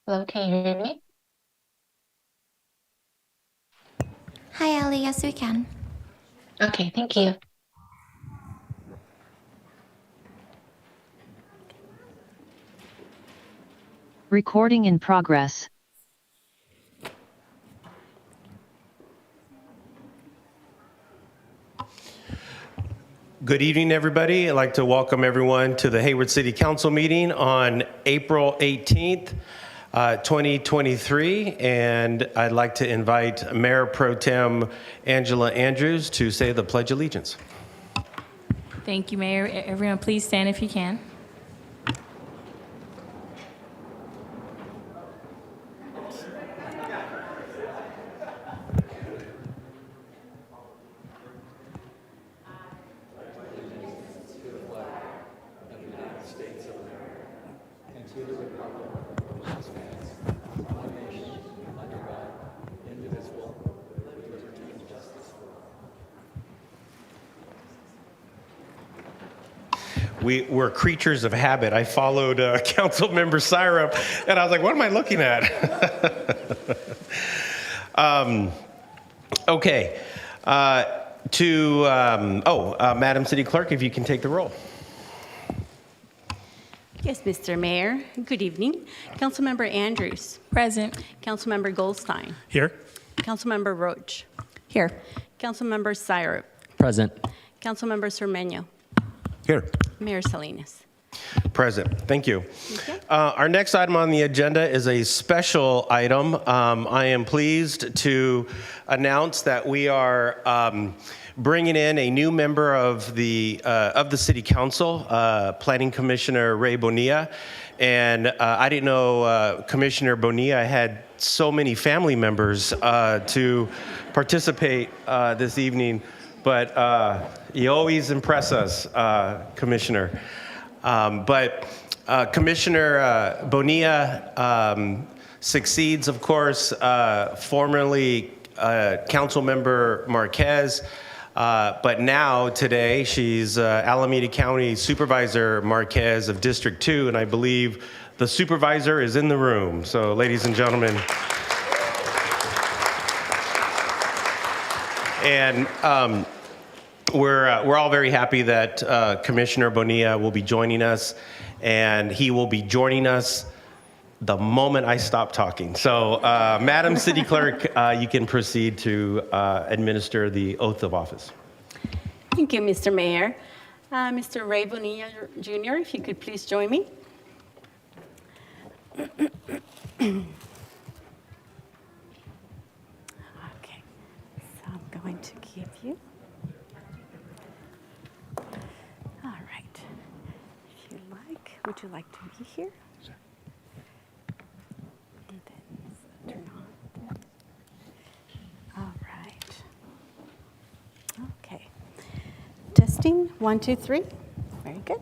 Hello, can you hear me? Hi, Ellie. Yes, we can. Okay, thank you. Recording in progress. Good evening, everybody. I'd like to welcome everyone to the Hayward City Council meeting on April 18th, 2023. And I'd like to invite Mayor Pro Tem Angela Andrews to say the Pledge of Allegiance. Thank you, Mayor. Everyone, please stand if you can. We're creatures of habit. I followed Councilmember Syrup, and I was like, what am I looking at? Okay. Madam City Clerk, if you can take the roll. Yes, Mr. Mayor. Good evening. Councilmember Andrews. Present. Councilmember Goldstein. Here. Councilmember Roach. Here. Councilmember Syrup. Present. Councilmember Cermeño. Here. Mayor Salinas. Present. Thank you. Okay. Our next item on the agenda is a special item. I am pleased to announce that we are bringing in a new member of the City Council, Planning Commissioner Ray Bonilla. And I didn't know Commissioner Bonilla had so many family members to participate this evening, but you always impress us, Commissioner. Commissioner Bonilla succeeds, of course, formerly Councilmember Marquez, but now, today, she's Alameda County Supervisor Marquez of District 2, and I believe the supervisor is in the room. So, ladies and gentlemen. And we're all very happy that Commissioner Bonilla will be joining us, and he will be joining us the moment I stop talking. So, Madam City Clerk, you can proceed to administer the oath of office. Thank you, Mr. Mayor. Mr. Ray Bonilla Jr., if you could please join me. Okay, so I'm going to give you. All right. If you like, would you like to be here? And then turn on. All right. Okay. Testing, 1, 2, 3. Very good.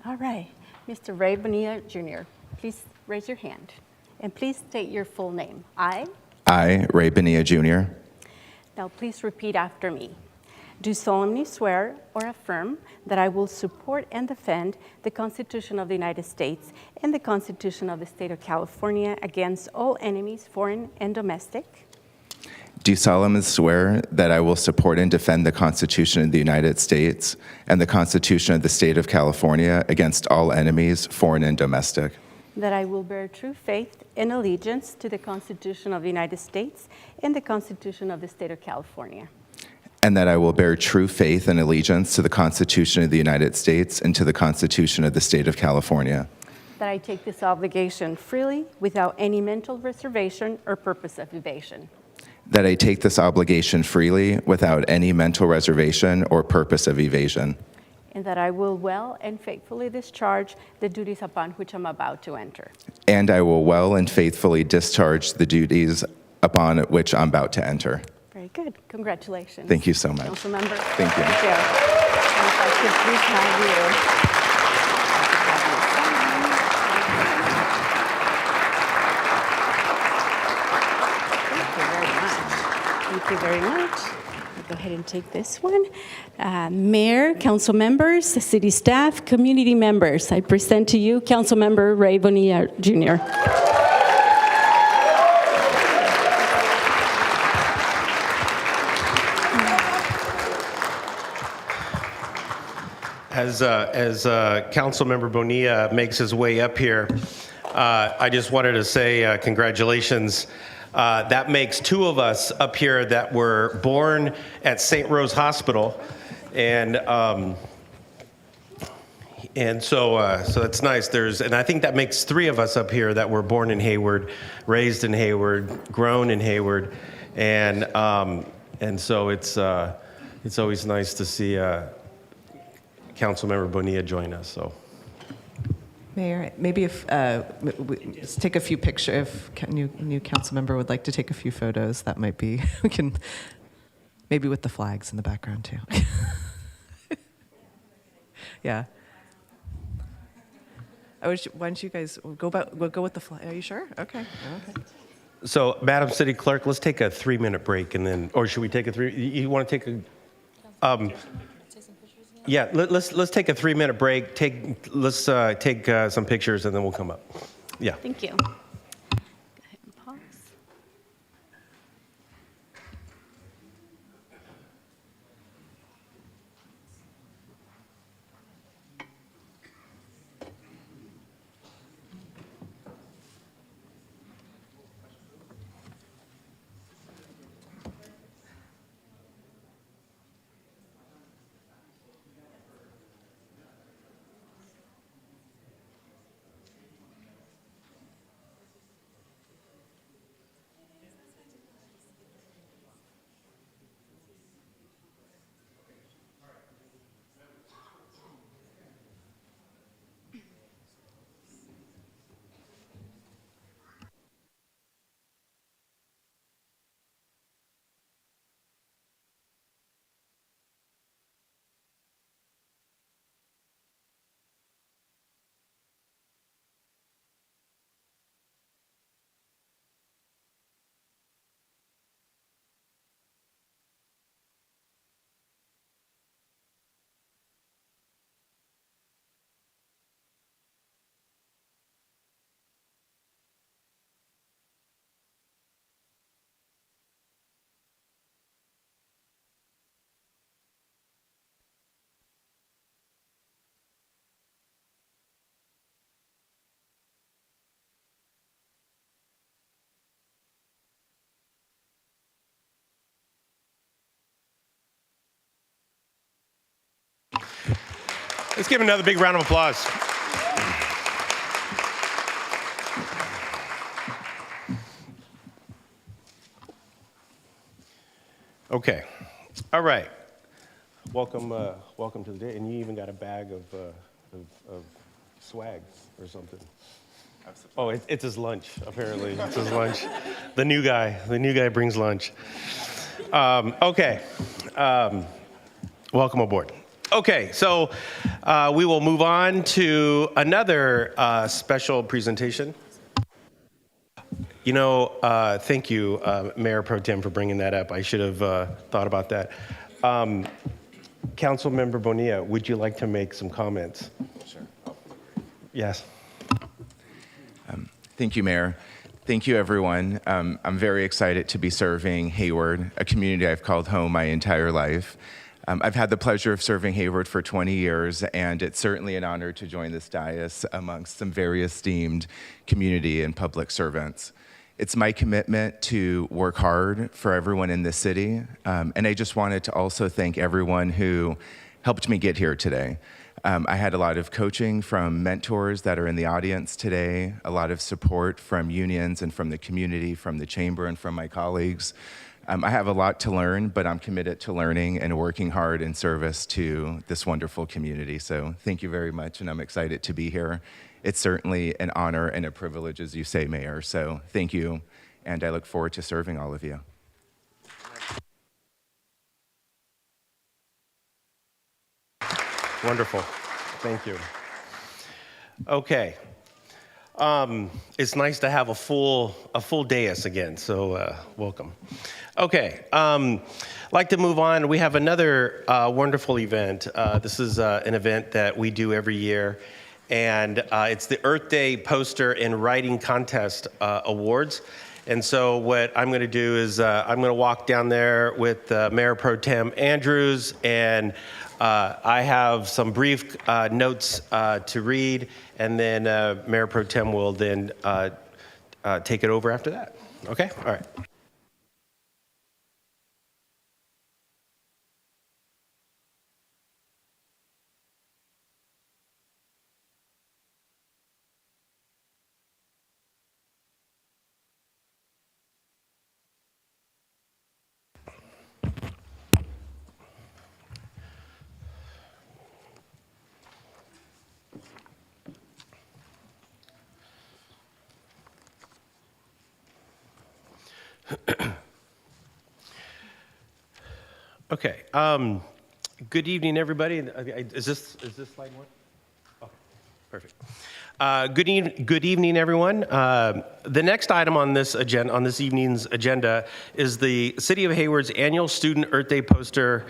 All right. Mr. Ray Bonilla Jr., please raise your hand. And please state your full name. I, Ray Bonilla Jr., now please repeat after me. Do solemnly swear or affirm that I will support and defend the Constitution of the United States and the Constitution of the State of California against all enemies, foreign and domestic. do solemnly swear that I will support and defend the Constitution of the United States and the Constitution of the State of California against all enemies, foreign and domestic. That I will bear true faith and allegiance to the Constitution of the United States and the Constitution of the State of California. And that I will bear true faith and allegiance to the Constitution of the United States and to the Constitution of the State of California. That I take this obligation freely without any mental reservation or purpose of evasion. That I take this obligation freely without any mental reservation or purpose of evasion. And that I will well and faithfully discharge the duties upon which I'm about to enter. And I will well and faithfully discharge the duties upon which I'm about to enter. Very good. Congratulations. Thank you so much. Councilmember. Thank you. And if I could please have you. Thank you very much. I'll go ahead and take this one. Mayor, council members, city staff, community members, I present to you Councilmember Ray Bonilla Jr. As Councilmember Bonilla makes his way up here, I just wanted to say congratulations. That makes two of us up here that were born at St. Rose Hospital, and so that's nice. And I think that makes three of us up here that were born in Hayward, raised in Hayward, grown in Hayward, and so it's always nice to see Councilmember Bonilla join us. So. Mayor, maybe if let's take a few pictures. If new council member would like to take a few photos, that might be we can maybe with the flags in the background too. Yeah. Why don't you guys we'll go with the flag? Are you sure? Okay. Okay. So, Madam City Clerk, let's take a 3-minute break, and then, or should we take a You want to take a? Yeah, let's take a 3-minute break. Let's take some pictures, and then we'll come up. Yeah. Thank you. Go ahead and pause. Let's give another big round of applause. Okay. All right. Welcome to the day. And you even got a bag of swag or something. Oh, it's his lunch, apparently. It's his lunch. The new guy brings lunch. Okay. Welcome aboard. Okay, so we will move on to another special presentation. Thank you, Mayor Pro Tem, for bringing that up. I should have thought about that. Councilmember Bonilla, would you like to make some comments? Sure. Yes. Thank you, Mayor. Thank you, everyone. I'm very excited to be serving Hayward, a community I've called home my entire life. I've had the pleasure of serving Hayward for 20 years, and it's certainly an honor to join this dais amongst some very esteemed community and public servants. It's my commitment to work hard for everyone in this city, and I just wanted to also thank everyone who helped me get here today. I had a lot of coaching from mentors that are in the audience today, a lot of support from unions and from the community, from the chamber and from my colleagues. I have a lot to learn, but I'm committed to learning and working hard in service to this wonderful community. So thank you very much, and I'm excited to be here. It's certainly an honor and a privilege, as you say, Mayor. So thank you, and I look forward to serving all of you. Wonderful. Thank you. Okay. It's nice to have a full dais again, so welcome. Okay, like to move on. We have another wonderful event. This is an event that we do every year, and it's the Earth Day Poster and Writing Contest Awards. And so what I'm going to do is I'm going to walk down there with Mayor Pro Tem Andrews, and I have some brief notes to read, and then Mayor Pro Tem will then take it over after that. Okay? All right. Okay. Good evening, everybody. Is this slide one? Oh, perfect. Good evening, everyone. The next item on this evening's agenda is the City of Hayward's annual Student Earth Day poster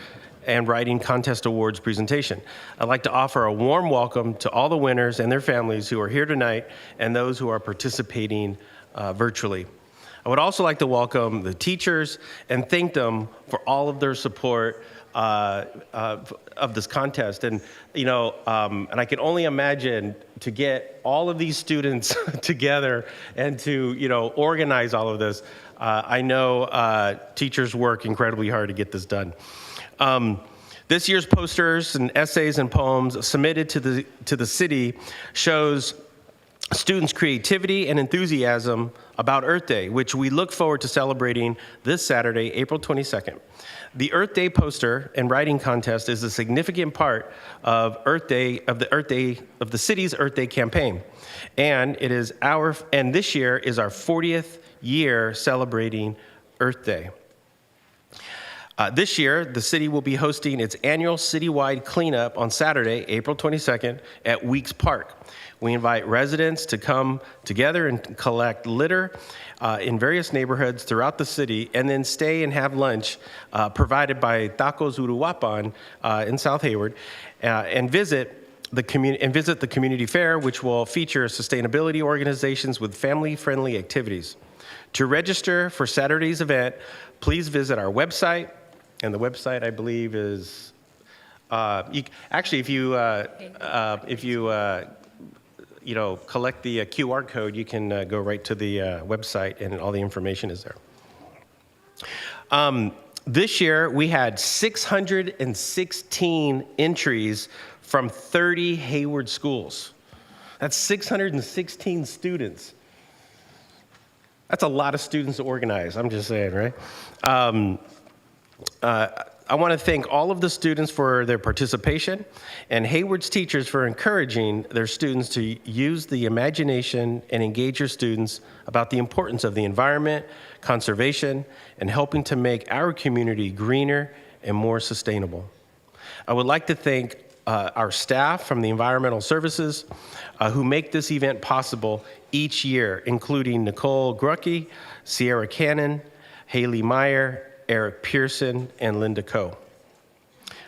and writing contest awards presentation. I'd like to offer a warm welcome to all the winners and their families who are here tonight and those who are participating virtually. I would also like to welcome the teachers and thank them for all of their support of this contest. And, and I can only imagine to get all of these students together and to, organize all of this. I know teachers work incredibly hard to get this done. This year's posters and essays and poems submitted to the city shows students' creativity and enthusiasm about Earth Day, which we look forward to celebrating this Saturday, April 22nd. The Earth Day poster and writing contest is a significant part of the city's Earth Day campaign, and this year is our 40th year celebrating Earth Day. This year, the city will be hosting its annual citywide cleanup on Saturday, April 22nd at Weeks Park. We invite residents to come together and collect litter in various neighborhoods throughout the city and then stay and have lunch provided by Tacos Uruapan in South Hayward and visit the community fair, which will feature sustainability organizations with family-friendly activities. To register for Saturday's event, please visit our website, and the website, I believe, is if you collect the QR code, you can go right to the website, and all the information is there. This year, we had 616 entries from 30 Hayward schools. That's 616 students. That's a lot of students to organize, I'm just saying, right? I want to thank all of the students for their participation and Hayward's teachers for encouraging their students to use the imagination and engage your students about the importance of the environment, conservation, and helping to make our community greener and more sustainable. I would like to thank our staff from the Environmental Services who make this event possible each year, including Nicole Grucke, Sierra Cannon, Haley Meyer, Eric Pearson, and Linda Coe.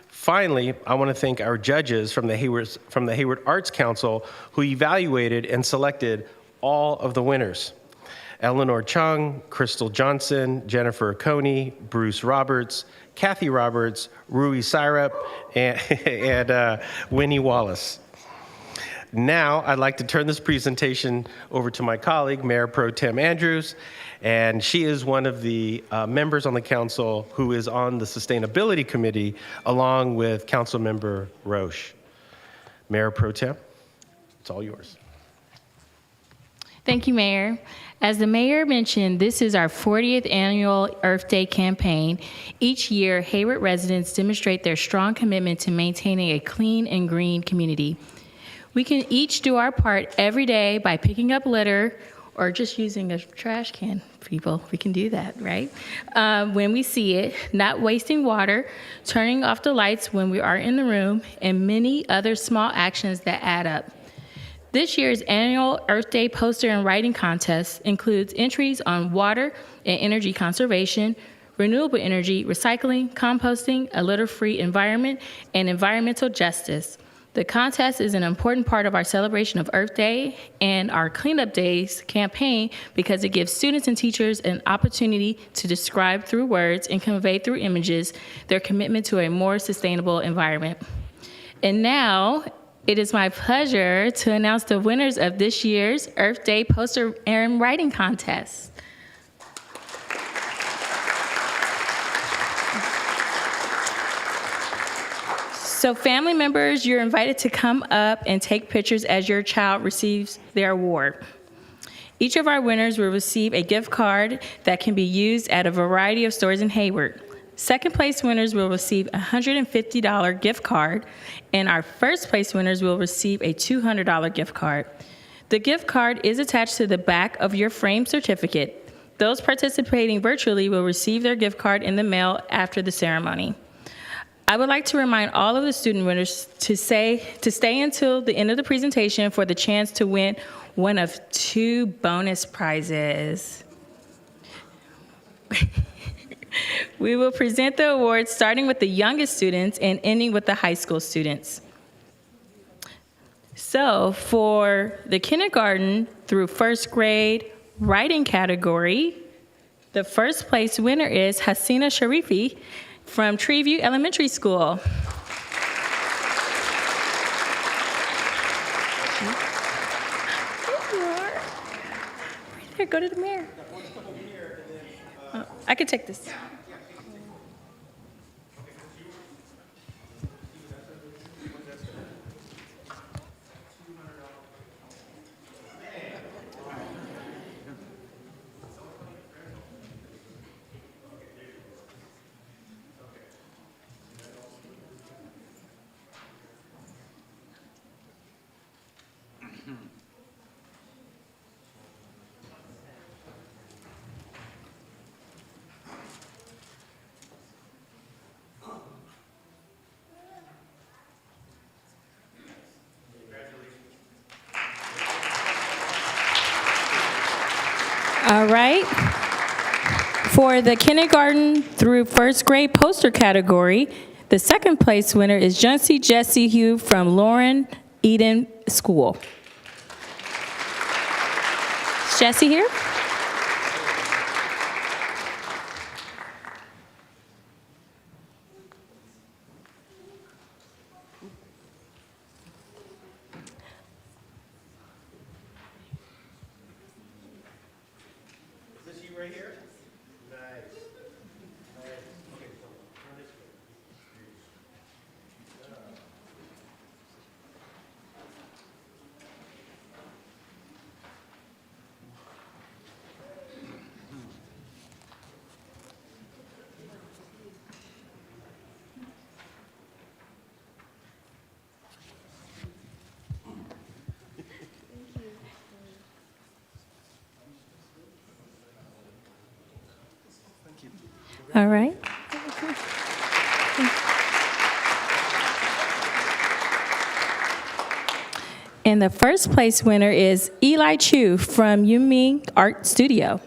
Finally, I want to thank our judges from the Hayward Arts Council who evaluated and selected all of the winners. Eleanor Chung, Crystal Johnson, Jennifer Coney, Bruce Roberts, Kathy Roberts, Rui Syrup, and Winnie Wallace. Now, I'd like to turn this presentation over to my colleague, Mayor Pro Tem Andrews, and she is one of the members on the council who is on the Sustainability Committee, along with Councilmember Roche. Mayor Pro Tem, it's all yours. Thank you, Mayor. As the mayor mentioned, this is our 40th annual Earth Day campaign. Each year, Hayward residents demonstrate their strong commitment to maintaining a clean and green community. We can each do our part every day by picking up litter or just using a trash can, people. We can do that, right? When we see it, not wasting water, turning off the lights when we are in the room, and many other small actions that add up. This year's annual Earth Day poster and writing contest includes entries on water and energy conservation, renewable energy, recycling, composting, a litter-free environment, and environmental justice. The contest is an important part of our celebration of Earth Day and our Cleanup Days campaign because it gives students and teachers an opportunity to describe through words and convey through images their commitment to a more sustainable environment. And now, it is my pleasure to announce the winners of this year's Earth Day poster and writing contest. So family members, you're invited to come up and take pictures as your child receives their award. Each of our winners will receive a gift card that can be used at a variety of stores in Hayward. Second place winners will receive a $150 gift card, and our first place winners will receive a $200 gift card. The gift card is attached to the back of your framed certificate. Those participating virtually will receive their gift card in the mail after the ceremony. I would like to remind all of the student winners to stay until the end of the presentation for the chance to win one of 2 bonus prizes. We will present the awards starting with the youngest students and ending with the high school students. So for the kindergarten through first grade writing category, the first place winner is Hasina Sharifi from Treeview Elementary School. There you are. Right there, go to the mirror. I can take this. All right. For the kindergarten through first grade poster category, the second place winner is Juncy Jesse Hugh from Lauren Eden School. Is Jesse here? Is this you right here? Nice. All right. And the first place winner is Eli Chu from Yuming Art Studio.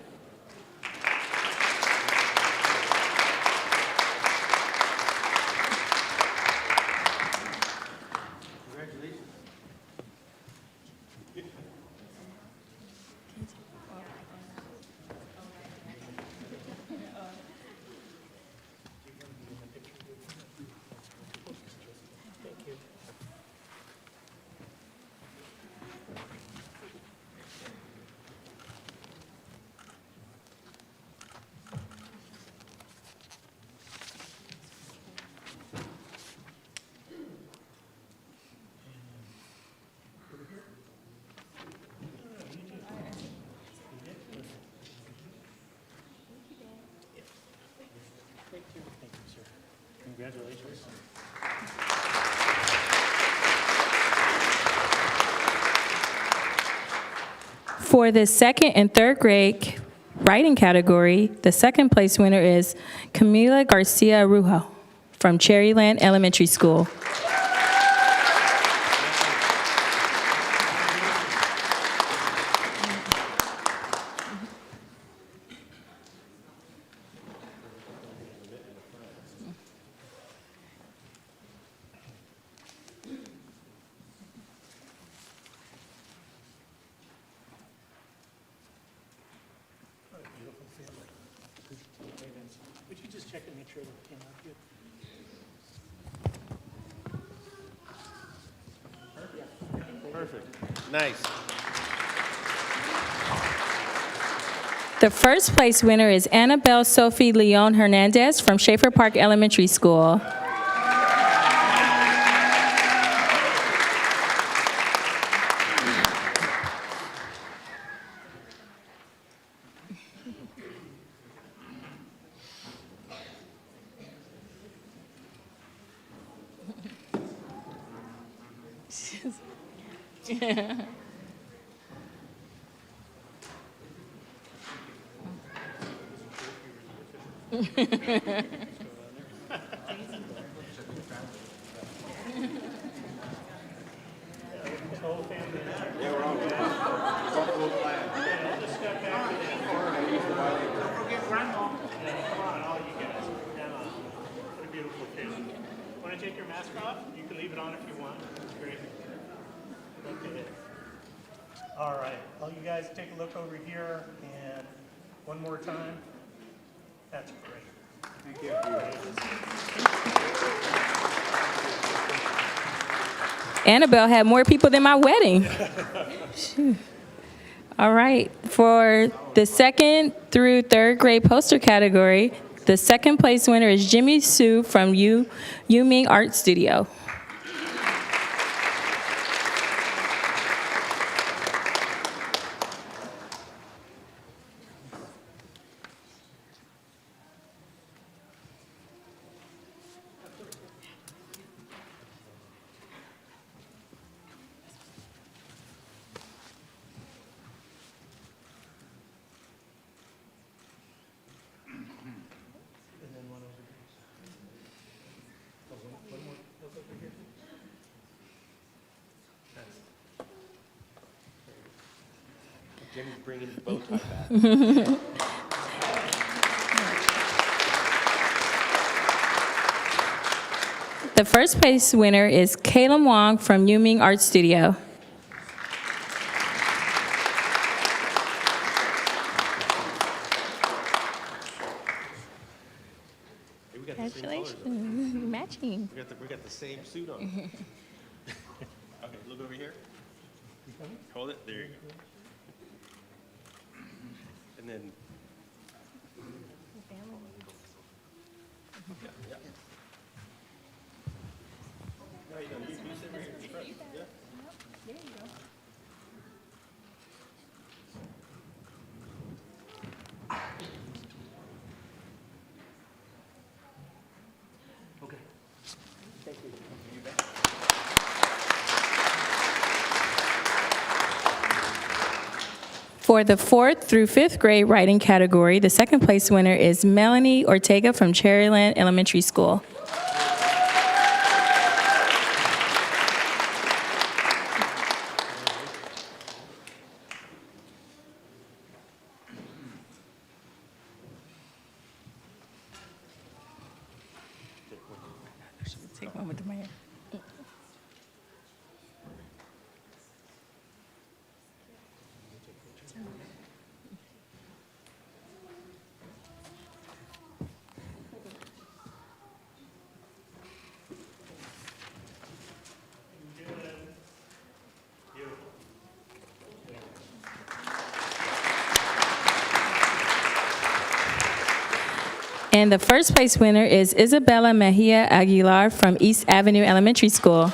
Congratulations. For the second and third grade writing category, the second place winner is Camila Garcia Rujo from Cherryland Elementary School. sure that it came out good. Perfect. Nice. The first place winner is Annabelle Sophie Leon Hernandez from Schaefer Park Elementary School. What a beautiful family. Want to take your mask off? You can leave it on if you want. That's great. Look at it. All right. All you guys take a look over here and one more time. That's great. Thank you. Annabelle had more people than my wedding. Phew. All right. For the second through third grade poster category, the second place winner is Jimmy Sue from Ming Art Studio. Jimmy's bringing the bow tie back. The first place winner is Caleb Wong from Ming Art Studio. Hey, we got the same colors on. Congratulations. Matching. We got the same suit on. Okay, look over here. Hold it. There you go. And then. Yeah, yeah. No, you don't. You sit right here in front. Yeah. There you go. Okay. Thank you. For the fourth through fifth grade writing category, the second place winner is Melanie Ortega from Cherryland Elementary School. Take one with the mayor. And the first place winner is Isabella Mejia Aguilar from East Avenue Elementary School.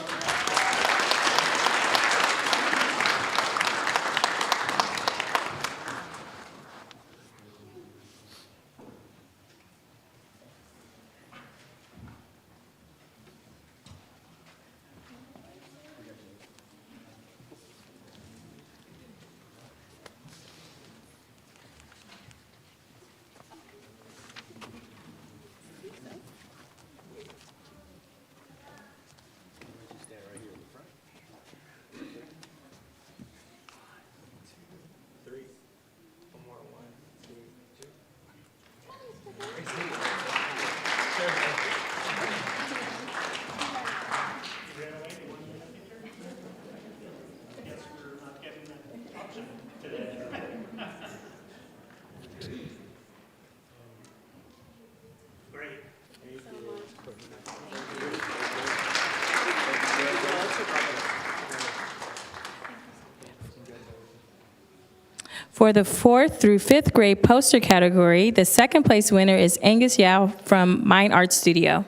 For the 4th through 5th grade poster category, the second place winner is Angus Yao from Mine Art Studio.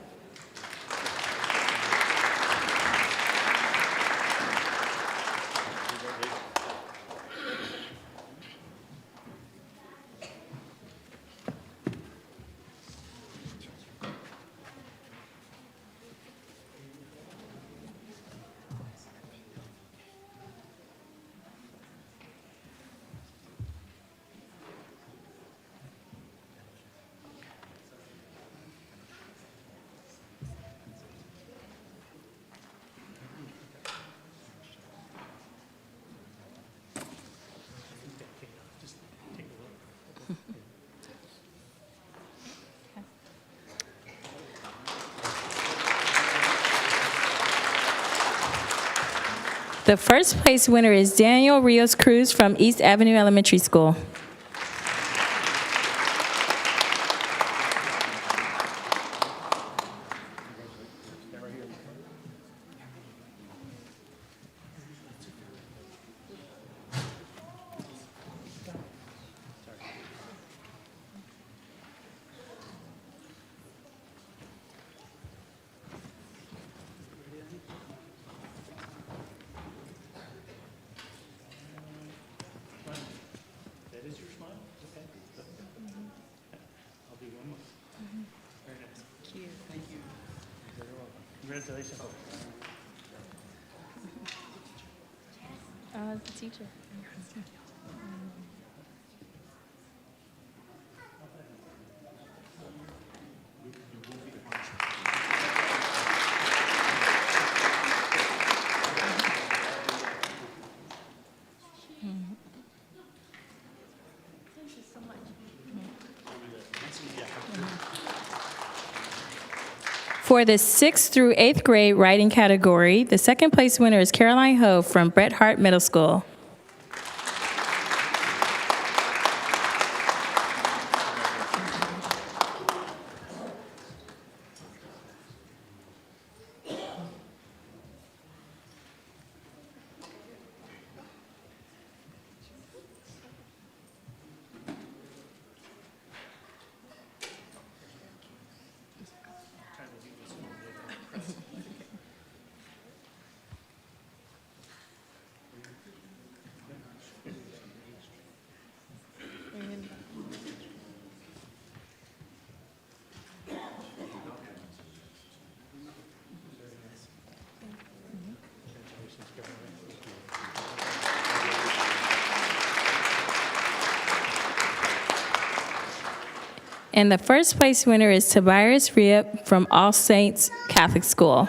The first place winner is Daniel Rios Cruz from East Avenue Elementary School. That is your smile? Okay. I'll do one more. Very nice. Thank you. You're very welcome. Congratulations. The teacher. For the 6th through 8th grade writing category, the second place winner is Caroline Ho from Bret Hart Middle School. And the first place winner is Tobias Riep from All Saints Catholic School.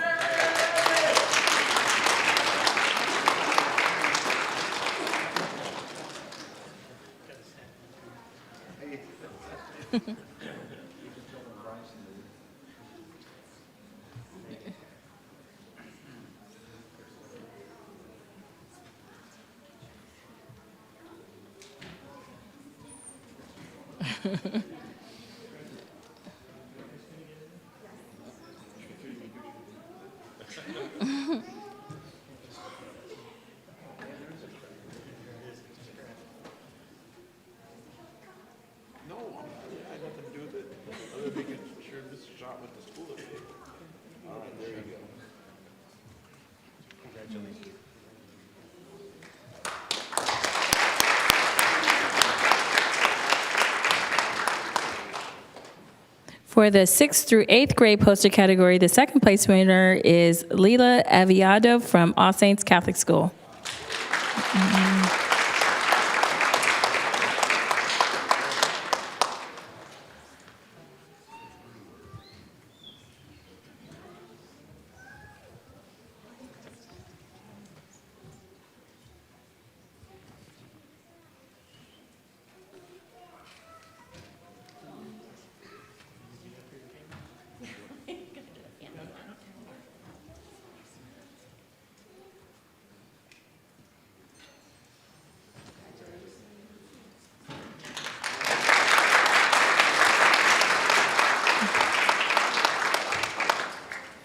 For the 6th through 8th grade poster category, the second place winner is Leela Aviado from All Saints Catholic School.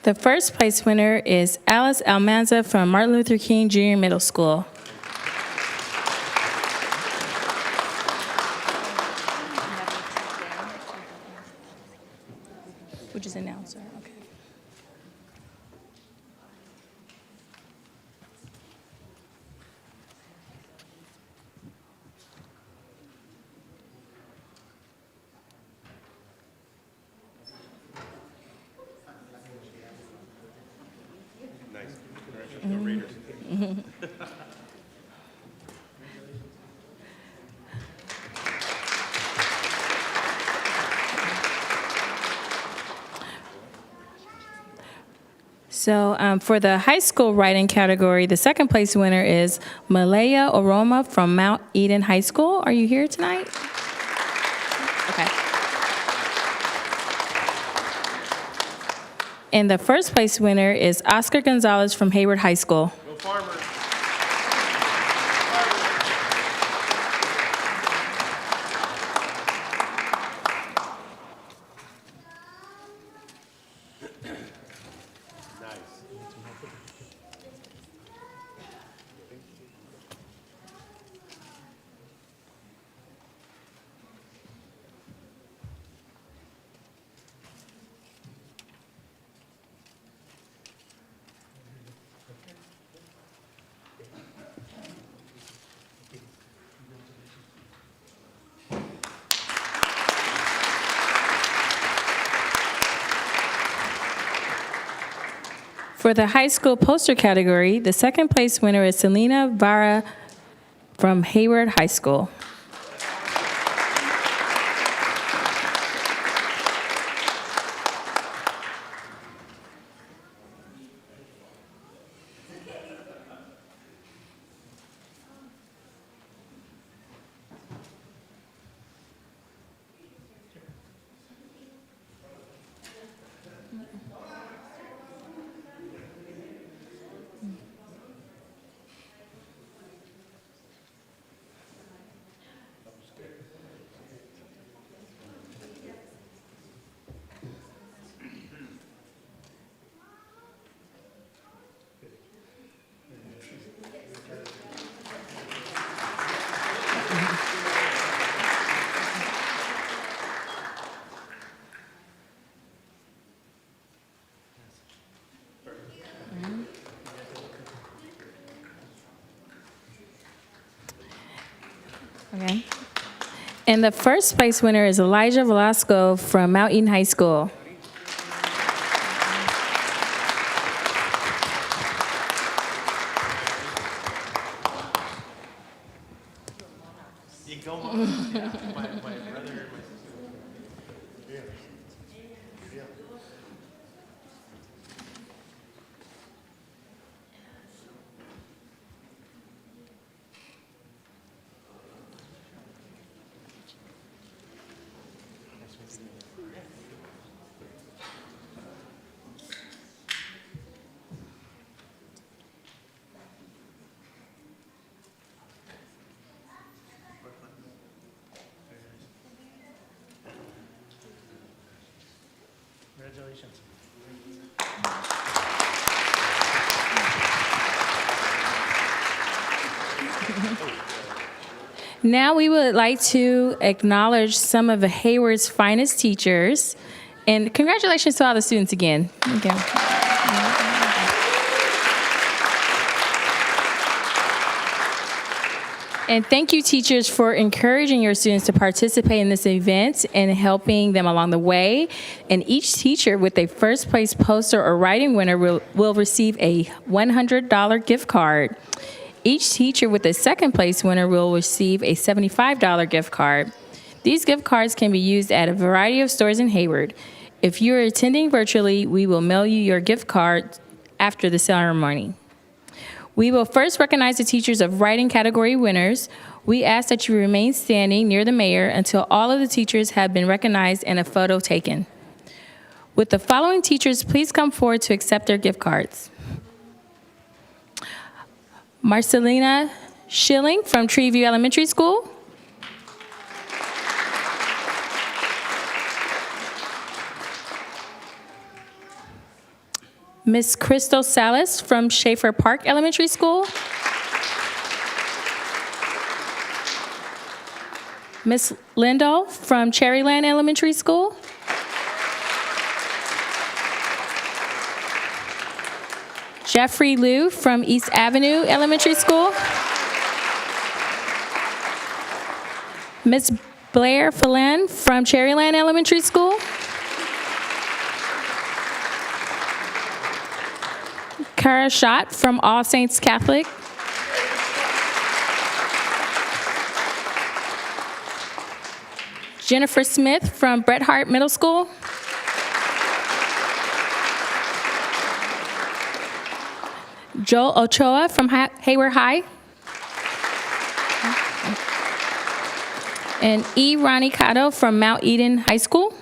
The first place winner is Alice Almanza from Martin Luther King Jr. Middle School. just announce her. Okay. So for the high school writing category, the second place winner is Malaya Oroma from Mount Eden High School. Are you here tonight? Okay. And the first place winner is Oscar Gonzalez from Hayward High School. Go Farmers. For the high school poster category, the second place winner is Selena Vara from Hayward High School. Okay. And the first place winner is Elijah Velasco from Mount Eden High School. You go on. Yeah, my brother and my sister. Yeah. Yeah. Congratulations. Now we would like to acknowledge some of the Hayward's finest teachers. And congratulations to all the students again. Thank you. And thank you, teachers, for encouraging your students to participate in this event and helping them along the way. And each teacher with a first place poster or writing winner will receive a $100 gift card. Each teacher with a second place winner will receive a $75 gift card. These gift cards can be used at a variety of stores in Hayward. If you're attending virtually, we will mail you your gift card after the ceremony. We will first recognize the teachers of writing category winners. We ask that you remain standing near the mayor until all of the teachers have been recognized and a photo taken. With the following teachers, please come forward to accept their gift cards. Marcelina Schilling from Treeview Elementary School. Miss Crystal Salas from Schaefer Park Elementary School. Miss Lindahl from Cherryland Elementary School. Jeffrey Liu from East Avenue Elementary School. Miss Blair Phelan from Cherryland Elementary School. Kara Schott from All Saints Catholic. Jennifer Smith from Bret Hart Middle School. Joel Ochoa from Hayward High. And E. Ronnie Cotto from Mount Eden High School.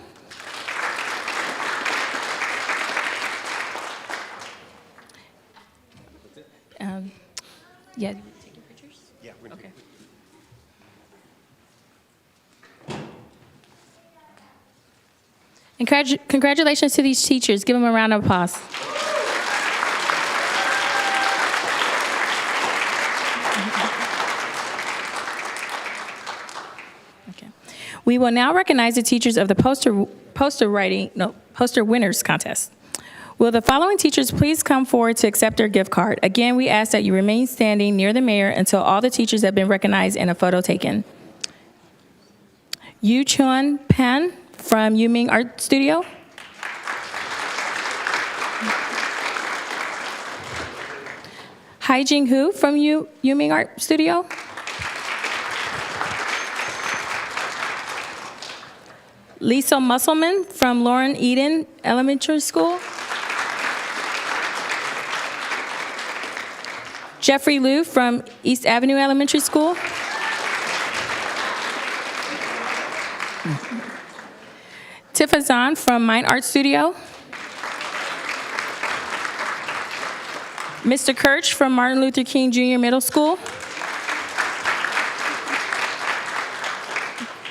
Yeah. Taking pictures? Yeah. Okay. And congratulations to these teachers. Give them a round of applause. Okay. We will now recognize the teachers of the poster winners contest. Will the following teachers please come forward to accept their gift card? Again, we ask that you remain standing near the mayor until all the teachers have been recognized and a photo taken. Yu Chun Pan from Yuming Art Studio. Hai Jing Hu from Yuming Art Studio. Lisa Musselman from Lauren Eden Elementary School. Jeffrey Liu from East Avenue Elementary School. Tifa Zahn from Mine Art Studio. Mr. Kirch from Martin Luther King Jr. Middle School.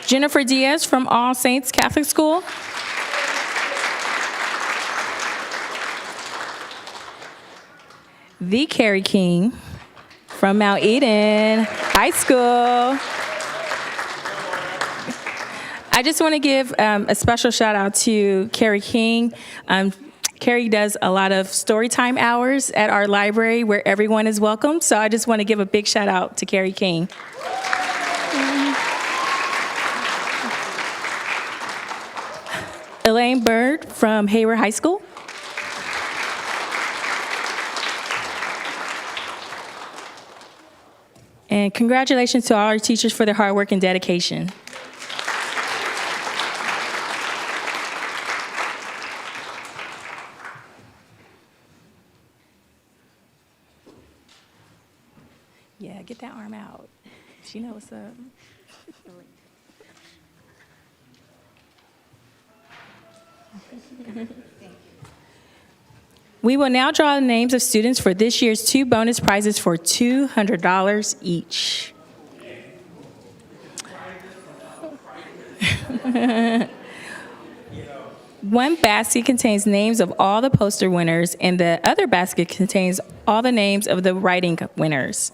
Jennifer Diaz from All Saints Catholic School. The Carrie King from Mount Eden High School. I just want to give a special shout out to Carrie King. Carrie does a lot of story time hours at our library where everyone is welcome. So I just want to give a big shout out to Carrie King. Elaine Bird from Hayward High School. And congratulations to all our teachers for their hard work and dedication. Yeah, get that arm out. She knows what's up. We will now draw the names of students for this year's 2 bonus prizes for $200 each. One basket contains names of all the poster winners, and the other basket contains all the names of the writing winners.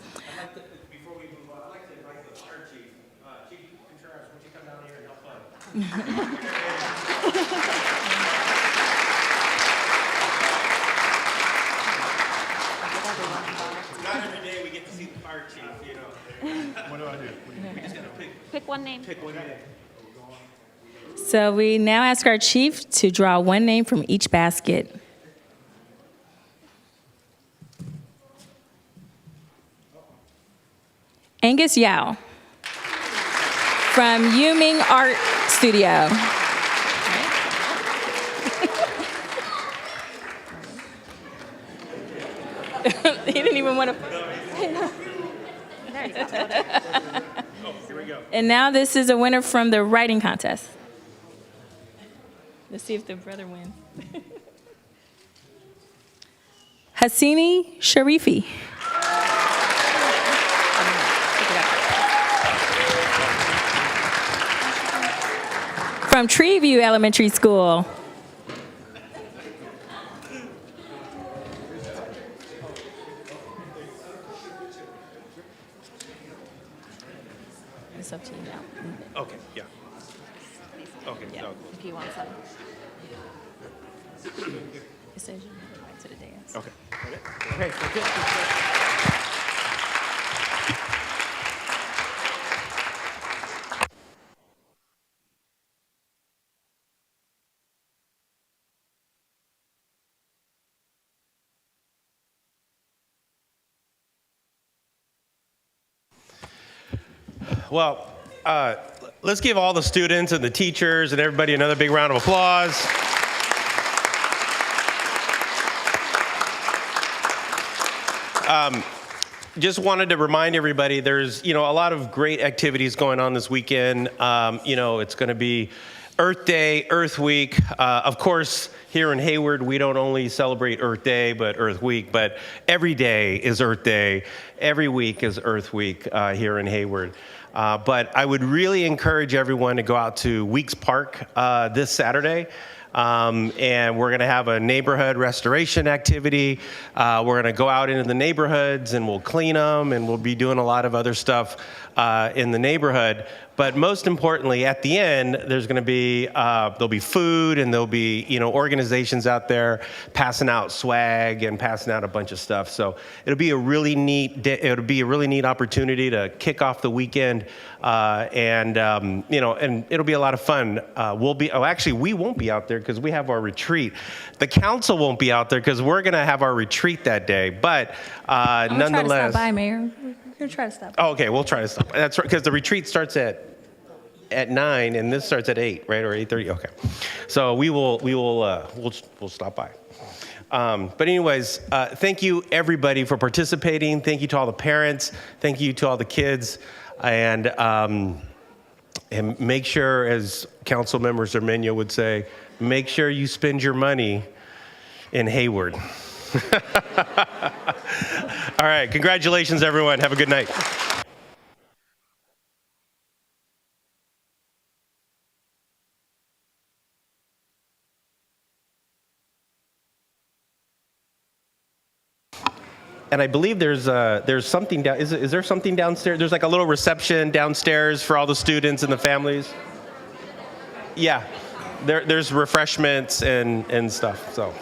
Before we move on, I'd like to invite the fire chief. Chief Contreras, would you come down here and help us? Not every day we get to see the fire chief, you know. What do I do? We just gotta Pick one name. pick one name. So we now ask our chief to draw one name from each basket. Angus Yao from Yuming Art Studio. He didn't even want to. There you go. Oh, here we go. And now this is a winner from the writing contest. Let's see if the brother wins. Hassini Sharifi. From Treeview Elementary School. It's up to you now. Okay, yeah. Okay, Yeah. so, If you want some. It says you have the right to the dance. okay. Okay, that's it. Well, let's give all the students and the teachers and everybody another big round of applause. Just wanted to remind everybody there's, a lot of great activities going on this weekend. It's going to be Earth Day, Earth Week. Of course, here in Hayward, we don't only celebrate Earth Day, but Earth Week. But every day is Earth Day. Every week is Earth Week here in Hayward. But I would really encourage everyone to go out to Weeks Park this Saturday. And we're going to have a neighborhood restoration activity. We're going to go out into the neighborhoods and we'll clean them, and we'll be doing a lot of other stuff in the neighborhood. But most importantly, at the end, there's going to be there'll be food, and there'll be organizations out there passing out swag and passing out a bunch of stuff. So it'll be a really neat opportunity to kick off the weekend, and it'll be a lot of fun. We won't be out there because we have our retreat. The council won't be out there because we're going to have our retreat that day. But I'm gonna nonetheless, try to stop by, Mayor. We're gonna try to stop by. Oh, okay, we'll try to stop. That's right, because the retreat starts at 9, and this starts at 8, right, or 8:30. Okay, so we'll stop by. But anyways, thank you everybody for participating. Thank you to all the parents. Thank you to all the kids, and make sure, as Councilmember Zermenio would say, make sure you spend your money in Hayward. All right, congratulations, everyone. Have a good night. And I believe there's something down. Is there something downstairs? There's like a little reception downstairs for all the students and the families. Yeah, there's refreshments and stuff. So.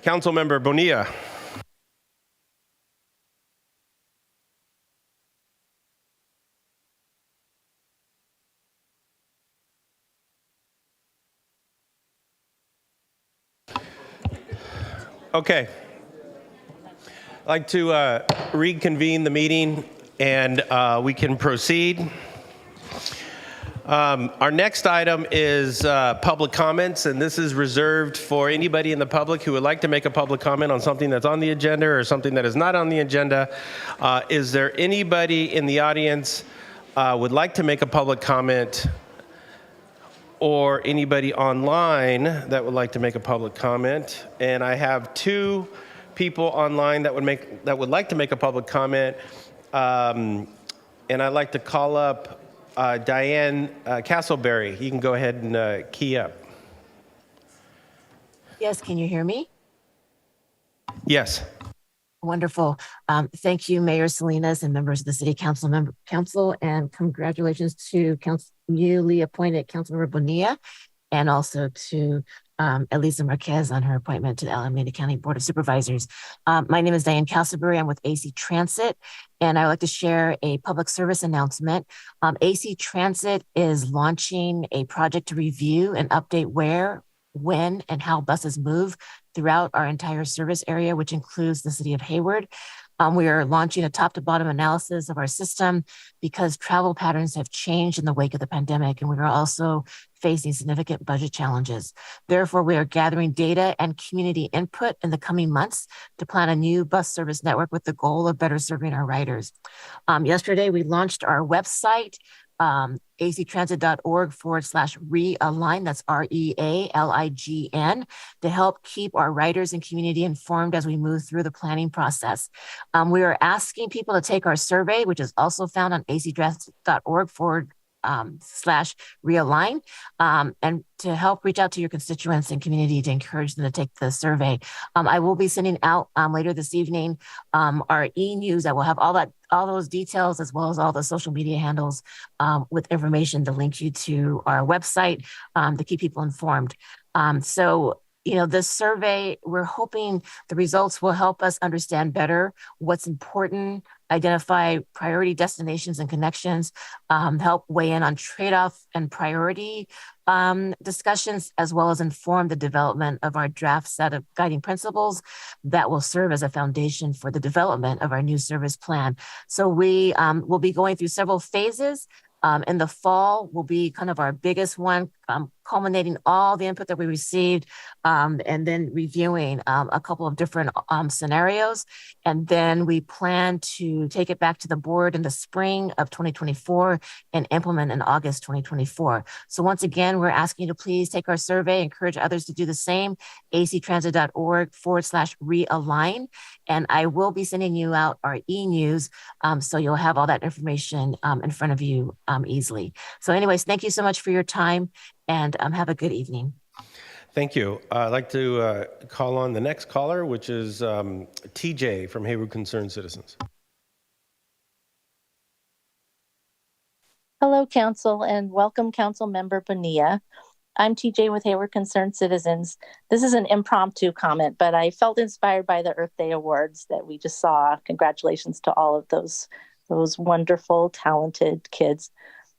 Councilmember Bonilla. Okay. I'd like to reconvene the meeting and we can proceed. Our next item is public comments, and this is reserved for anybody in the public who would like to make a public comment on something that's on the agenda or something that is not on the agenda. Is there anybody in the audience would like to make a public comment, or anybody online that would like to make a public comment? And I have two people online that would like to make a public comment, and I'd like to call up Diane Castleberry. You can go ahead and key up. Yes, can you hear me? Yes. Wonderful. Thank you, Mayor Salinas and members of the City Council, and congratulations to newly appointed Councilmember Bonilla, and also to Elisa Marquez on her appointment to the Alameda County Board of Supervisors. My name is Diane Castleberry. I'm with AC Transit, and I would like to share a public service announcement. AC Transit is launching a project to review and update where, when, and how buses move throughout our entire service area, which includes the city of Hayward. We are launching a top to bottom analysis of our system because travel patterns have changed in the wake of the pandemic, and we are also facing significant budget challenges. Therefore, we are gathering data and community input in the coming months to plan a new bus service network with the goal of better serving our riders. Yesterday, we launched our website, actransit.org/realign, that's REALIGN, to help keep our riders and community informed as we move through the planning process. We are asking people to take our survey, which is also found on actransit.org/realign, and to help reach out to your constituents and community to encourage them to take the survey. I will be sending out later this evening our e-news that will have all those details, as well as all the social media handles with information to link you to our website to keep people informed. So, this survey, we're hoping the results will help us understand better what's important, identify priority destinations and connections, help weigh in on trade-off and priority discussions, as well as inform the development of our draft set of guiding principles that will serve as a foundation for the development of our new service plan. So we will be going through several phases. In the fall will be kind of our biggest one, culminating all the input that we received, and then reviewing a couple of different scenarios. And then we plan to take it back to the board in the spring of 2024 and implement in August 2024. So once again, we're asking you to please take our survey, encourage others to do the same, actransit.org/realign. And I will be sending you out our e-news, so you'll have all that information in front of you easily. So anyways, thank you so much for your time, and have a good evening. Thank you. I'd like to call on the next caller, which is TJ from Hayward Concerned Citizens. Hello, Council, and welcome, Council Member Bonilla. I'm TJ with Hayward Concerned Citizens. This is an impromptu comment, but I felt inspired by the Earth Day Awards that we just saw. Congratulations to all of those wonderful, talented kids.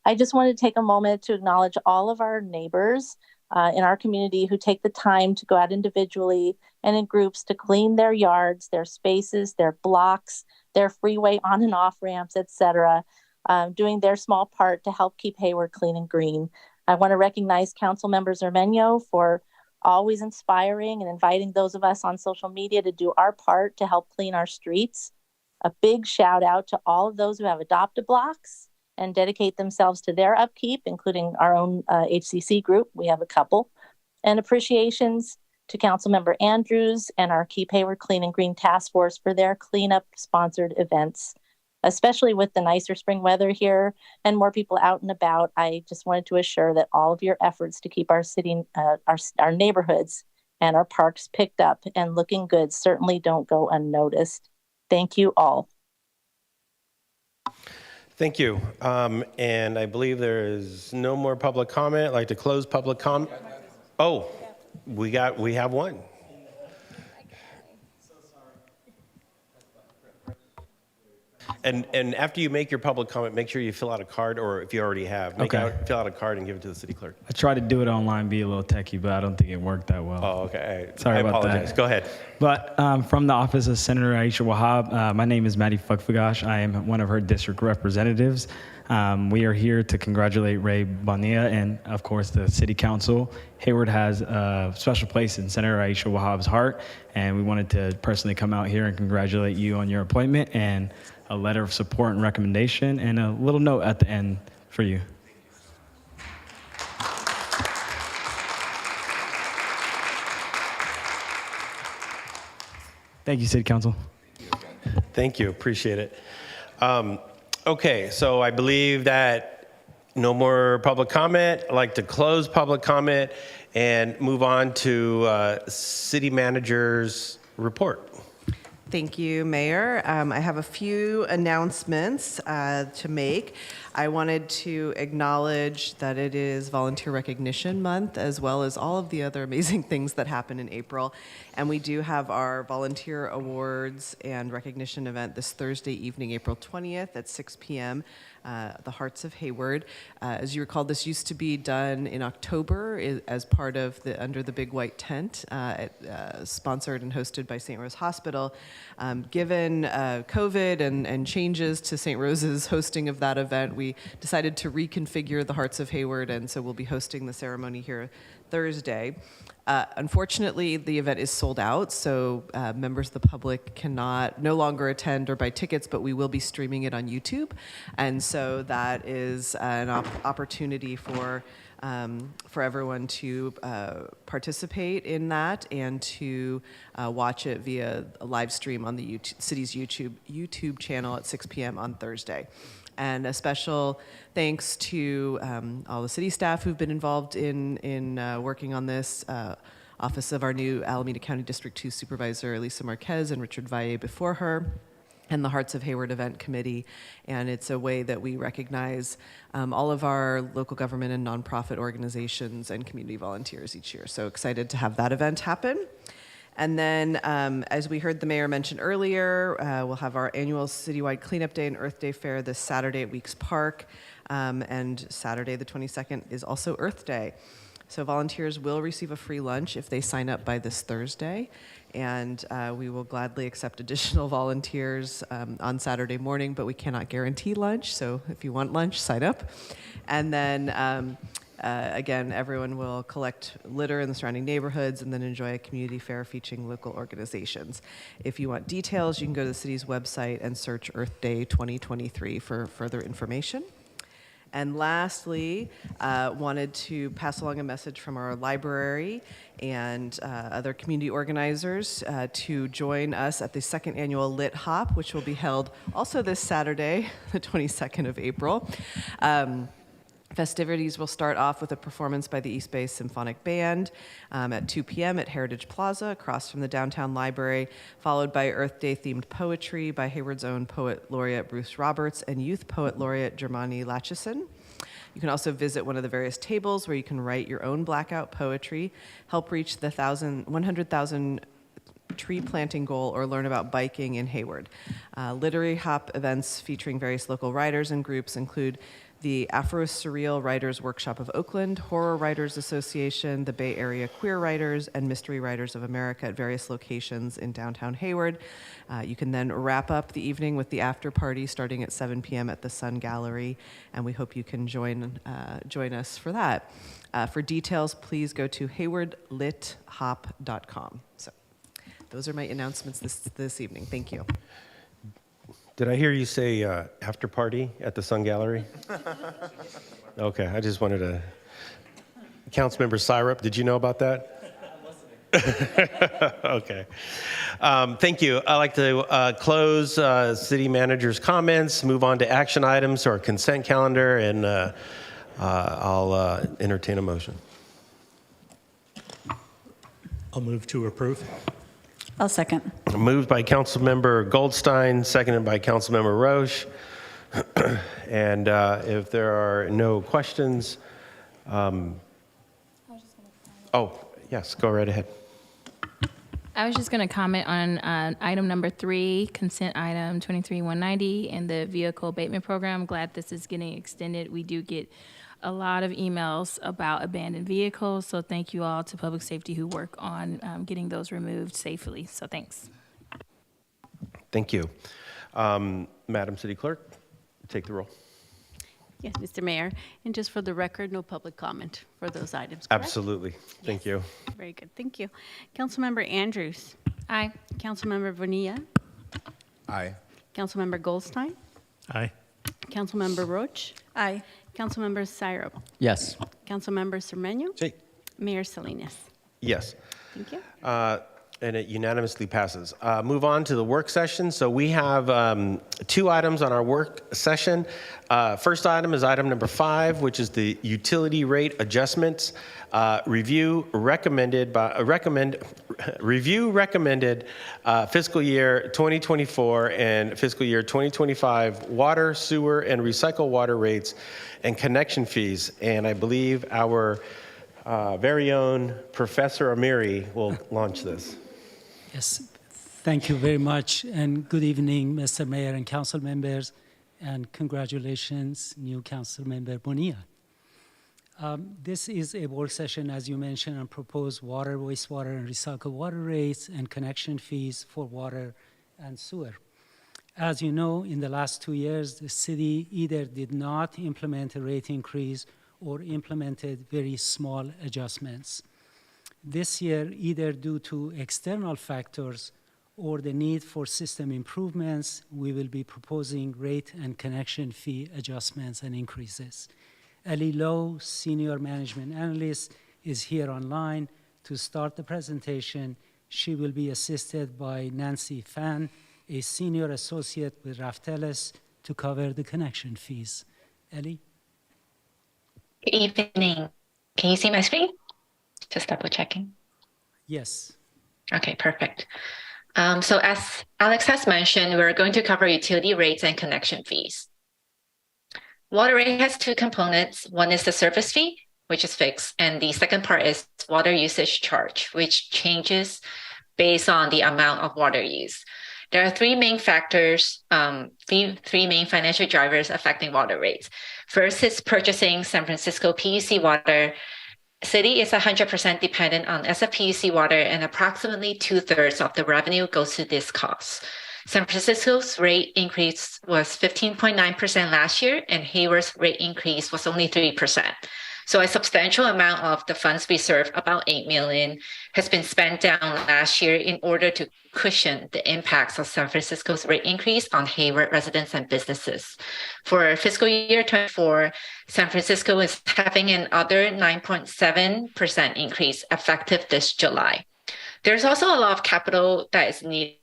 I just wanted to take a moment to acknowledge all of our neighbors in our community who take the time to go out individually and in groups to clean their yards, their spaces, their blocks, their freeway on and off ramps, etc., doing their small part to help keep Hayward clean and green. I want to recognize Councilmember Zermeño for always inspiring and inviting those of us on social media to do our part to help clean our streets. A big shout out to all of those who have adopted blocks and dedicate themselves to their upkeep, including our own HCC group. We have a couple. And appreciations to Councilmember Andrews and our Keep Hayward Clean and Green Task Force for their cleanup sponsored events. Especially with the nicer spring weather here and more people out and about, I just wanted to assure that all of your efforts to keep our city, our neighborhoods and our parks picked up and looking good certainly don't go unnoticed. Thank you all. Thank you. And I believe there is no more public comment. I'd like to close public comment. Oh, We have one. And after you make your public comment, make sure you fill out a card, or if you already have, fill out a card and give it to the city clerk. I tried to do it online, be a little techie, but I don't think it worked that well. Oh, okay. Sorry I about apologize. that. Go ahead. But from the office of Senator Aisha Wahab, my name is Maddie Fakfagash. I am one of her district representatives. We are here to congratulate Ray Bonilla and, of course, the City Council. Hayward has a special place in Senator Aisha Wahab's heart, and we wanted to personally come out here and congratulate you on your appointment, and a letter of support and recommendation, and a little note at the end for you. Thank you, City Council. Thank you. Appreciate it. Okay, so I believe that no more public comment. I'd like to close public comment and move on to city manager's report. Thank you, Mayor. I have a few announcements to make. I wanted to acknowledge that it is Volunteer Recognition Month, as well as all of the other amazing things that happen in April. And we do have our Volunteer Awards and Recognition event this Thursday evening, April 20th at 6 p.m. The Hearts of Hayward. As you recall, this used to be done in October as part of under the big white tent, sponsored and hosted by St. Rose Hospital. Given COVID and changes to St. Rose's hosting of that event, we decided to reconfigure the Hearts of Hayward, and so we'll be hosting the ceremony here Thursday. Unfortunately, the event is sold out, so members of the public cannot no longer attend or buy tickets, but we will be streaming it on YouTube. And so that is an opportunity for everyone to participate in that and to watch it via a live stream on the city's YouTube channel at 6 p.m. on Thursday. And a special thanks to all the city staff who've been involved in working on this. Office of our new Alameda County District 2 Supervisor, Elisa Marquez, and Richard Valle before her, and the Hearts of Hayward Event Committee. And it's a way that we recognize all of our local government and nonprofit organizations and community volunteers each year. So excited to have that event happen. And then, as we heard the mayor mention earlier, we'll have our annual citywide cleanup day and Earth Day fair this Saturday at Weeks Park. And Saturday the 22nd is also Earth Day. So volunteers will receive a free lunch if they sign up by this Thursday. And we will gladly accept additional volunteers on Saturday morning, but we cannot guarantee lunch. So if you want lunch, sign up. And then again, everyone will collect litter in the surrounding neighborhoods and then enjoy a community fair featuring local organizations. If you want details, you can go to the city's website and search Earth Day 2023 for further information. And lastly, wanted to pass along a message from our library and other community organizers to join us at the second annual Lit Hop, which will be held also this Saturday, the 22nd of April. Festivities will start off with a performance by the East Bay Symphonic Band at 2 p.m. at Heritage Plaza across from the downtown library, followed by Earth Day themed poetry by Hayward's own poet laureate Bruce Roberts and youth poet laureate Germani Latchison. You can also visit one of the various tables where you can write your own blackout poetry, help reach the 100,000 tree planting goal, or learn about biking in Hayward. Literary hop events featuring various local writers and groups include the Afro-Surreal Writers Workshop of Oakland, Horror Writers Association, the Bay Area Queer Writers, and Mystery Writers of America at various locations in downtown Hayward. You can then wrap up the evening with the after party starting at 7 p.m. at the Sun Gallery, and we hope you can join us for that. For details, please go to haywardlithop.com. So those are my announcements this evening. Thank you. Did I hear you say after party at the Sun Gallery? Okay, I just wanted to. Councilmember Syrup, did you know about that? I'm listening. Okay. Thank you. I'd like to close city manager's comments, move on to action items or consent calendar, and I'll entertain a motion. I'll move to approve. I'll second. Moved by Councilmember Goldstein, seconded by Councilmember Roche. And if there are no questions, oh, Yes, go right ahead. I was just going to comment on item number 3, consent item 23190, and the vehicle abatement program. I'm glad this is getting extended. We do get a lot of emails about abandoned vehicles, so thank you all to public safety who work on getting those removed safely. So thanks. Thank you. Madam City Clerk, take the roll. Yes, Mr. Mayor. And just for the record, no public comment for those items, correct? Absolutely. Thank you. Very good. Thank you. Councilmember Andrews. Aye. Councilmember Bonilla. Aye. Councilmember Goldstein. Aye. Councilmember Roach. Aye. Councilmember Syrob. Yes. Councilmember Cermeño. Jake. Mayor Salinas. Yes. Thank you. And it unanimously passes. Move on to the work session. So we have 2 items on our work session. First item is item number 5, which is the utility rate adjustments. Review recommended fiscal year 2024 and fiscal year 2025 water, sewer, and recycle water rates and connection fees. And I believe our very own Professor Amiri will launch this. Yes, thank you very much, and good evening, Mr. Mayor and council members, and congratulations, new council member Bonilla. This is a work session, as you mentioned, on proposed water, wastewater, and recycled water rates and connection fees for water and sewer. As you know, in the last 2 years, the city either did not implement a rate increase or implemented very small adjustments. This year, either due to external factors or the need for system improvements, we will be proposing rate and connection fee adjustments and increases. Ellie Lowe, Senior Management Analyst, is here online to start the presentation. She will be assisted by Nancy Fan, a Senior Associate with Raftelis, to cover the connection fees. Ellie? Good evening. Can you see my screen? Just double checking. Yes. Okay, perfect. So as Alex has mentioned, we're going to cover utility rates and connection fees. Water rate has 2 components. One is the service fee, which is fixed, and the second part is water usage charge, which changes based on the amount of water used. There are 3 main factors, three main financial drivers affecting water rates. First is purchasing San Francisco PUC water. City is 100% dependent on SFPUC water, and approximately 2/3 of the revenue goes to this cost. San Francisco's rate increase was 15.9% last year, and Hayward's rate increase was only 3%. So a substantial amount of the funds we serve, about $8 million, has been spent down last year in order to cushion the impacts of San Francisco's rate increase on Hayward residents and businesses. For fiscal year 24, San Francisco is having another 9.7% increase effective this July. There's also a lot of capital that is needed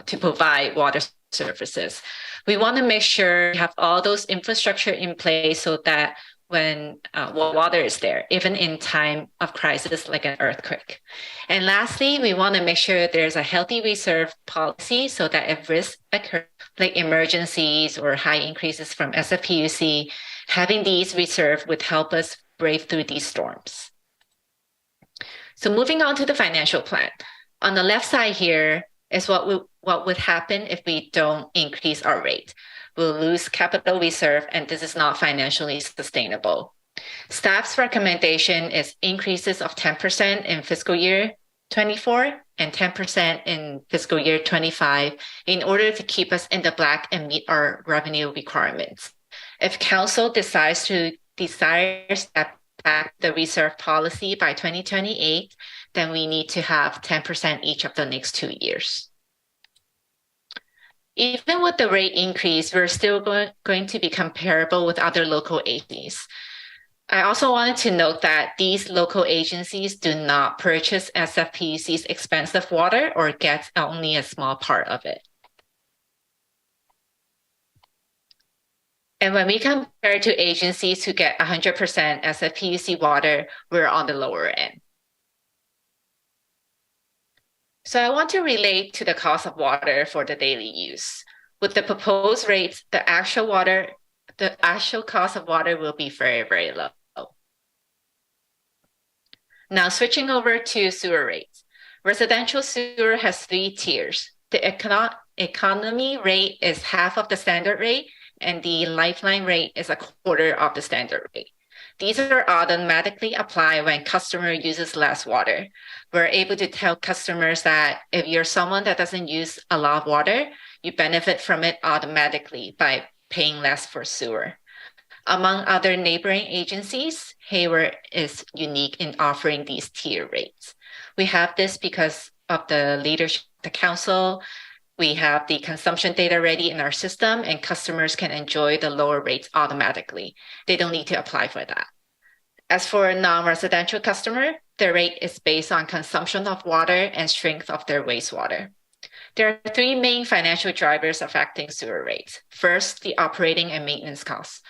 to provide water services. We want to make sure we have all those infrastructure in place so that when water is there, even in time of crisis like an earthquake. And lastly, we want to make sure there's a healthy reserve policy so that if risks occur, like emergencies or high increases from SFPUC, having these reserved would help us brave through these storms. So moving on to the financial plan. On the left side here is what would happen if we don't increase our rate. We'll lose capital reserve, and this is not financially sustainable. Staff's recommendation is increases of 10% in fiscal year 24 and 10% in fiscal year 25 in order to keep us in the black and meet our revenue requirements. If council decides to step back the reserve policy by 2028, then we need to have 10% each of the next 2 years. Even with the rate increase, we're still going to be comparable with other local agencies. I also wanted to note that these local agencies do not purchase SFPUC's expensive water or get only a small part of it. And when we compare to agencies who get 100% SFPUC water, we're on the lower end. So I want to relate to the cost of water for the daily use. With the proposed rates, the actual cost of water will be very, very low. Now switching over to sewer rates. Residential sewer has 3 tiers. The economy rate is half of the standard rate, and the lifeline rate is a quarter of the standard rate. These are automatically applied when customer uses less water. We're able to tell customers that if you're someone that doesn't use a lot of water, you benefit from it automatically by paying less for sewer. Among other neighboring agencies, Hayward is unique in offering these tier rates. We have this because of the leadership of the council. We have the consumption data ready in our system, and customers can enjoy the lower rates automatically. They don't need to apply for that. As for a non-residential customer, their rate is based on consumption of water and strength of their wastewater. There are 3 main financial drivers affecting sewer rates. First, the operating and maintenance costs.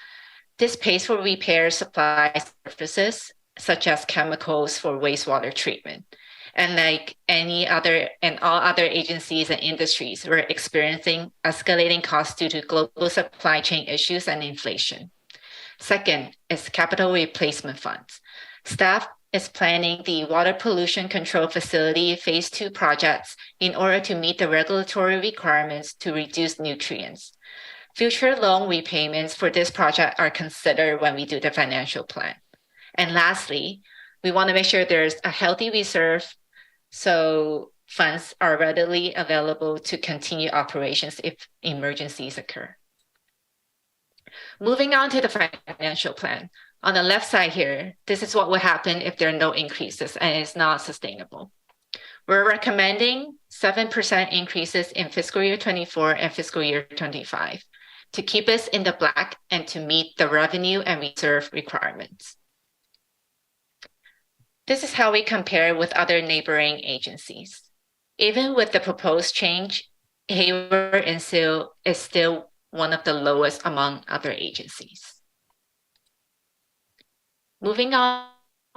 This pays for repairs, supplies, services, such as chemicals for wastewater treatment. And like all other agencies and industries, we're experiencing escalating costs due to global supply chain issues and inflation. Second is capital replacement funds. Staff is planning the Water Pollution Control Facility Phase 2 projects in order to meet the regulatory requirements to reduce nutrients. Future loan repayments for this project are considered when we do the financial plan. And lastly, we want to make sure there's a healthy reserve so funds are readily available to continue operations if emergencies occur. Moving on to the financial plan. On the left side here, this is what will happen if there are no increases and it's not sustainable. We're recommending 7% increases in fiscal year 24 and fiscal year 25 to keep us in the black and to meet the revenue and reserve requirements. This is how we compare with other neighboring agencies. Even with the proposed change, Hayward is still one of the lowest among other agencies. Moving on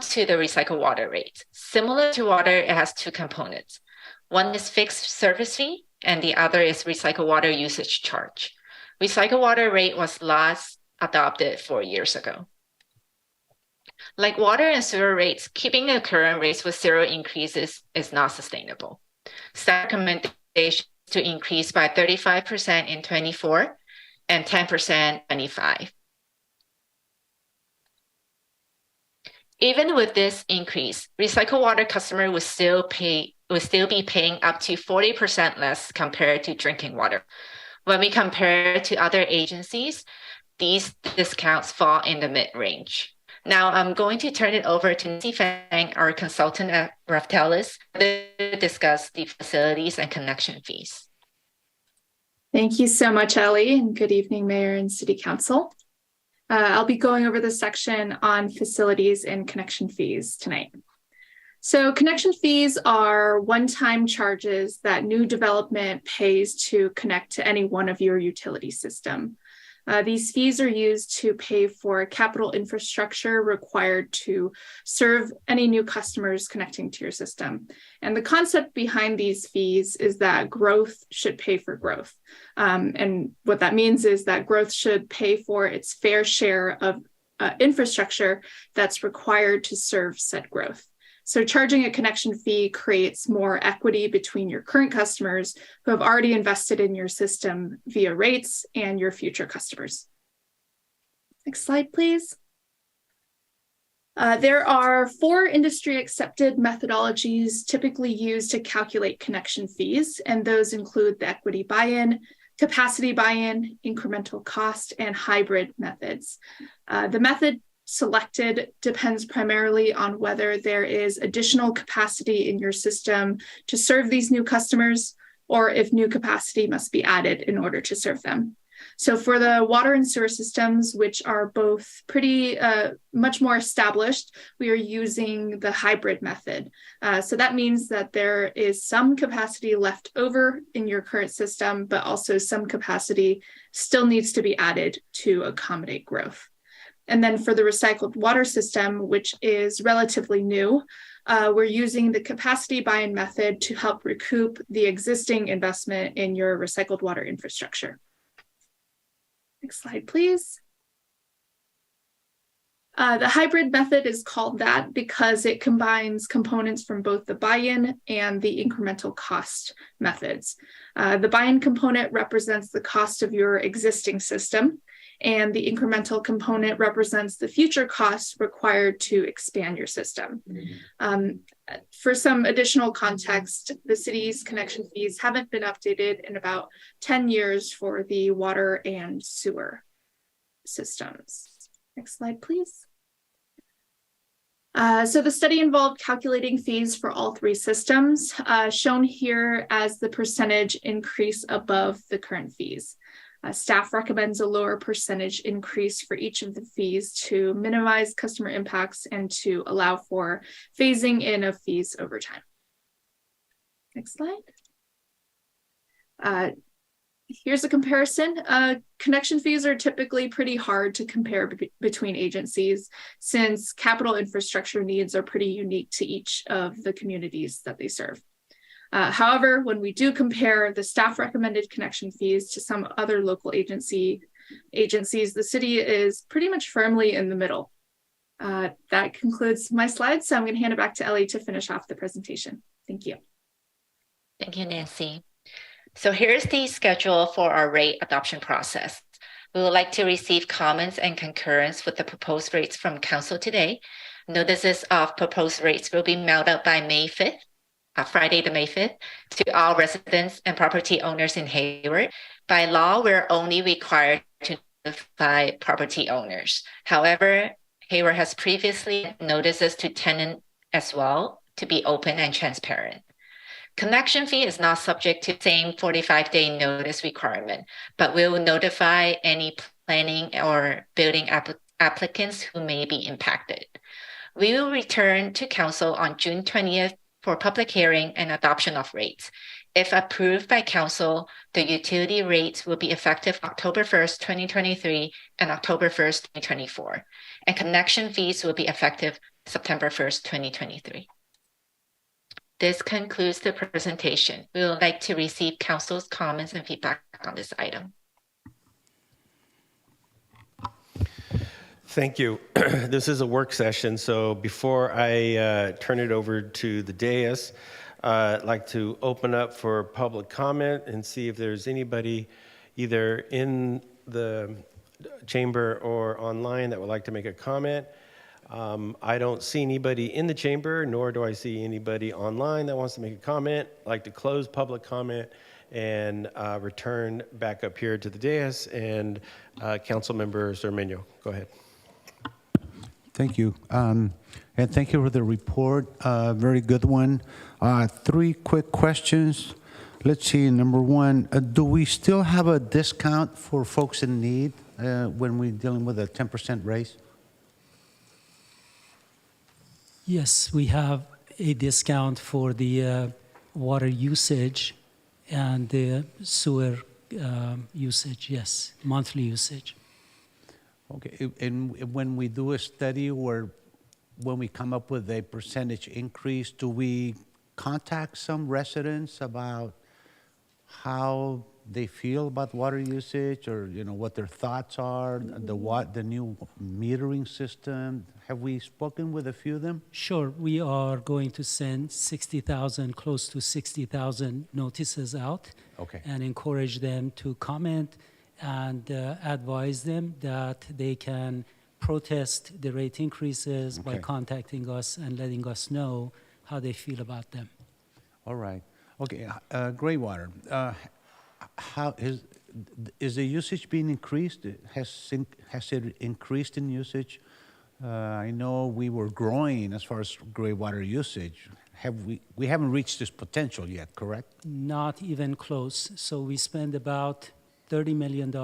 to the recycled water rate. Similar to water, it has 2 components. One is fixed service fee, and the other is recycled water usage charge. Recycled water rate was last adopted 4 years ago. Like water and sewer rates, keeping the current rates with 0 increases is not sustainable. Staff recommendations to increase by 35% in 24 and 10% in 25. Even with this increase, recycled water customer would still be paying up to 40% less compared to drinking water. When we compare to other agencies, these discounts fall in the mid-range. Now I'm going to turn it over to Nancy Fang, our consultant at Raftelis, to discuss the facilities and connection fees. Thank you so much, Ellie, and good evening, Mayor and City Council. I'll be going over the section on facilities and connection fees tonight. So connection fees are one-time charges that new development pays to connect to any one of your utility system. These fees are used to pay for capital infrastructure required to serve any new customers connecting to your system. And the concept behind these fees is that growth should pay for growth. And what that means is that growth should pay for its fair share of infrastructure that's required to serve said growth. So charging a connection fee creates more equity between your current customers who have already invested in your system via rates and your future customers. Next slide, please. There are 4 industry accepted methodologies typically used to calculate connection fees, and those include the equity buy-in, capacity buy-in, incremental cost, and hybrid methods. The method selected depends primarily on whether there is additional capacity in your system to serve these new customers, or if new capacity must be added in order to serve them. So for the water and sewer systems, which are both pretty much more established, we are using the hybrid method. So that means that there is some capacity left over in your current system, but also some capacity still needs to be added to accommodate growth. And then for the recycled water system, which is relatively new, we're using the capacity buy-in method to help recoup the existing investment in your recycled water infrastructure. Next slide, please. The hybrid method is called that because it combines components from both the buy-in and the incremental cost methods. The buy-in component represents the cost of your existing system, and the incremental component represents the future costs required to expand your system. For some additional context, the city's connection fees haven't been updated in about 10 years for the water and sewer systems. Next slide, please. So the study involved calculating fees for all three systems, shown here as the percentage increase above the current fees. Staff recommends a lower percentage increase for each of the fees to minimize customer impacts and to allow for phasing in of fees over time. Next slide. Here's a comparison. Connection fees are typically pretty hard to compare between agencies since capital infrastructure needs are pretty unique to each of the communities that they serve. However, when we do compare the staff recommended connection fees to some other local agencies, the city is pretty much firmly in the middle. That concludes my slides, so I'm going to hand it back to Ellie to finish off the presentation. Thank you. Thank you, Nancy. So here's the schedule for our rate adoption process. We would like to receive comments and concurrence with the proposed rates from Council today. Notices of proposed rates will be mailed out by May 5th, Friday the May 5th, to all residents and property owners in Hayward. By law, we're only required to notify property owners. However, Hayward has previously notices to tenants as well to be open and transparent. Connection fee is not subject to the same 45-day notice requirement, but will notify any planning or building applicants who may be impacted. We will return to Council on June 20th for public hearing and adoption of rates. If approved by Council, the utility rates will be effective October 1st, 2023 and October 1st, 2024, and connection fees will be effective September 1st, 2023. This concludes the presentation. We would like to receive Council's comments and feedback on this item. Thank you. This is a work session, so before I turn it over to the dais, I'd like to open up for public comment and see if there's anybody either in the chamber or online that would like to make a comment. I don't see anybody in the chamber, nor do I see anybody online that wants to make a comment. I'd like to close public comment and return back up here to the dais. And Councilmember Cermeño, go ahead. Thank you. And thank you for the report. Very good one. 3 quick questions. Let's see. Number one, do we still have a discount for folks in need when we're dealing with a 10% raise? Yes, we have a discount for the water usage and the sewer usage, yes, monthly usage. Okay, and when we do a study where when we come up with a percentage increase, do we contact some residents about how they feel about water usage, or what their thoughts are, the new metering system? Have we spoken with a few of them? Sure, we are going to send 60,000, close to 60,000 notices out, okay, and encourage them to comment and advise them that they can protest the rate increases by contacting us and letting us know how they feel about them. All right. Okay, gray water. How is the usage being increased? Has it increased in usage? I know we were growing as far as gray water usage. We haven't reached this potential yet, correct? Not even close. So we spend about $30 million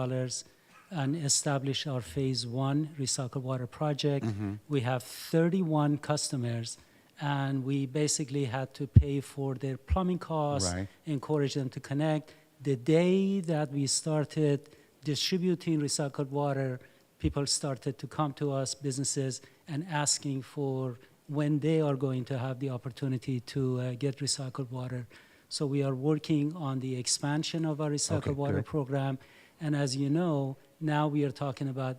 and establish our phase 1 recycled water project. Mm-hmm. We have 31 customers, and we basically had to pay for their plumbing costs, right, encourage them to connect. The day that we started distributing recycled water, people started to come to us, businesses, and asking for when they are going to have the opportunity to get recycled water. So we are working on the expansion of our recycled water program. And as you know, now we are talking about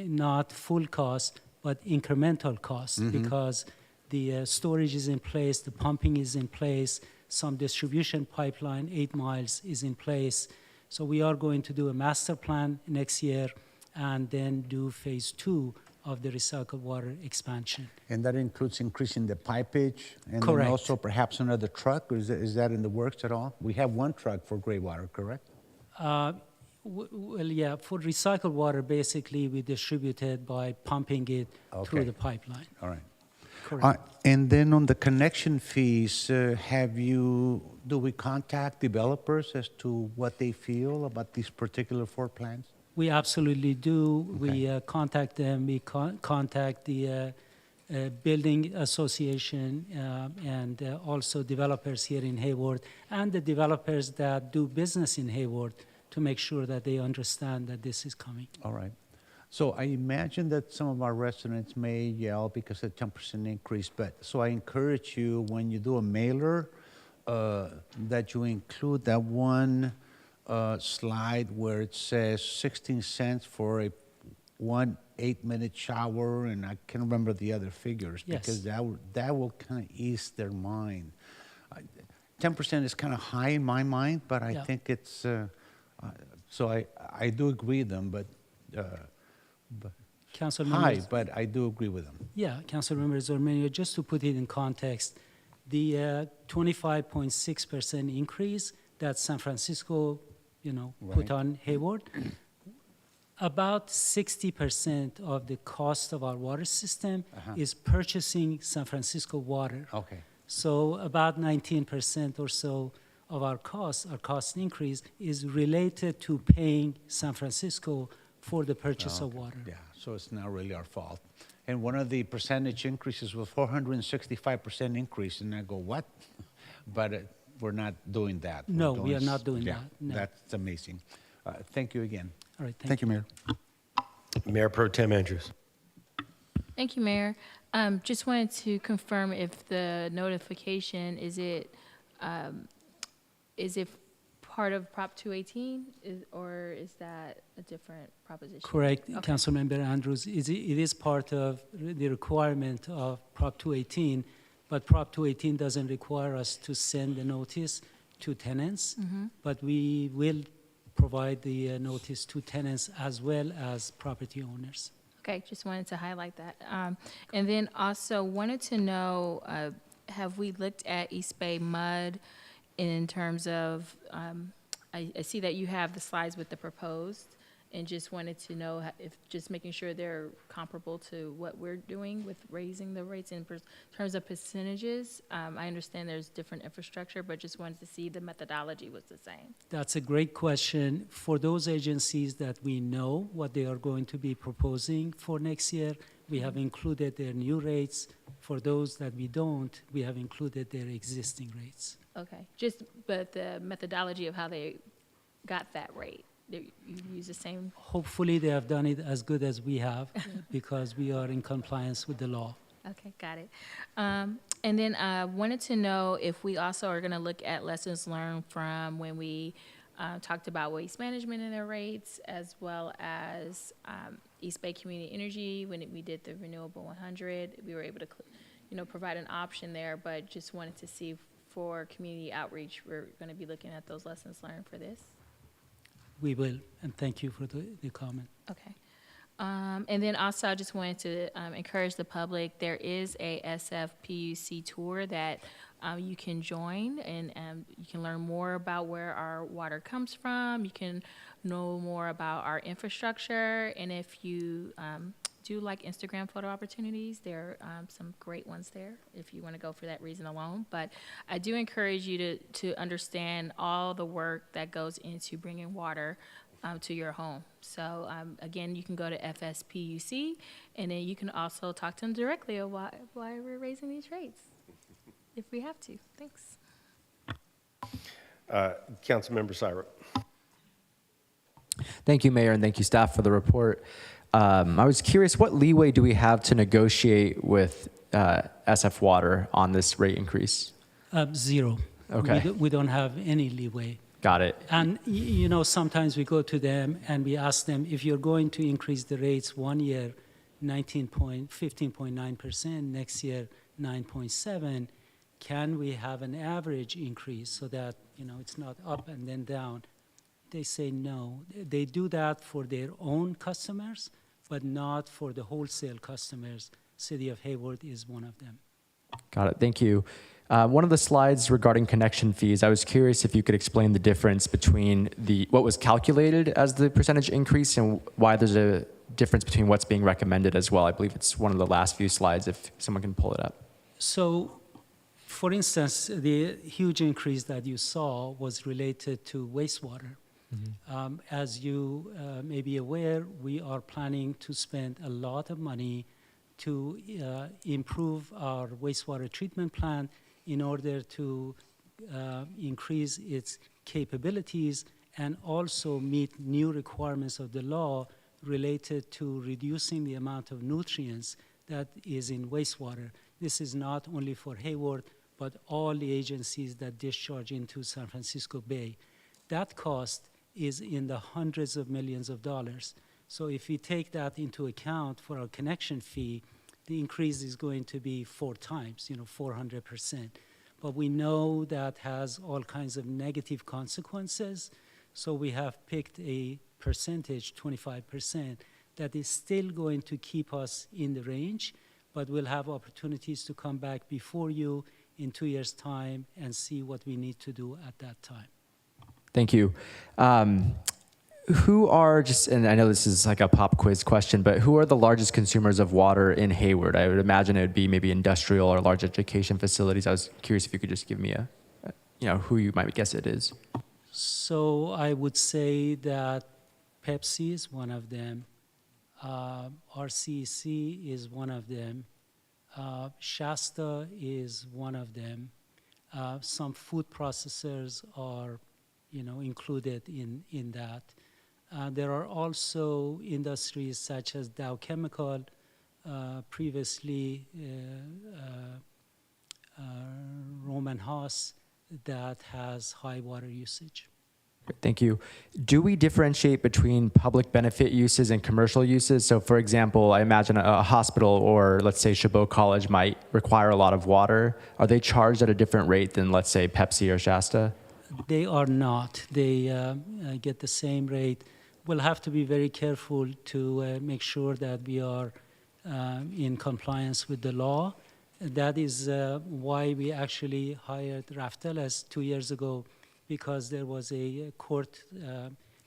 not full cost, but incremental cost, because the storage is in place, the pumping is in place, some distribution pipeline, 8 miles, is in place. So we are going to do a master plan next year and then do phase 2 of the recycled water expansion. And that includes increasing the pipage and Correct. then also perhaps another truck, or is that in the works at all? We have one truck for gray water, correct? Well, yeah, for recycled water, basically we distribute it by pumping it through the pipeline. All right. Correct. And then on the connection fees, do we contact developers as to what they feel about these particular 4 plants? We absolutely do. We contact them. We contact the building association and also developers here in Hayward and the developers that do business in Hayward to make sure that they understand that this is coming. All right. So I imagine that some of our residents may yell because of the 10% increase, but so I encourage you, when you do a mailer, that you include that one slide where it says 16 cents for a 1 8-minute shower, and I can't remember the other figures, because that will kind of ease their mind. 10% is kind of high in my mind, but I think it's, so I do agree with them, but Council high, members, but I do agree with them. yeah, Council members Ormenio, just to put it in context, the 25.6% increase that San Francisco, put on Hayward, about 60% of the cost of our water system is purchasing San Francisco water. Okay. So about 19% or so of our cost increase is related to paying San Francisco for the purchase of water. Yeah, so it's not really our fault. And one of the percentage increases was 465% increase, and I go, what? But we're not doing that. No, we are not doing yeah, that. No. That's amazing. Thank you again. All right, Thank you, Mayor. Mayor Pro Tem Andrews. Thank you, Mayor. Just wanted to confirm if the notification, is it part of Prop 218, or is that a different proposition? Correct, Okay. Councilmember Andrews. It is part of the requirement of Prop 218, but Prop 218 doesn't require us to send a notice to tenants, but we will provide the notice to tenants as well as property owners. Okay, just wanted to highlight that. And then also wanted to know, have we looked at East Bay Mud in terms of, I see that you have the slides with the proposed, and just wanted to know if just making sure they're comparable to what we're doing with raising the rates in terms of percentages. I understand there's different infrastructure, but just wanted to see the methodology was the same. That's a great question. For those agencies that we know what they are going to be proposing for next year, we have included their new rates. For those that we don't, we have included their existing rates. Okay, but the methodology of how they got that rate, you use the same? Hopefully they have done it as good as we have because we are in compliance with the law. Okay, got it. And then I wanted to know if we also are going to look at lessons learned from when we talked about waste management and their rates, as well as East Bay Community Energy. When we did the Renewable 100, we were able to provide an option there, but just wanted to see for community outreach, we're going to be looking at those lessons learned for this. We will, and thank you for the comment. Okay. And then also I just wanted to encourage the public, there is a SFPUC tour that you can join, and you can learn more about where our water comes from. You can know more about our infrastructure, and if you do like Instagram photo opportunities, there are some great ones there if you want to go for that reason alone. But I do encourage you to understand all the work that goes into bringing water to your home. So again, you can go to FSPUC, and then you can also talk to them directly about why we're raising these rates, if we have to. Thanks. Councilmember Syrup. Thank you, Mayor, and thank you, staff, for the report. I was curious, what leeway do we have to negotiate with SF Water on this rate increase? Zero. Okay. We don't have any leeway. Got it. And sometimes we go to them and we ask them, if you're going to increase the rates one year 15.9%, next year 9.7, can we have an average increase so that it's not up and then down? They say no. They do that for their own customers, but not for the wholesale customers. City of Hayward is one of them. Got it. Thank you. One of the slides regarding connection fees, I was curious if you could explain the difference between what was calculated as the percentage increase and why there's a difference between what's being recommended as well. I believe it's one of the last few slides, if someone can pull it up. So, for instance, the huge increase that you saw was related to wastewater. As you may be aware, we are planning to spend a lot of money to improve our wastewater treatment plant in order to increase its capabilities and also meet new requirements of the law related to reducing the amount of nutrients that is in wastewater. This is not only for Hayward, but all the agencies that discharge into San Francisco Bay. That cost is in the hundreds of millions of dollars. So if we take that into account for our connection fee, the increase is going to be 4 times, 400%. But we know that has all kinds of negative consequences. So we have picked a percentage, 25%, that is still going to keep us in the range, but we'll have opportunities to come back before you in 2 years' time and see what we need to do at that time. Thank you. Who are and I know this is like a pop quiz question, but who are the largest consumers of water in Hayward? I would imagine it would be maybe industrial or large education facilities. I was curious if you could just give me who you might guess it is. So I would say that Pepsi is one of them. RCC is one of them. Shasta is one of them. Some food processors are included in that. There are also industries such as Dow Chemical, previously Roman Haas, that has high water usage. Thank you. Do we differentiate between public benefit uses and commercial uses? So for example, I imagine a hospital or let's say Chabot College might require a lot of water. Are they charged at a different rate than let's say Pepsi or Shasta? They are not. They get the same rate. We'll have to be very careful to make sure that we are in compliance with the law. That is why we actually hired Rafteles 2 years ago, because there was a court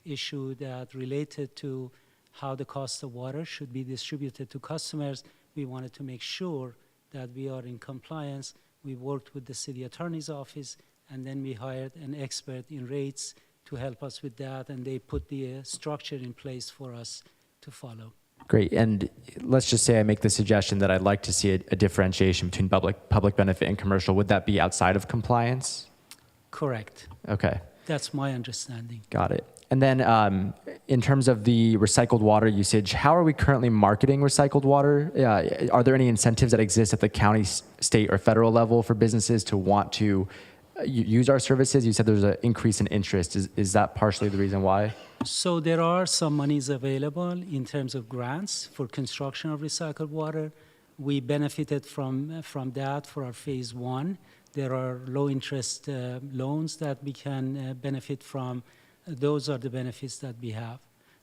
issue that related to how the cost of water should be distributed to customers. We wanted to make sure that we are in compliance. We worked with the city attorney's office, and then we hired an expert in rates to help us with that, and they put the structure in place for us to follow. Great. And let's just say I make the suggestion that I'd like to see a differentiation between public benefit and commercial. Would that be outside of compliance? Correct. Okay. That's my understanding. Got it. And then in terms of the recycled water usage, how are we currently marketing recycled water? Are there any incentives that exist at the county, state, or federal level for businesses to want to use our services? You said there's an increase in interest. Is that partially the reason why? So there are some monies available in terms of grants for construction of recycled water. We benefited from that for our phase 1. There are low-interest loans that we can benefit from. Those are the benefits that we have.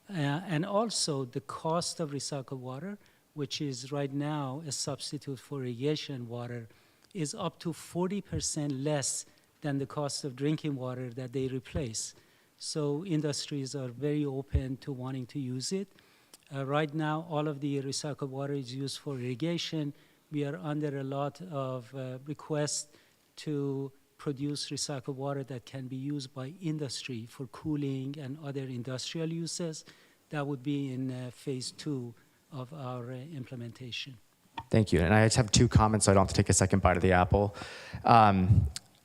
And also the cost of recycled water, which is right now a substitute for irrigation water, is up to 40% less than the cost of drinking water that they replace. So industries are very open to wanting to use it. Right now, all of the recycled water is used for irrigation. We are under a lot of requests to produce recycled water that can be used by industry for cooling and other industrial uses. That would be in phase 2 of our implementation. Thank you. And I just have 2 comments, so I don't have to take a second bite of the apple.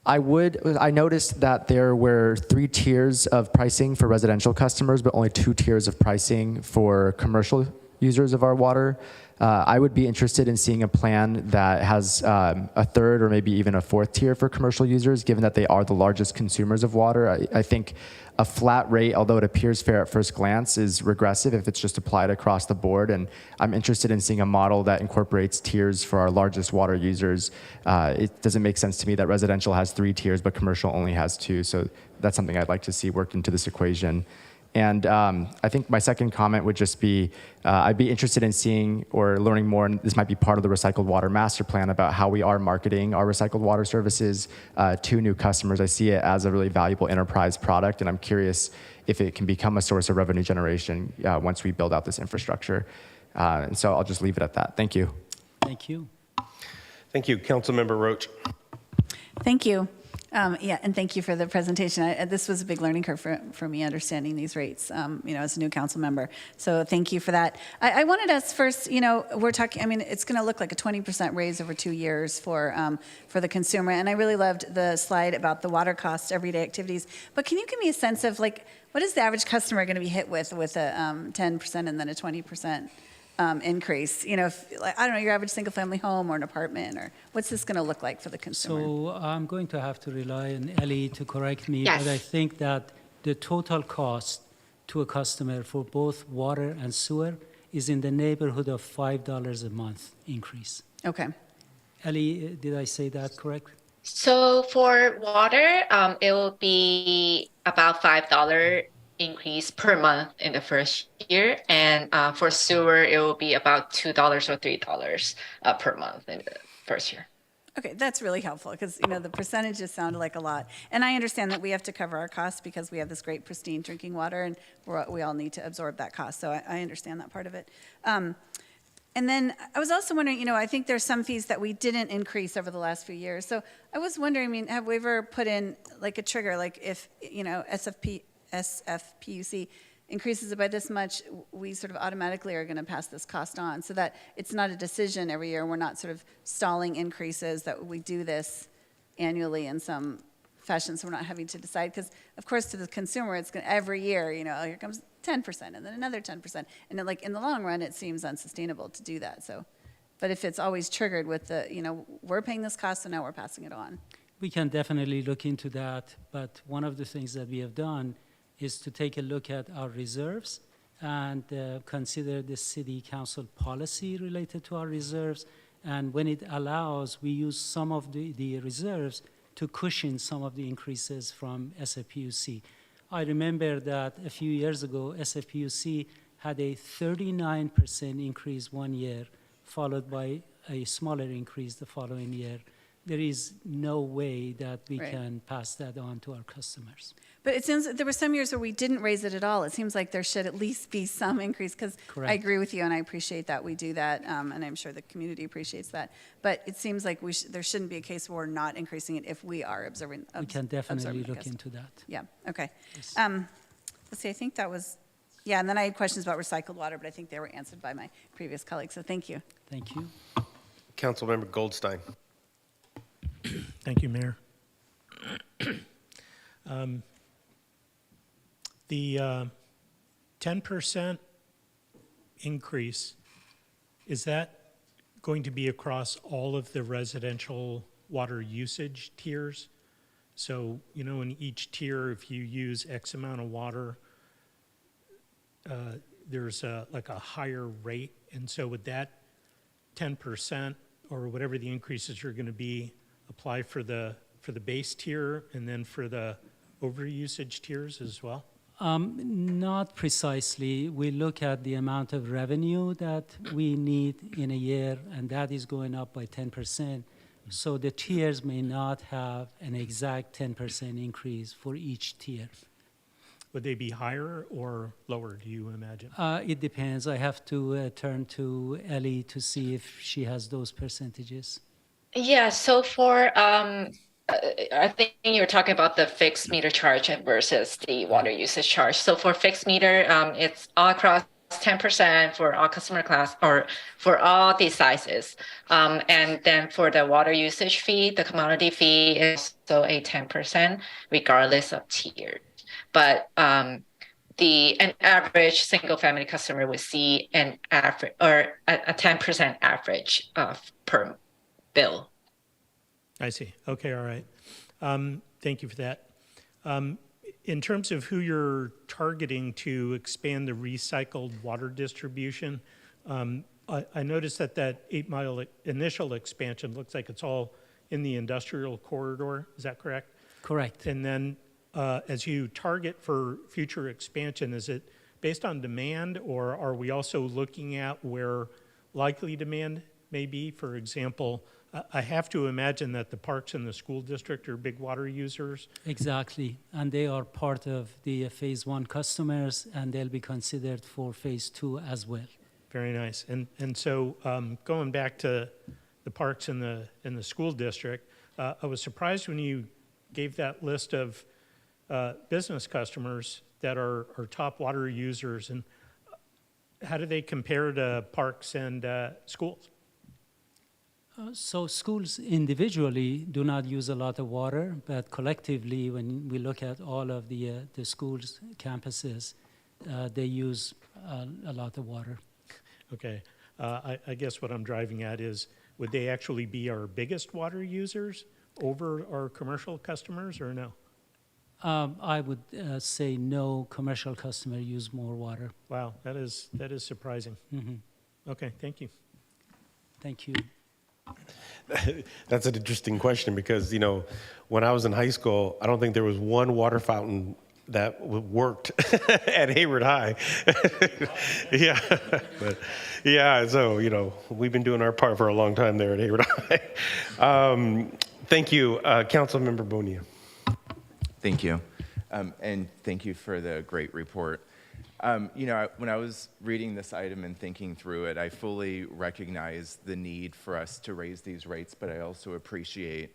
I noticed that there were 3 tiers of pricing for residential customers, but only 2 tiers of pricing for commercial users of our water. I would be interested in seeing a plan that has a third or maybe even a fourth tier for commercial users, given that they are the largest consumers of water. I think a flat rate, although it appears fair at first glance, is regressive if it's just applied across the board. And I'm interested in seeing a model that incorporates tiers for our largest water users. It doesn't make sense to me that residential has 3 tiers, but commercial only has 2. So that's something I'd like to see worked into this equation. And I think my second comment would just be, I'd be interested in seeing or learning more, and this might be part of the recycled water master plan, about how we are marketing our recycled water services to new customers. I see it as a really valuable enterprise product, and I'm curious if it can become a source of revenue generation once we build out this infrastructure. And so I'll just leave it at that. Thank you. Thank you. Thank you. Councilmember Roach. Thank you. Yeah, and thank you for the presentation. This was a big learning curve for me, understanding these rates, as a new council member. So thank you for that. I wanted us first, we're talking, it's going to look like a 20% raise over 2 years for the consumer. And I really loved the slide about the water costs, everyday activities. But can you give me a sense of, what is the average customer going to be hit with a 10% and then a 20% increase? If, I don't know, your average single family home or an apartment, or what's this going to look like for the consumer? So I'm going to have to rely on Ellie to correct me, Yes. but I think that the total cost to a customer for both water and sewer is in the neighborhood of $5 a month increase. Okay. Ellie, did I say that correct? So for water, it will be about $5 increase per month in the first year, and for sewer it will be about $2 or $3 per month in the first year. Okay, that's really helpful because the percentages sounded like a lot, and I understand that we have to cover our costs because we have this great pristine drinking water, and we all need to absorb that cost. So I understand that part of it. And then I was also wondering, I think there's some fees that we didn't increase over the last few years. So I was wondering, have we ever put in like a trigger, like if SFPUC increases it by this much, we sort of automatically are going to pass this cost on, so that it's not a decision every year. We're not sort of stalling increases, that we do this annually in some fashion, so we're not having to decide. Because, of course, to the consumer, it's going to, every year, here comes 10% and then another 10%. And then, in the long run, it seems unsustainable to do that. So, but if it's always triggered with the, we're paying this cost, so now we're passing it on. We can definitely look into that, but one of the things that we have done is to take a look at our reserves and consider the city council policy related to our reserves. And when it allows, we use some of the reserves to cushion some of the increases from SFPUC. I remember that a few years ago, SFPUC had a 39% increase one year, followed by a smaller increase the following year. There is no way that we can pass that on to our customers. But it seems there were some years where we didn't raise it at all. It seems like there should at least be some increase, because I agree with you and I appreciate that we do that, and I'm sure the community appreciates that. But it seems like there shouldn't be a case where we're not increasing it if we are observing. We can definitely look into that. Yeah, okay. Yes. Let's see, I think that was, and then I had questions about recycled water, but I think they were answered by my previous colleagues, so thank you. Thank you. Councilmember Goldstein. Thank you, Mayor. The 10% increase, is that going to be across all of the residential water usage tiers? So, in each tier, if you use X amount of water, there's a higher rate. And so would that 10% or whatever the increases are going to be apply for the base tier and then for the overusage tiers as well? Not precisely. We look at the amount of revenue that we need in a year, and that is going up by 10%. So the tiers may not have an exact 10% increase for each tier. Would they be higher or lower, do you imagine? It depends. I have to turn to Ellie to see if she has those percentages. Yeah, so for I think you're talking about the fixed meter charge versus the water usage charge. So for fixed meter, it's all across 10% for all customer class or for all these sizes. And then for the water usage fee, the commodity fee is still a 10% regardless of tier. But an average single family customer would see an average or a 10% average per bill. I see. Okay, all right. Thank you for that. In terms of who you're targeting to expand the recycled water distribution, I noticed that 8 Mile initial expansion looks like it's all in the industrial corridor. Is that correct? Correct. And then as you target for future expansion, is it based on demand, or are we also looking at where likely demand may be? For example, I have to imagine that the parks in the school district are big water users. Exactly. And they are part of the phase 1 customers, and they'll be considered for phase 2 as well. Very nice. And so going back to the parks in the school district, I was surprised when you gave that list of business customers that are top water users, and how do they compare to parks and schools? So schools individually do not use a lot of water, but collectively, when we look at all of the schools' campuses, they use a lot of water. Okay. I guess what I'm driving at is, would they actually be our biggest water users over our commercial customers, or no? I would say no commercial customer use more water. Wow, that is surprising. Mm-hmm. Okay, thank you. Thank you. That's an interesting question because, when I was in high school, I don't think there was one water fountain that worked at Hayward High. Yeah, but yeah, so, we've been doing our part for a long time there at Hayward High. Thank you, Councilmember Bonilla. Thank you. And thank you for the great report. When I was reading this item and thinking through it, I fully recognize the need for us to raise these rates, but I also appreciate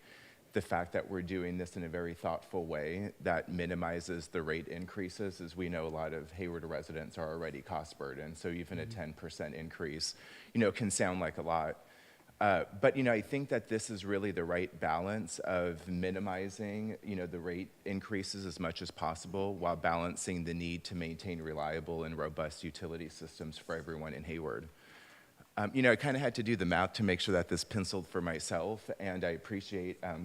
the fact that we're doing this in a very thoughtful way that minimizes the rate increases. As we know, a lot of Hayward residents are already cost burdened, so even a 10% increase, can sound like a lot. But I think that this is really the right balance of minimizing, the rate increases as much as possible while balancing the need to maintain reliable and robust utility systems for everyone in Hayward. I kind of had to do the math to make sure that this penciled for myself, and I appreciate, I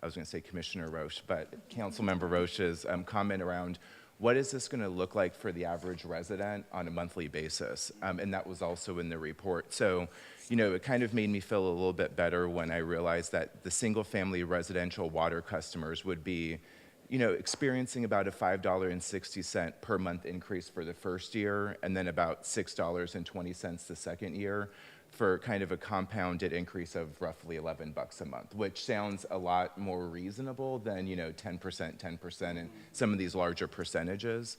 was going to say Commissioner Roche, but Councilmember Roche's comment around what is this going to look like for the average resident on a monthly basis, and that was also in the report. So, it kind of made me feel a little bit better when I realized that the single-family residential water customers would be, experiencing about a $5.60 per month increase for the first year, and then about $6.20 the second year, for kind of a compounded increase of roughly $11 a month, which sounds a lot more reasonable than 10%, and some of these larger percentages.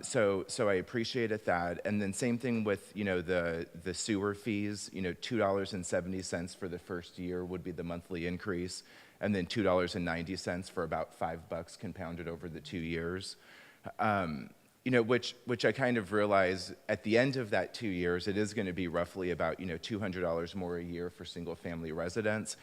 So I appreciated that. And then same thing with, the sewer fees, $2.70 for the first year would be the monthly increase, and then $2.90 for about $5 compounded over the 2 years. Which I kind of realize at the end of that 2 years, it is going to be roughly about, $200 more a year for single family residents.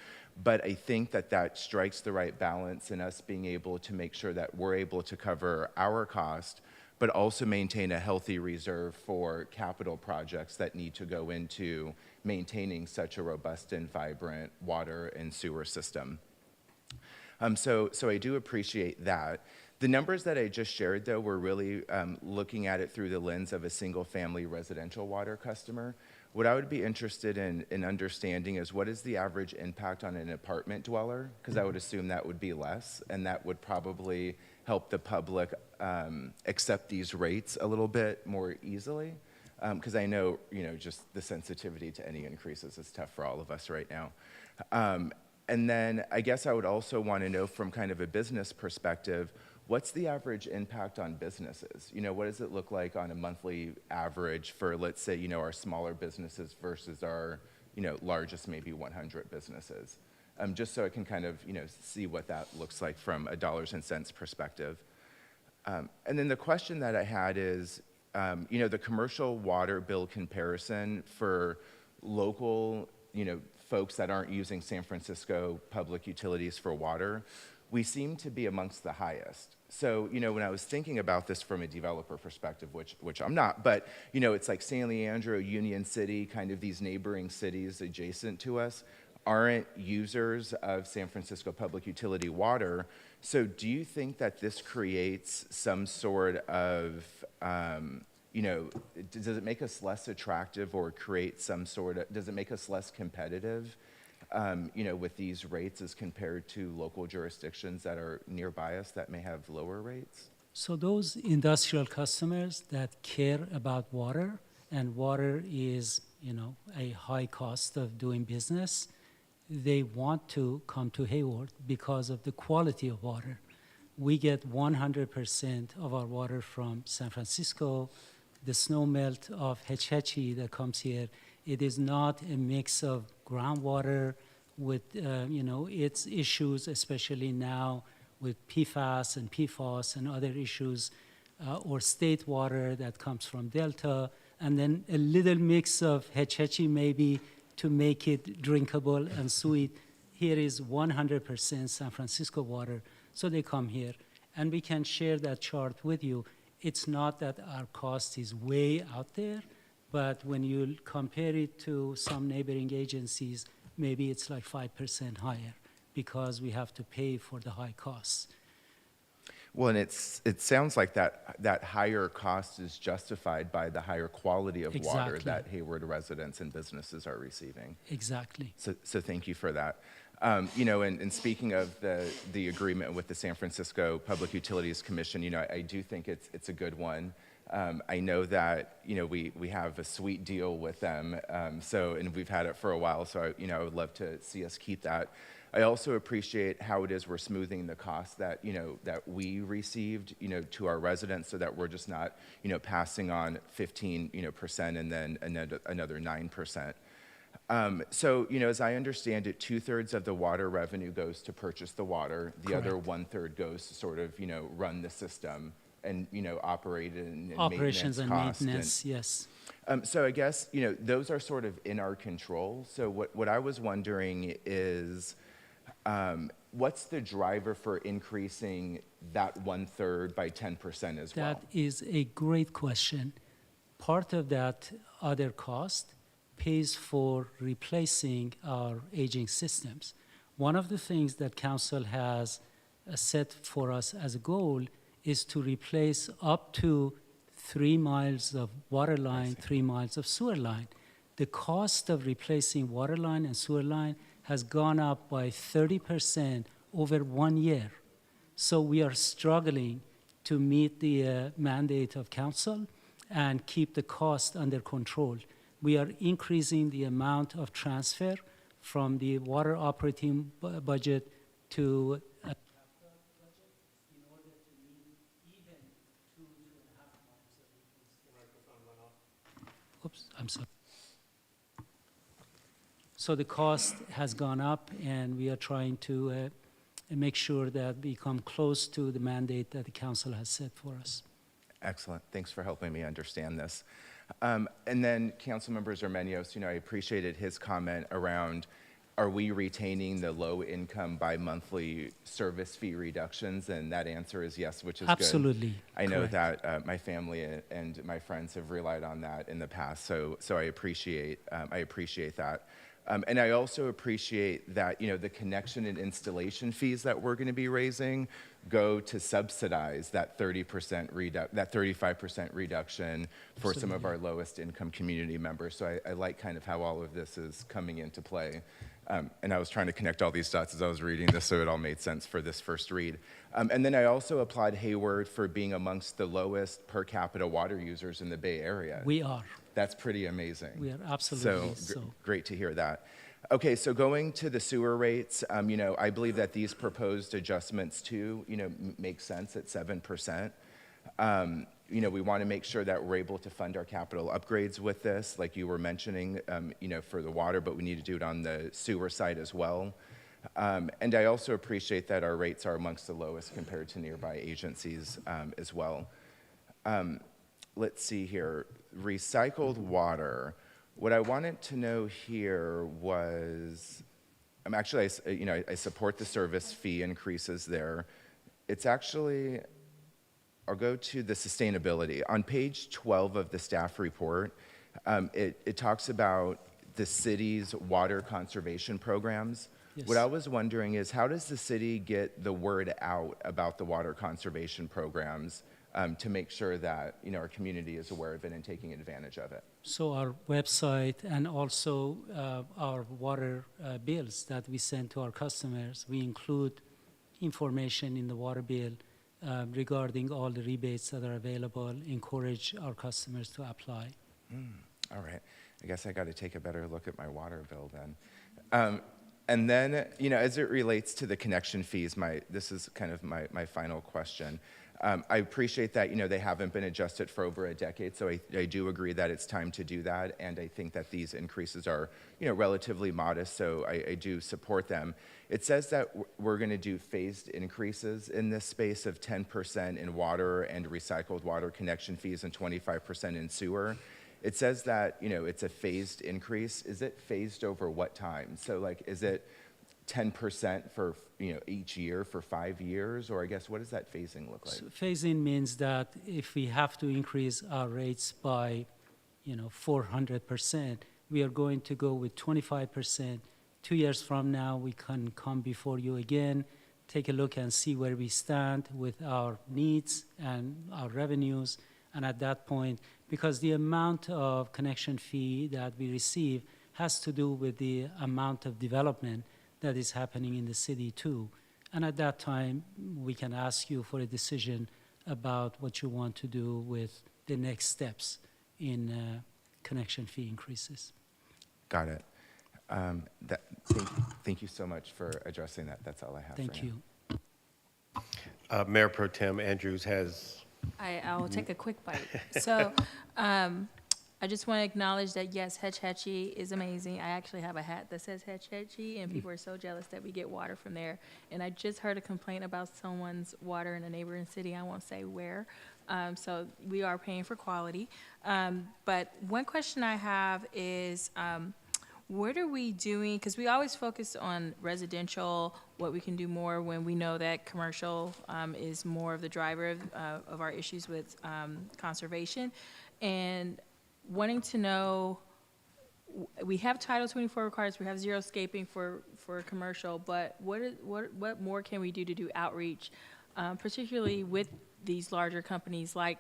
But I think that strikes the right balance in us being able to make sure that we're able to cover our cost, but also maintain a healthy reserve for capital projects that need to go into maintaining such a robust and vibrant water and sewer system. So I do appreciate that. The numbers that I just shared, though, were really looking at it through the lens of a single-family residential water customer. What I would be interested in understanding is what is the average impact on an apartment dweller? Because I would assume that would be less, and that would probably help the public accept these rates a little bit more easily. Because I know, just the sensitivity to any increases is tough for all of us right now. And then I guess I would also want to know from kind of a business perspective, what's the average impact on businesses? What does it look like on a monthly average for, let's say, our smaller businesses versus our, largest maybe 100 businesses? Just so I can kind of, see what that looks like from a dollars and cents perspective. And then the question that I had is, the commercial water bill comparison for local, folks that aren't using San Francisco public utilities for water, we seem to be amongst the highest. So, when I was thinking about this from a developer perspective, which I'm not, but, it's like San Leandro, Union City, kind of these neighboring cities adjacent to us aren't users of San Francisco Public Utility water. So do you think that this creates some sort of, does it make us less attractive or create some sort of, does it make us less competitive, with these rates as compared to local jurisdictions that are nearby us that may have lower rates? So those industrial customers that care about water, and water is, a high cost of doing business, they want to come to Hayward because of the quality of water. We get 100% of our water from San Francisco. The snow melt of Hetch Hetchy that comes here, it is not a mix of groundwater with, its issues, especially now with PFAS and PFOS and other issues, or state water that comes from Delta, and then a little mix of Hetch Hetchy maybe to make it drinkable and sweet. Here is 100% San Francisco water, so they come here. And we can share that chart with you. It's not that our cost is way out there, but when you compare it to some neighboring agencies, maybe it's like 5% higher because we have to pay for the high costs. Well, and it sounds like that higher cost is justified by the higher quality of water that Hayward residents and businesses are receiving. Exactly. So thank you for that. And speaking of the agreement with the San Francisco Public Utilities Commission, I do think it's a good one. I know that, we have a sweet deal with them, and we've had it for a while, so I would love to see us keep that. I also appreciate how it is we're smoothing the cost that, that we received, to our residents so that we're just not, passing on 15%, and then another 9%. So, as I understand it, 2/3 of the water revenue goes to purchase the water. The Correct. other 1/3 goes to sort of, run the system and, operate and Operations and cost maintenance, yes. So I guess, those are sort of in our control. So what I was wondering is, what's the driver for increasing that 1/3 by 10% as well? That is a great question. Part of that other cost pays for replacing our aging systems. One of the things that council has set for us as a goal is to replace up to 3 miles of water line, 3 miles of sewer line. The cost of replacing water line and sewer line has gone up by 30% over 1 year. So we are struggling to meet the mandate of council and keep the cost under control. We are increasing the amount of transfer from the water operating budget to a capital budget in order to meet even 2.5 months of increase. Oops, I'm sorry. So the cost has gone up, and we are trying to make sure that we come close to the mandate that the council has set for us. Excellent. Thanks for helping me understand this. And then Councilmember Zermenios, I appreciated his comment around, are we retaining the low income bi-monthly service fee reductions? And that answer is yes, which is Absolutely. good. I know Correct. that my family and my friends have relied on that in the past, so I appreciate that. And I also appreciate that, the connection and installation fees that we're going to be raising go to subsidize that 35% reduction for some of our lowest income community members. So I like kind of how all of this is coming into play. And I was trying to connect all these dots as I was reading this, so it all made sense for this first read. And then I also applaud Hayward for being amongst the lowest per capita water users in the Bay Area. We are. That's pretty amazing. We are absolutely so. Great to hear that. Okay, so going to the sewer rates, I believe that these proposed adjustments too, make sense at 7%. We want to make sure that we're able to fund our capital upgrades with this, like you were mentioning, for the water, but we need to do it on the sewer side as well. And I also appreciate that our rates are amongst the lowest compared to nearby agencies as well. Let's see here, recycled water. What I wanted to know here was, I support the service fee increases there. It's actually I'll go to the sustainability. On page 12 of the staff report, it talks about the city's water conservation programs. Yes. What I was wondering is, how does the city get the word out about the water conservation programs to make sure that our community is aware of it and taking advantage of it? So our website and also our water bills that we send to our customers, we include information in the water bill regarding all the rebates that are available, encourage our customers to apply. All right. I guess I got to take a better look at my water bill then. And then, as it relates to the connection fees, this is kind of my final question. I appreciate that, they haven't been adjusted for over a decade, so I do agree that it's time to do that, and I think that these increases are, relatively modest, so I do support them. It says that we're going to do phased increases in this space of 10% in water and recycled water connection fees and 25% in sewer. It says that, it's a phased increase. Is it phased over what time? So, is it 10% for, each year for 5 years? Or I guess, what does that phasing look like? So phasing means that if we have to increase our rates by, 400%, we are going to go with 25%. 2 years from now, we can come before you again, take a look and see where we stand with our needs and our revenues. And at that point, because the amount of connection fee that we receive has to do with the amount of development that is happening in the city too. And at that time, we can ask you for a decision about what you want to do with the next steps in connection fee increases. Got it. Thank you so much for addressing that. That's all I have. Thank you. Mayor Pro Tem Andrews has. I will take a quick bite. So I just want to acknowledge that, yes, Hetch Hetchy is amazing. I actually have a hat that says Hetch Hetchy, and people are so jealous that we get water from there. And I just heard a complaint about someone's water in a neighboring city. I won't say where. So we are paying for quality. But one question I have is, what are we doing? Because we always focus on residential, what we can do more when we know that commercial is more of the driver of our issues with conservation. And wanting to know, we have Title 24 requirements, we have zero scaping for commercial, but what more can we do to do outreach, particularly with these larger companies like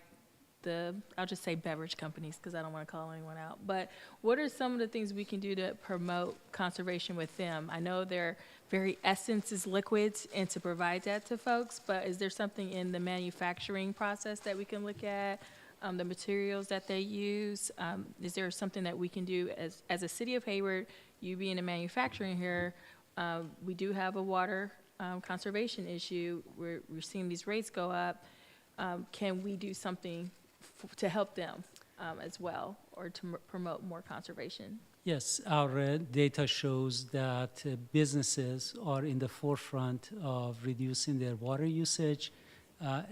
I'll just say beverage companies because I don't want to call anyone out, but what are some of the things we can do to promote conservation with them? I know their very essence is liquids and to provide that to folks, but is there something in the manufacturing process that we can look at, the materials that they use? Is there something that we can do as a city of Hayward, you being a manufacturing here, we do have a water conservation issue. We're seeing these rates go up. Can we do something to help them as well, or to promote more conservation? Yes, our data shows that businesses are in the forefront of reducing their water usage,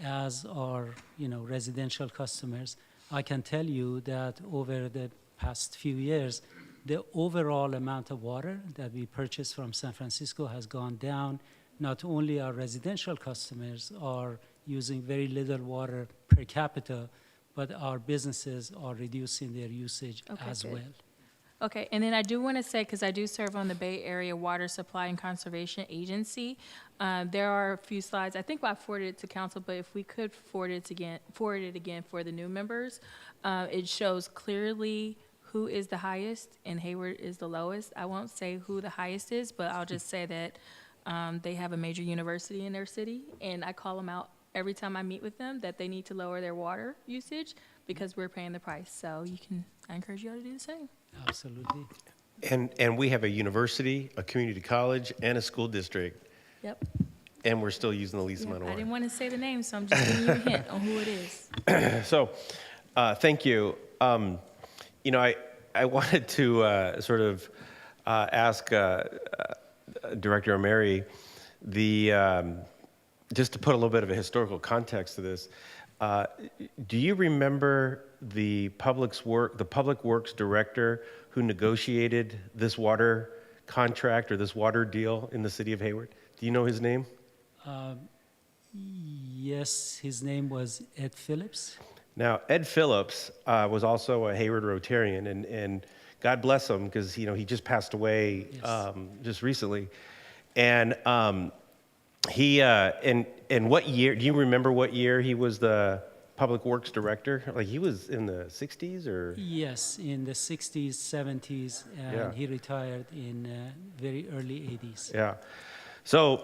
as are residential customers. I can tell you that over the past few years, the overall amount of water that we purchase from San Francisco has gone down. Not only our residential customers are using very little water per capita, but our businesses are reducing their usage as well. Okay, and then I do want to say, because I do serve on the Bay Area Water Supply and Conservation Agency, there are a few slides. I think I forwarded it to council, but if we could forward it again for the new members, it shows clearly who is the highest and Hayward is the lowest. I won't say who the highest is, but I'll just say that they have a major university in their city, and I call them out every time I meet with them that they need to lower their water usage because we're paying the price. So I encourage you all to do the same. Absolutely. And we have a university, a community college, and a school district. Yep. And we're still using the least amount of I water. didn't want to say the name, so I'm just giving you a hint on who it is. So, thank you. I wanted to sort of ask Director O'Mary just to put a little bit of a historical context to this. Do you remember the public works director who negotiated this water contract or this water deal in the city of Hayward? Do you know his name? Yes, his name was Ed Phillips. Now, Ed Phillips was also a Hayward Rotarian, and God bless him, because he just passed away just recently. And he in what year? Do you remember what year he was the Public Works Director? Like, he was in the 60s, or? Yes, in the 60s, 70s, and he retired in very early 80s. Yeah. So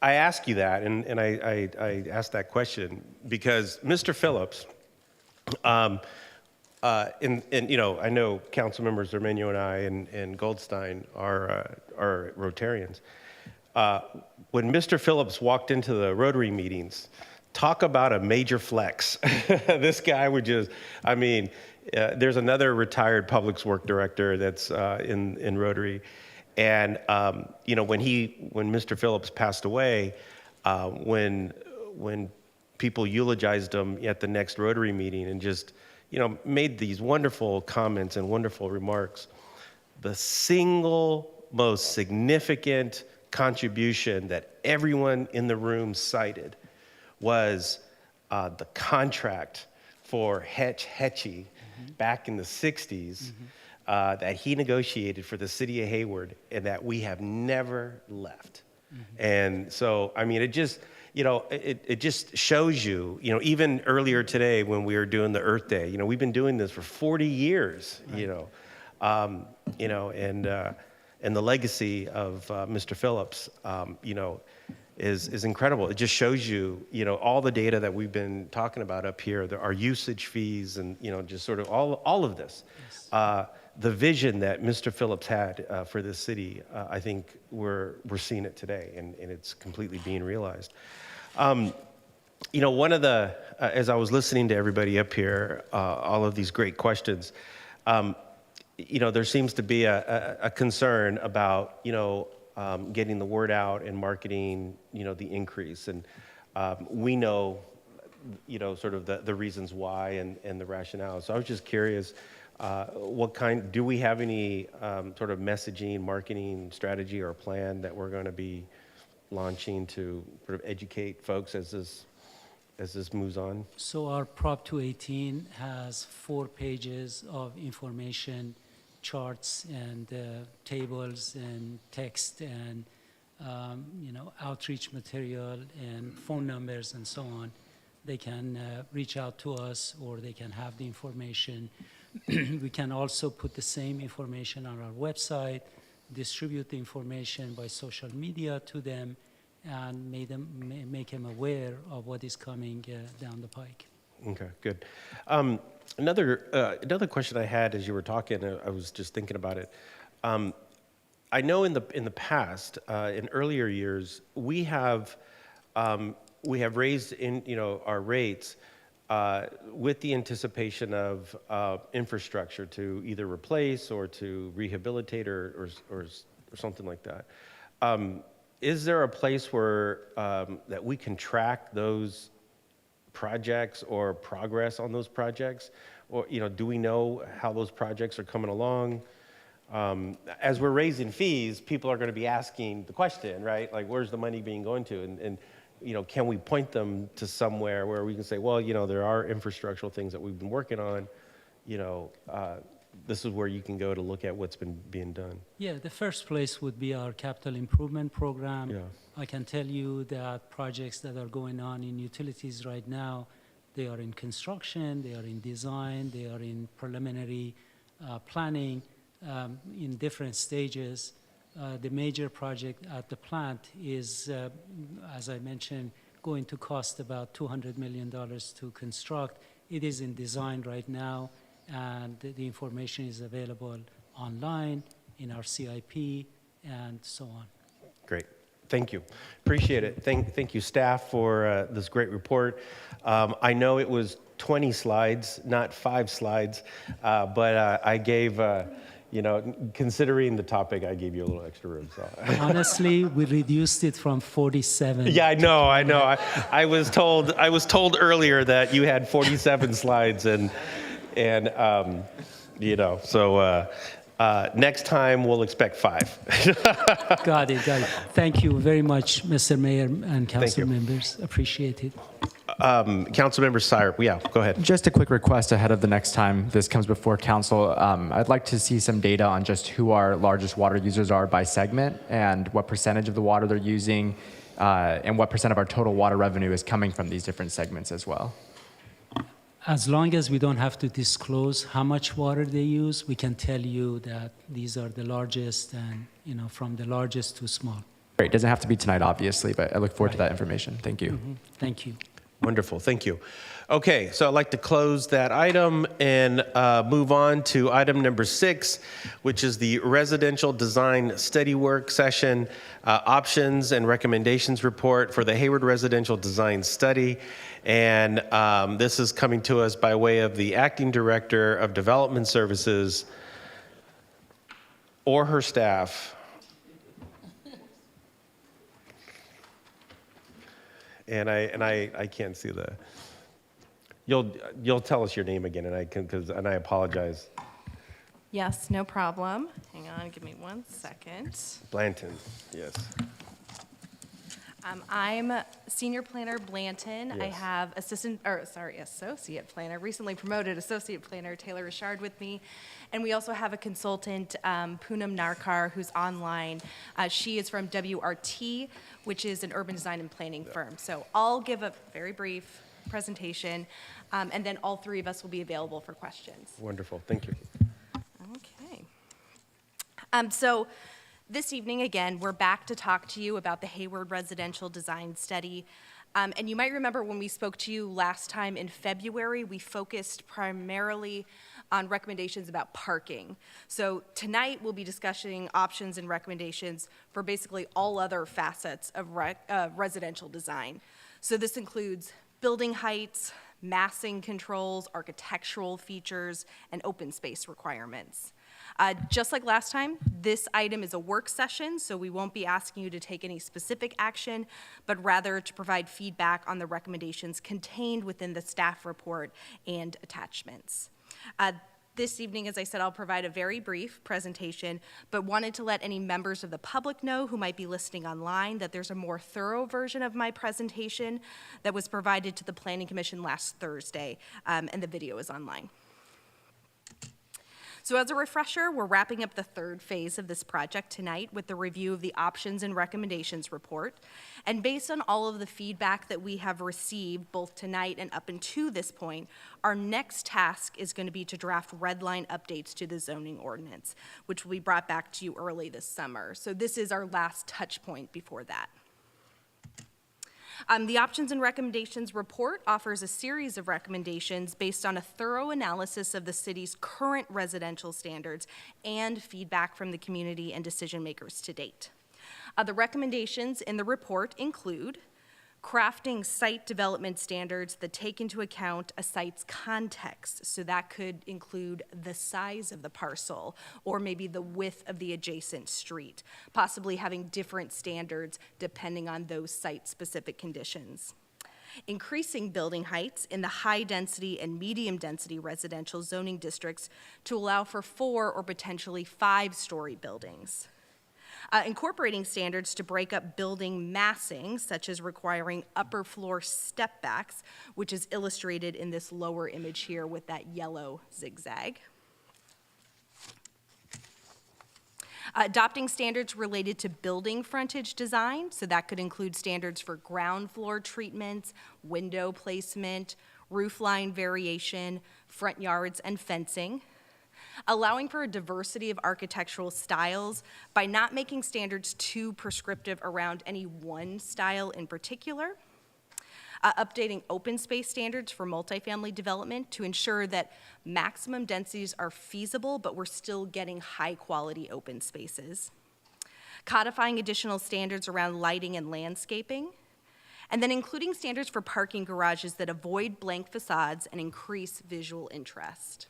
I ask you that, and I asked that question because Mr. Phillips, and I know council members Armenio and I and Goldstein are Rotarians. When Mr. Phillips walked into the Rotary meetings, talk about a major flex. This guy would just, there's another retired public works director that's in Rotary. And, when Mr. Phillips passed away, when people eulogized him at the next Rotary meeting and just, made these wonderful comments and wonderful remarks, the single most significant contribution that everyone in the room cited was the contract for Hetchy back in the 60s that he negotiated for the city of Hayward, and that we have never left. And so, it just, it just shows you, even earlier today when we were doing the Earth Day, we've been doing this for 40 years, and the legacy of Mr. Phillips, is incredible. It just shows you, all the data that we've been talking about up here, our usage fees, and just sort of all of this. Yes. The vision that Mr. Phillips had for this city, I think we're seeing it today, and it's completely being realized. One of the, as I was listening to everybody up here, all of these great questions, there seems to be a concern about, getting the word out and marketing, the increase. And we know, sort of the reasons why and the rationale. So I was just curious, do we have any sort of messaging, marketing strategy or plan that we're going to be launching to sort of educate folks as this moves on? So our Prop 218 has 4 pages of information, charts and tables and text and outreach material and phone numbers and so on. They can reach out to us, or they can have the information. We can also put the same information on our website, distribute the information by social media to them, and make them aware of what is coming down the pike. Okay, good. Another question I had as you were talking, I was just thinking about it. I know in the past, in earlier years, we have raised our rates with the anticipation of infrastructure to either replace or to rehabilitate or something like that. Is there a place where that we can track those projects or progress on those projects? Or, do we know how those projects are coming along? As we're raising fees, people are going to be asking the question, right? Like, where's the money being going to? And can we point them to somewhere where we can say, well, there are infrastructural things that we've been working on, this is where you can go to look at what's been being done. Yeah, the first place would be our capital improvement program. Yeah. I can tell you that projects that are going on in utilities right now, they are in construction, they are in design, they are in preliminary planning in different stages. The major project at the plant is, as I mentioned, going to cost about $200 million to construct. It is in design right now, and the information is available online in our CIP and so on. Great. Thank you. Appreciate it. Thank you, staff, for this great report. I know it was 20 slides, not 5 slides, but I gave, considering the topic, I gave you a little extra room. So. Honestly, we reduced it from 47. Yeah, I know. I was told earlier that you had 47 slides, and so Next time, we'll expect 5. Got it. Thank you very much, Mr. Mayor and council you. members. Appreciate it. Councilmember Sire, yeah, go ahead. Just a quick request ahead of the next time this comes before council. I'd like to see some data on just who our largest water users are by segment and what percentage of the water they're using and what percent of our total water revenue is coming from these different segments as well. As long as we don't have to disclose how much water they use, we can tell you that these are the largest and, from the largest to small. Great. It doesn't have to be tonight, obviously, but I look forward to that information. Thank you. Mm-hmm. Thank you. Wonderful, thank you. Okay, so I'd like to close that item and move on to item number 6, which is the residential design study work session, options and recommendations report for the Hayward Residential Design Study. And this is coming to us by way of the Acting Director of Development Services or her staff. And I can't see the. You'll tell us your name again, and I apologize. Yes, no problem. Hang on, give me 1 second. Blanton, yes. I'm Senior Planner Blanton. I Yes. have Associate Planner, recently promoted Associate Planner Taylor Richard with me. And we also have a consultant, Poonam Narkar, who's online. She is from WRT, which is an urban design and planning firm. So I'll give a very brief presentation, and then all 3 of us will be available for questions. Wonderful, thank you. Okay. So this evening, again, we're back to talk to you about the Hayward Residential Design Study. And you might remember when we spoke to you last time in February, we focused primarily on recommendations about parking. So tonight we'll be discussing options and recommendations for basically all other facets of residential design. So this includes building heights, massing controls, architectural features, and open space requirements. Just like last time, this item is a work session, so we won't be asking you to take any specific action, but rather to provide feedback on the recommendations contained within the staff report and attachments. This evening, as I said, I'll provide a very brief presentation, but wanted to let any members of the public know who might be listening online that there's a more thorough version of my presentation that was provided to the Planning Commission last Thursday, and the video is online. So as a refresher, we're wrapping up the 3rd phase of this project tonight with the review of the options and recommendations report. And based on all of the feedback that we have received both tonight and up until this point, our next task is going to be to draft red line updates to the zoning ordinance, which will be brought back to you early this summer. So this is our last touch point before that. The Options and Recommendations report offers a series of recommendations based on a thorough analysis of the city's current residential standards and feedback from the community and decision makers to date. The recommendations in the report include crafting site development standards that take into account a site's context. So that could include the size of the parcel or maybe the width of the adjacent street, possibly having different standards depending on those site-specific conditions. Increasing building heights in the high-density and medium-density residential zoning districts to allow for 4 or potentially 5-story buildings. Incorporating standards to break up building massing, such as requiring upper floor step backs, which is illustrated in this lower image here with that yellow zigzag. Adopting standards related to building frontage design, so that could include standards for ground floor treatments, window placement, roof line variation, front yards, and fencing. Allowing for a diversity of architectural styles by not making standards too prescriptive around any one style in particular. Updating open space standards for multifamily development to ensure that maximum densities are feasible, but we're still getting high quality open spaces. Codifying additional standards around lighting and landscaping. And then including standards for parking garages that avoid blank facades and increase visual interest.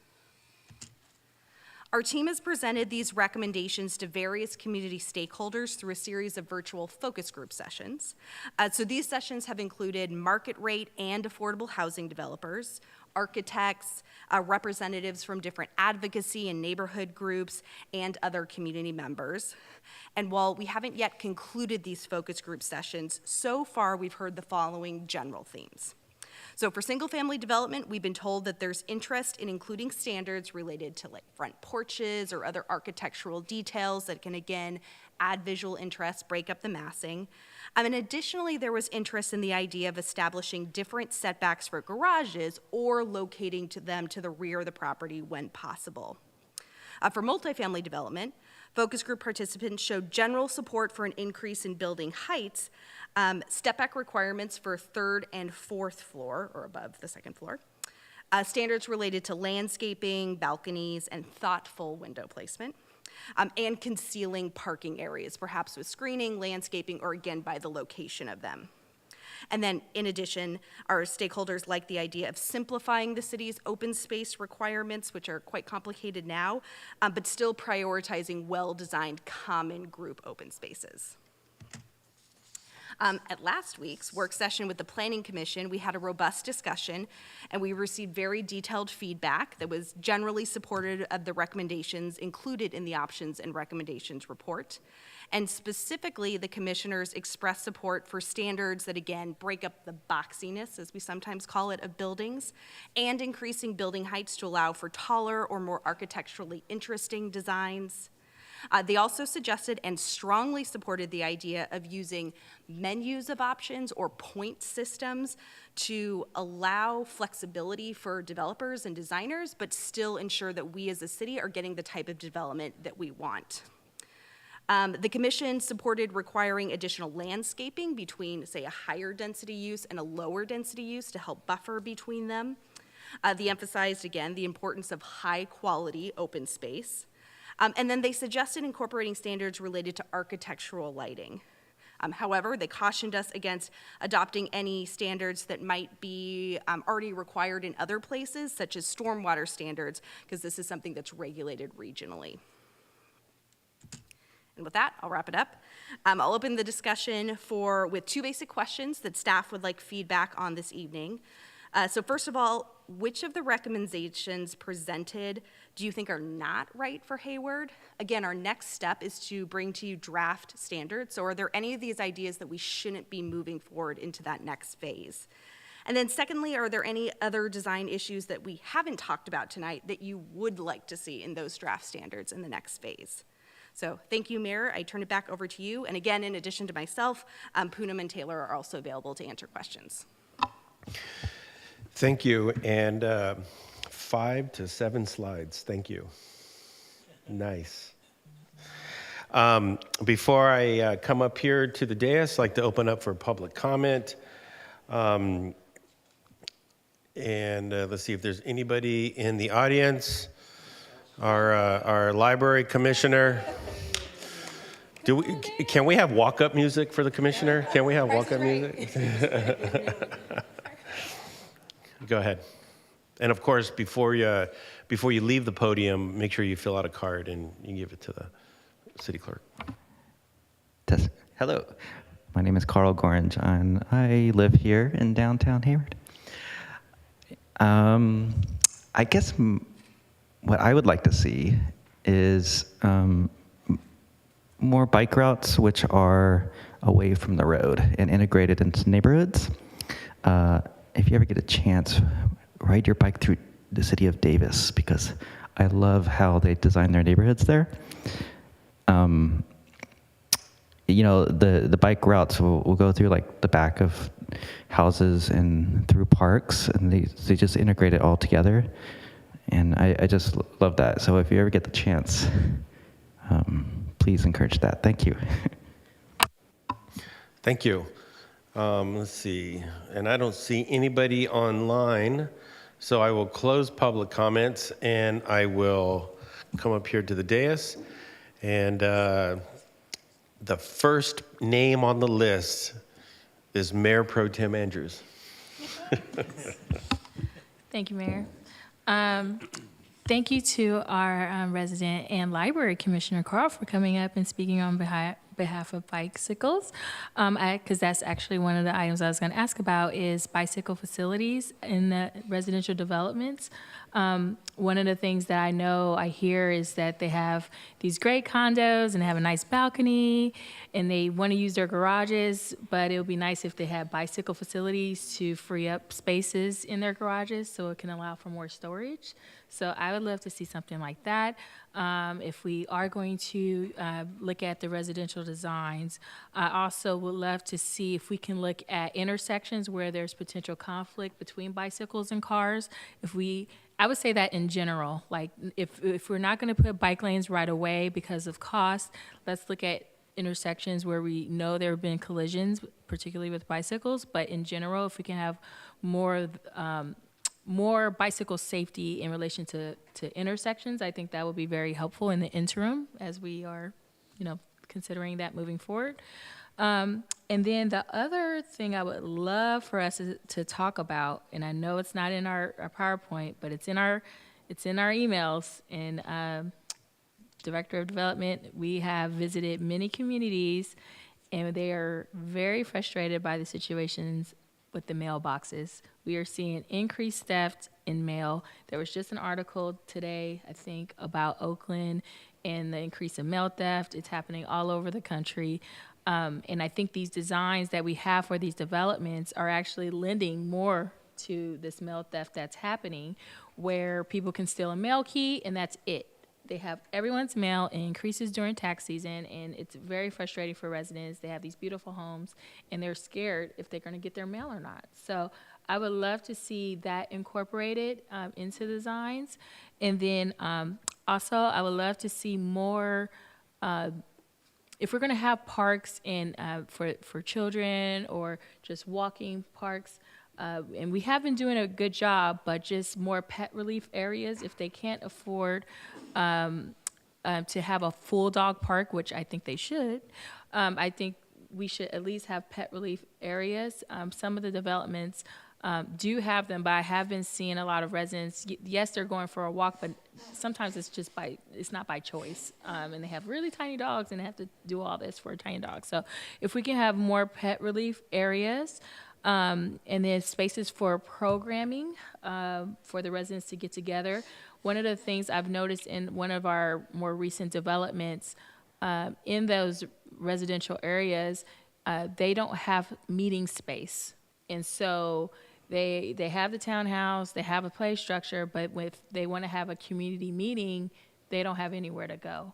Our team has presented these recommendations to various community stakeholders through a series of virtual focus group sessions. So these sessions have included market rate and affordable housing developers, architects, representatives from different advocacy and neighborhood groups, and other community members. And while we haven't yet concluded these focus group sessions, so far we've heard the following general themes. So for single-family development, we've been told that there's interest in including standards related to like front porches or other architectural details that can, again, add visual interest, break up the massing. And additionally, there was interest in the idea of establishing different setbacks for garages or locating them to the rear of the property when possible. For multifamily development, focus group participants showed general support for an increase in building heights, step back requirements for third and fourth floor, or above the second floor, standards related to landscaping, balconies, and thoughtful window placement, and concealing parking areas, perhaps with screening, landscaping, or again, by the location of them. And then, in addition, our stakeholders like the idea of simplifying the city's open space requirements, which are quite complicated now, but still prioritizing well-designed common group open spaces. At last week's work session with the Planning Commission, we had a robust discussion, and we received very detailed feedback that was generally supportive of the recommendations included in the options and recommendations report. And specifically, the commissioners expressed support for standards that, again, break up the boxiness, as we sometimes call it, of buildings, and increasing building heights to allow for taller or more architecturally interesting designs. They also suggested and strongly supported the idea of using menus of options or point systems to allow flexibility for developers and designers, but still ensure that we as a city are getting the type of development that we want. The commission supported requiring additional landscaping between, say, a higher density use and a lower density use to help buffer between them. They emphasized, again, the importance of high quality open space. And then they suggested incorporating standards related to architectural lighting. However, they cautioned us against adopting any standards that might be already required in other places, such as stormwater standards, because this is something that's regulated regionally. And with that, I'll wrap it up. I'll open the discussion with two basic questions that staff would like feedback on this evening. So first of all, which of the recommendations presented do you think are not right for Hayward? Again, our next step is to bring to you draft standards. So are there any of these ideas that we shouldn't be moving forward into that next phase? And then secondly, are there any other design issues that we haven't talked about tonight that you would like to see in those draft standards in the next phase? So thank you, Mayor. I turn it back over to you. And again, in addition to myself, Poonam and Taylor are also available to answer questions. Thank you. And 5 to 7 slides. Thank you. Nice. Before I come up here to the dais, I'd like to open up for public comment. And let's see if there's anybody in the audience. Our library commissioner. Can we have walk-up music for the commissioner? Can we have walk-up music? Go ahead. And of course, before you leave the podium, make sure you fill out a card and you give it to the city clerk. Hello, my name is Carl Gorange, and I live here in downtown Hayward. I guess what I would like to see is more bike routes which are away from the road and integrated into neighborhoods. If you ever get a chance, ride your bike through the city of Davis, because I love how they design their neighborhoods there. You know, the bike routes will go through like the back of houses and through parks, and they just integrate it all together. And I just love that. So if you ever get the chance, please encourage that. Thank you. Thank you. Let's see. And I don't see anybody online, so I will close public comments and I will come up here to the dais. And the first name on the list is Mayor Pro Tem Andrews. Thank you, Mayor. Thank you to our resident and library commissioner, Carl, for coming up and speaking on behalf of bicycles, because that's actually one of the items I was going to ask about is bicycle facilities in the residential developments. One of the things that I hear is that they have these great condos and they have a nice balcony and they want to use their garages, but it would be nice if they had bicycle facilities to free up spaces in their garages so it can allow for more storage. So I would love to see something like that. If we are going to look at the residential designs, I also would love to see if we can look at intersections where there's potential conflict between bicycles and cars. I would say that in general, like if we're not going to put bike lanes right away because of cost, let's look at intersections where we know there have been collisions, particularly with bicycles. But in general, if we can have more bicycle safety in relation to intersections, I think that would be very helpful in the interim as we are, considering that moving forward. And then the other thing I would love for us to talk about, and I know it's not in our PowerPoint, but it's in our emails. And Director of Development, we have visited many communities, and they are very frustrated by the situations with the mailboxes. We are seeing increased theft in mail. There was just an article today, I think, about Oakland and the increase in mail theft. It's happening all over the country. And I think these designs that we have for these developments are actually lending more to this mail theft that's happening, where people can steal a mail key and that's it. They have everyone's mail. It increases during tax season, and it's very frustrating for residents. They have these beautiful homes, and they're scared if they're going to get their mail or not. So I would love to see that incorporated into designs. And then also, I would love to see more, if we're going to have parks and for children or just walking parks, and we have been doing a good job, but just more pet relief areas if they can't afford to have a full dog park, which I think they should. I think we should at least have pet relief areas. Some of the developments do have them, but I have been seeing a lot of residents, yes, they're going for a walk, but sometimes it's not by choice. And they have really tiny dogs and they have to do all this for a tiny dog. So if we can have more pet relief areas, and then spaces for programming for the residents to get together. One of the things I've noticed in one of our more recent developments in those residential areas, they don't have meeting space. And so they have the townhouse, they have a play structure, but if they want to have a community meeting, they don't have anywhere to go.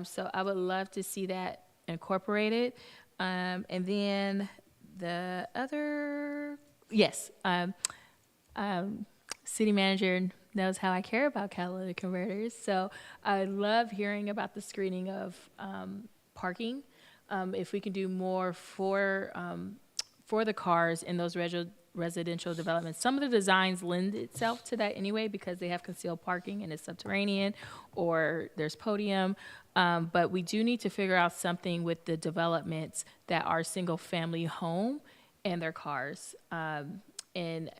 So I would love to see that incorporated. And then the other, yes, city manager knows how I care about catalytic converters. So I love hearing about the screening of parking. If we can do more for the cars in those residential developments. Some of the designs lend itself to that anyway because they have concealed parking and it's subterranean or there's podium. But we do need to figure out something with the developments that are single family home and their cars. And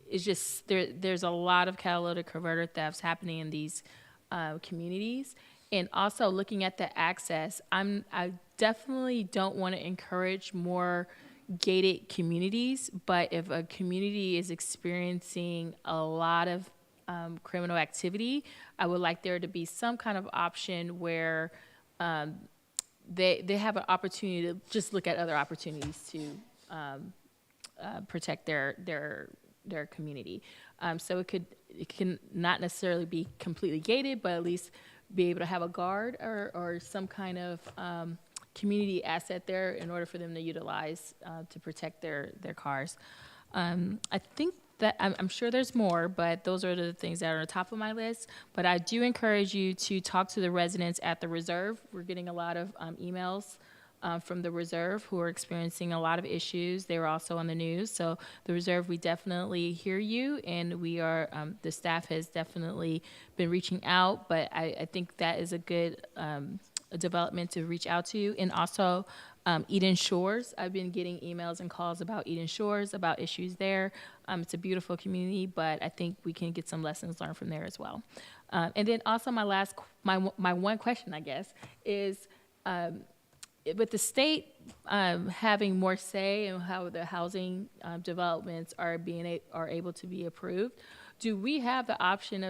it's just, there's a lot of catalytic converter thefts happening in these communities. And also looking at the access, I definitely don't want to encourage more gated communities, but if a community is experiencing a lot of criminal activity, I would like there to be some kind of option where they have an opportunity to just look at other opportunities to protect their community. So it can not necessarily be completely gated, but at least be able to have a guard or some kind of community asset there in order for them to utilize to protect their cars. I think that I'm sure there's more, but those are the things that are on the top of my list. But I do encourage you to talk to the residents at the Reserve. We're getting a lot of emails from the Reserve who are experiencing a lot of issues. They were also on the news. So the Reserve, we definitely hear you, and we are, the staff has definitely been reaching out, but I think that is a good development to reach out to. And also Eden Shores, I've been getting emails and calls about Eden Shores, about issues there. It's a beautiful community, but I think we can get some lessons learned from there as well. And then also my one question, I guess, is with the state having more say in how the housing developments are able to be approved, do we have the option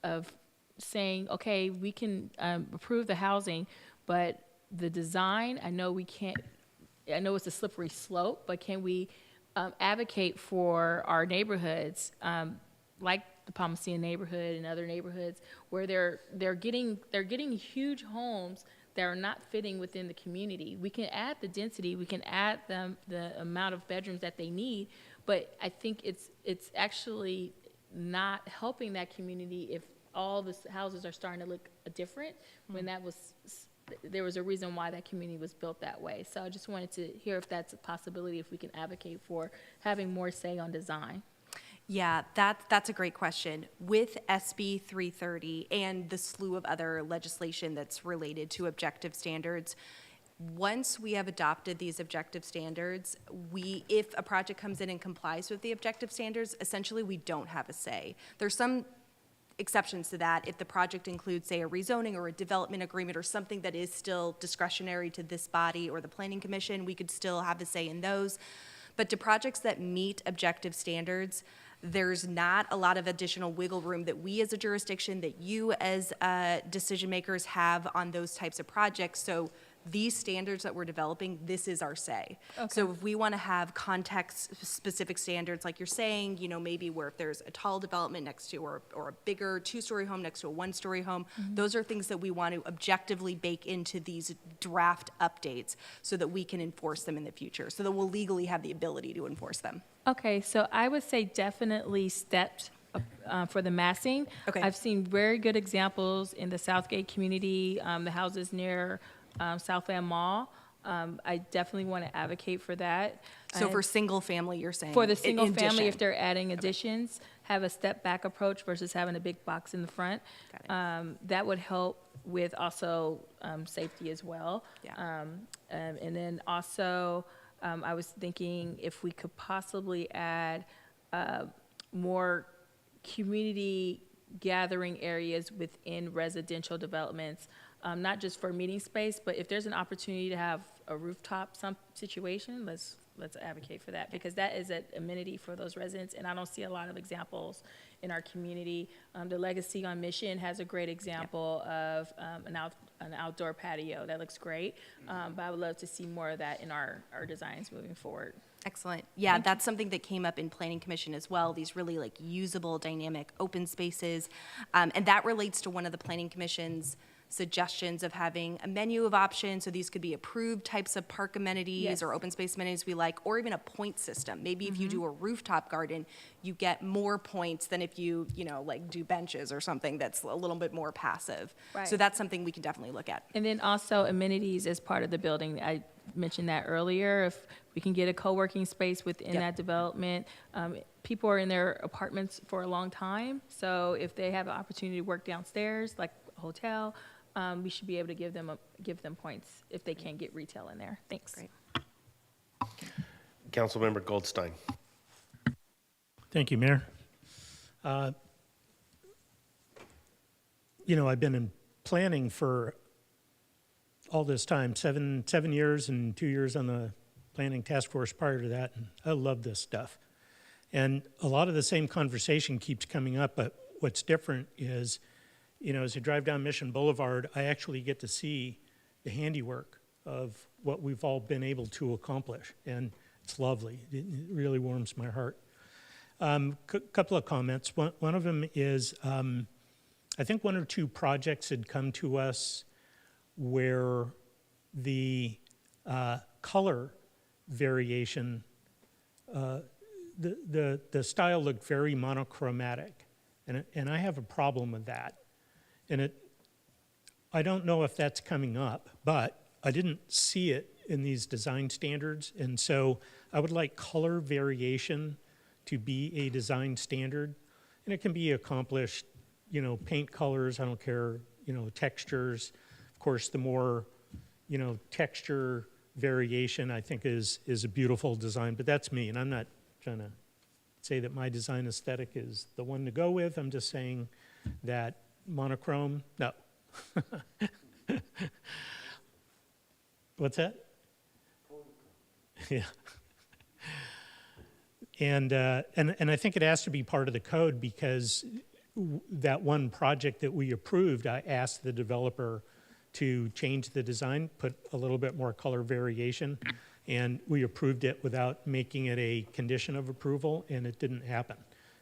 of saying, okay, we can approve the housing, but the design, I know we can't, I know it's a slippery slope, but can we advocate for our neighborhoods, like the Palmacia neighborhood and other neighborhoods, where they're getting huge homes that are not fitting within the community? We can add the density, we can add the amount of bedrooms that they need, but I think it's actually not helping that community if all the houses are starting to look different, when there was a reason why that community was built that way. So I just wanted to hear if that's a possibility, if we can advocate for having more say on design. Yeah, that's a great question. With SB 330 and the slew of other legislation that's related to objective standards, once we have adopted these objective standards, if a project comes in and complies with the objective standards, essentially we don't have a say. There's some exceptions to that. If the project includes, say, a rezoning or a development agreement or something that is still discretionary to this body or the Planning Commission, we could still have a say in those. But to projects that meet objective standards, there's not a lot of additional wiggle room that we as a jurisdiction, that you as decision makers have on those types of projects. So these standards that we're developing, this is our say. Okay. So if we want to have context-specific standards, like you're saying, maybe where if there's a tall development next to, or a bigger two-story home next to a one-story home, those are things that we want to objectively bake into these draft updates so that we can enforce them in the future, so that we'll legally have the ability to enforce them. Okay, so I would say definitely stepped for the massing. Okay. I've seen very good examples in the Southgate community, the houses near Southland Mall. I definitely want to advocate for that. So for single family, you're saying? For the single family, if they're adding additions, have a step back approach versus having a big box in the front. That would help with also safety as well. Yeah. And then also, I was thinking if we could possibly add more community gathering areas within residential developments, not just for meeting space, but if there's an opportunity to have a rooftop situation, let's advocate for that, because that is an amenity for those residents, and I don't see a lot of examples in our community. The Legacy on Mission has a great example of an outdoor patio that looks great, but I would love to see more of that in our designs moving forward. Excellent. Yeah, that's something that came up in Planning Commission as well, these really usable, dynamic open spaces. And that relates to one of the Planning Commission's suggestions of having a menu of options. So these could be approved types of park amenities or open space amenities we like, or even a point system. Maybe if you do a rooftop garden, you get more points than if you, do benches or something that's a little bit more passive. Right. So that's something we can definitely look at. And then also amenities as part of the building. I mentioned that earlier. If we can get a co-working space within that development, people are in their apartments for a long time. So if they have an opportunity to work downstairs, like a hotel, we should be able to give them points if they can't get retail in there. Thanks. Great. Councilmember Goldstein. Thank you, Mayor. I've been in planning for all this time, seven years and 2 years on the planning task force prior to that, and I love this stuff. And a lot of the same conversation keeps coming up, but what's different is, as you drive down Mission Boulevard, I actually get to see the handiwork of what we've all been able to accomplish, and it's lovely. It really warms my heart. Couple of comments. One of them is, I think one or two projects had come to us where the color variation, the style looked very monochromatic, and I have a problem with that. And I don't know if that's coming up, but I didn't see it in these design standards, and so I would like color variation to be a design standard, and it can be accomplished, paint colors, I don't care, textures. Of course, the more, texture variation I think is a beautiful design, but that's me, and I'm not trying to say that my design aesthetic is the one to go with. I'm just saying that monochrome, no. What's that? Yeah. And I think it has to be part of the code because that one project that we approved, I asked the developer to change the design, put a little bit more color variation, and we approved it without making it a condition of approval, and it didn't happen.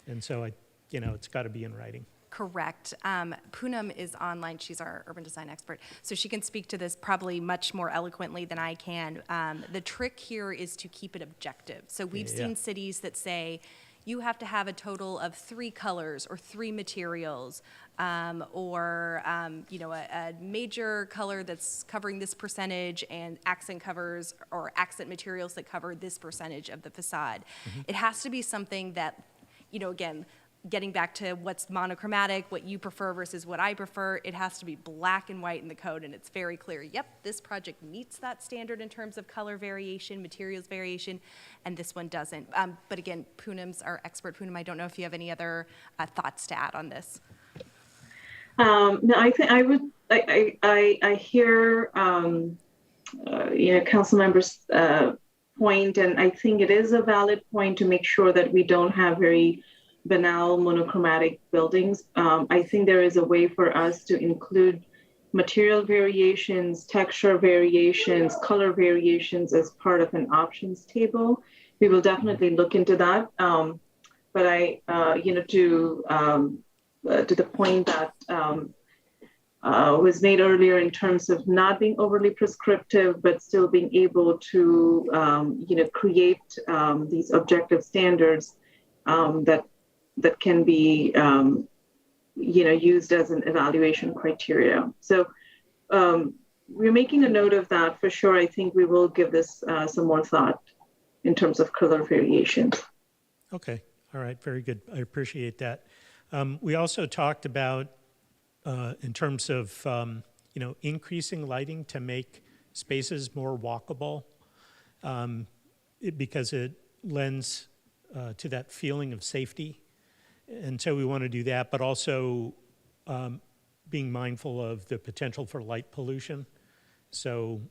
And so it's got to be in writing. Correct. Poonam is online. She's our urban design expert. So she can speak to this probably much more eloquently than I can. The trick here is to keep it objective. So we've seen cities that say, you have to have a total of 3 colors or 3 materials, or a major color that's covering this percentage and accent covers or accent materials that cover this percentage of the facade. Mm-hmm. It has to be something that, again, getting back to what's monochromatic, what you prefer versus what I prefer, it has to be black and white in the code, and it's very clear. Yep, this project meets that standard in terms of color variation, materials variation, and this one doesn't. But again, Poonam's our expert. Poonam, I don't know if you have any other thoughts to add on this. No, I think I would. I hear council members' point, and I think it is a valid point to make sure that we don't have very banal monochromatic buildings. I think there is a way for us to include material variations, texture variations, color variations as part of an options table. We will definitely look into that. But I, to the point that was made earlier in terms of not being overly prescriptive, but still being able to, create these objective standards that can be, used as an evaluation criteria. So we're making a note of that for sure. I think we will give this some more thought in terms of color variation. Okay, all right, very good. I appreciate that. We also talked about, in terms of, increasing lighting to make spaces more walkable, because it lends to that feeling of safety. And so we want to do that, but also being mindful of the potential for light pollution. So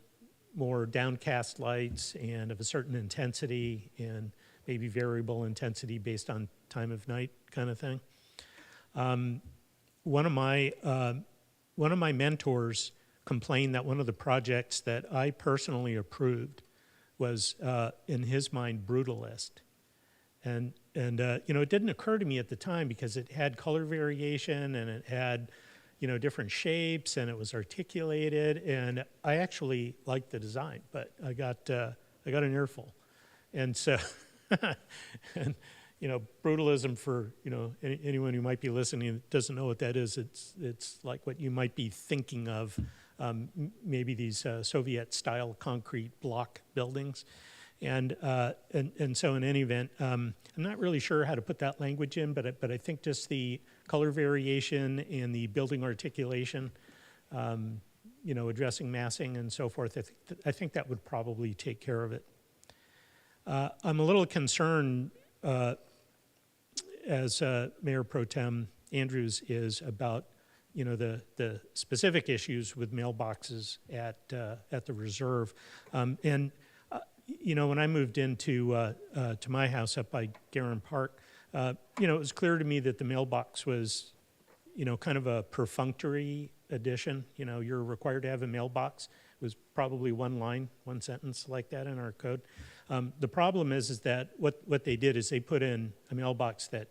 more downcast lights and of a certain intensity and maybe variable intensity based on time of night kind of thing. One of my mentors complained that one of the projects that I personally approved was, in his mind, brutalist. And it didn't occur to me at the time because it had color variation and it had, different shapes and it was articulated, and I actually liked the design, but I got an earful. And so, and, brutalism for, anyone who might be listening and doesn't know what that is, it's like what you might be thinking of, maybe these Soviet-style concrete block buildings. And so in any event, I'm not really sure how to put that language in, but I think just the color variation and the building articulation, addressing massing and so forth, I think that would probably take care of it. I'm a little concerned, as Mayor Pro Tem Andrews is, about the specific issues with mailboxes at the reserve, and. When I moved into to my house up by Garin Park, it was clear to me that the mailbox was, kind of a perfunctory addition. You're required to have a mailbox. It was probably one line, one sentence like that in our code. The problem is that what they did is they put in a mailbox that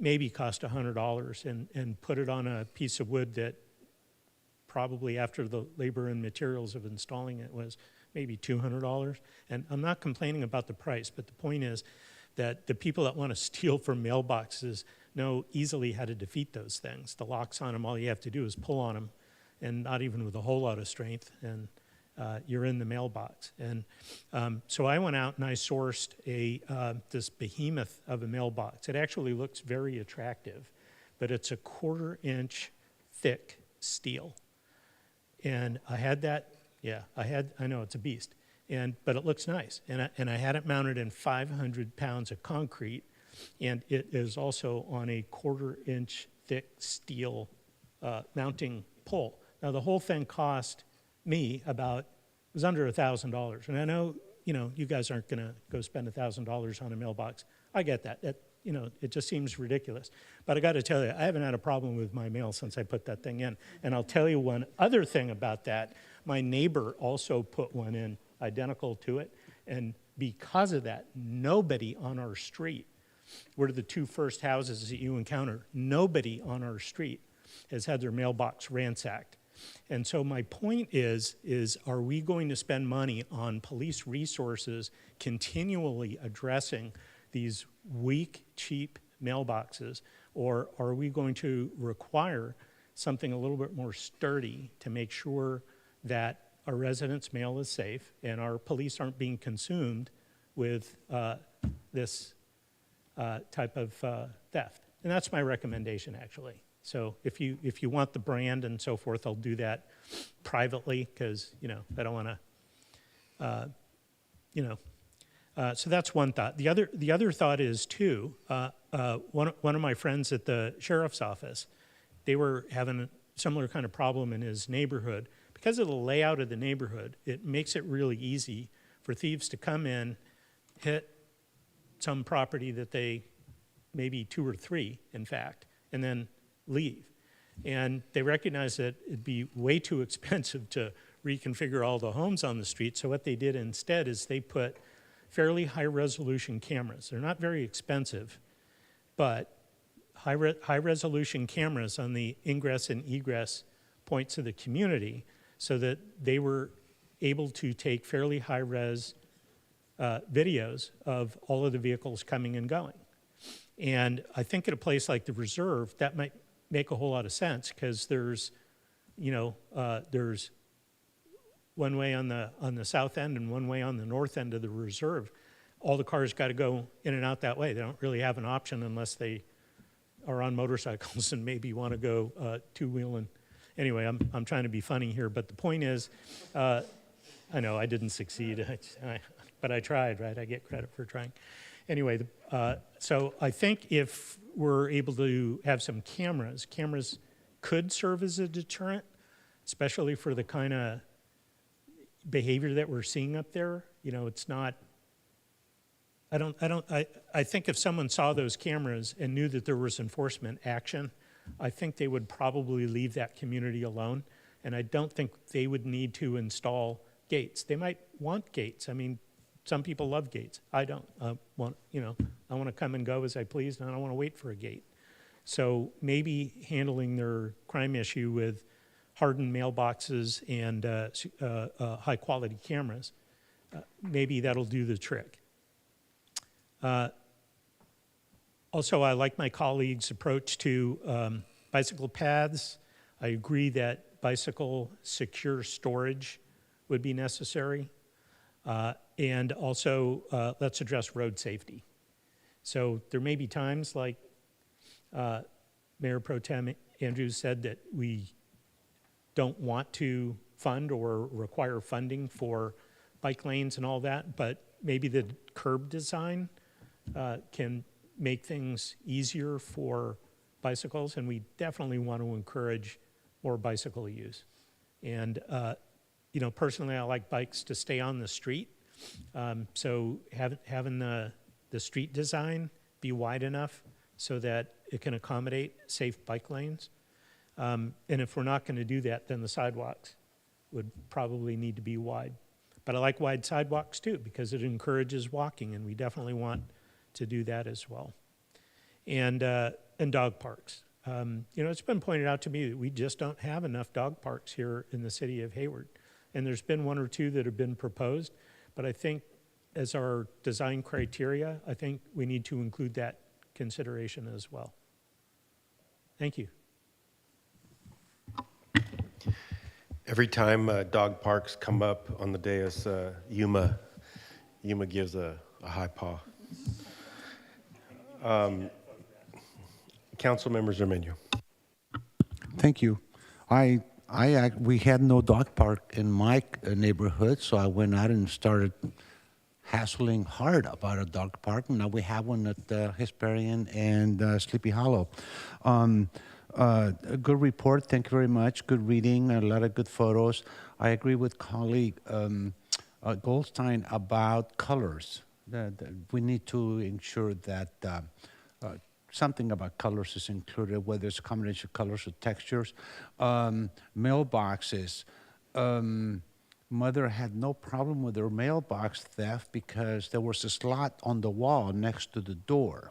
maybe cost $100 and put it on a piece of wood that probably, after the labor and materials of installing it, was maybe $200. And I'm not complaining about the price, but the point is that the people that want to steal from mailboxes know easily how to defeat those things. The locks on them, all you have to do is pull on them, and not even with a whole lot of strength, and you're in the mailbox. And so I went out and I sourced this behemoth of a mailbox. It actually looks very attractive, but it's a 1/4-inch thick steel. And I had that. Yeah, I know it's a beast, but it looks nice. And I had it mounted in 500 pounds of concrete, and it is also on a 1/4-inch thick steel mounting pole. Now the whole thing cost me about was under $1,000. And I know, you know, you guys aren't going to go spend $1,000 on a mailbox. I get that. You know, it just seems ridiculous. But I got to tell you, I haven't had a problem with my mail since I put that thing in. And I'll tell you one other thing about that. My neighbor also put one in identical to it. And because of that, nobody on our street, we're the two first houses that you encounter, nobody on our street has had their mailbox ransacked. And so my point is are we going to spend money on police resources continually addressing these weak, cheap mailboxes, or are we going to require something a little bit more sturdy to make sure that our residents' mail is safe and our police aren't being consumed with this type of theft? And that's my recommendation, actually. So if you want the brand and so forth, I'll do that privately because, you know, I don't want to, you know. So that's one thought. The other thought is, too, one of my friends at the sheriff's office, they were having a similar kind of problem in his neighborhood. Because of the layout of the neighborhood, it makes it really easy for thieves to come in, hit some property that they, maybe 2 or 3, in fact, and then leave. And they recognize that it'd be way too expensive to reconfigure all the homes on the street. So what they did instead is they put fairly high-resolution cameras. They're not very expensive, but high-resolution cameras on the ingress and egress points of the community so that they were able to take fairly high-res videos of all of the vehicles coming and going. And I think at a place like the Reserve, that might make a whole lot of sense because there's, you know, there's one way on the south end and one way on the north end of the Reserve. All the cars got to go in and out that way. They don't really have an option unless they are on motorcycles and maybe want to go two-wheeling. Anyway, I'm trying to be funny here, but the point is, I know I didn't succeed, but I tried, right? I get credit for trying. Anyway, so I think if we're able to have some cameras could serve as a deterrent, especially for the kind of behavior that we're seeing up there. You know, it's not, I think if someone saw those cameras and knew that there was enforcement action, I think they would probably leave that community alone. And I don't think they would need to install gates. They might want gates. I mean, some people love gates. I don't. I want to come and go as I please, and I don't want to wait for a gate. So maybe handling their crime issue with hardened mailboxes and high-quality cameras, maybe that'll do the trick. Also, I like my colleagues' approach to bicycle paths. I agree that bicycle secure storage would be necessary. And also, let's address road safety. So there may be times, like Mayor Pro Tem Andrews said, that we don't want to fund or require funding for bike lanes and all that, but maybe the curb design can make things easier for bicycles, and we definitely want to encourage more bicycle use. And you know, personally, I like bikes to stay on the street. So having the street design be wide enough so that it can accommodate safe bike lanes. And if we're not going to do that, then the sidewalks would probably need to be wide. But I like wide sidewalks too because it encourages walking, and we definitely want to do that as well. And dog parks. You know, it's been pointed out to me that we just don't have enough dog parks here in the city of Hayward. And there's been 1 or 2 that have been proposed, but I think as our design criteria, I think we need to include that consideration as well. Thank you. Every time dog parks come up on the dais, Yuma gives a high paw. Council members Armenio. Thank you. We had no dog park in my neighborhood, so I went out and started hassling hard about a dog park. Now we have one at Hesperian and Sleepy Hollow. A good report. Thank you very much. Good reading. A lot of good photos. I agree with colleague Goldstein about colors. We need to ensure that something about colors is included, whether it's a combination of colors or textures. Mailboxes. Mother had no problem with her mailbox theft because there was a slot on the wall next to the door.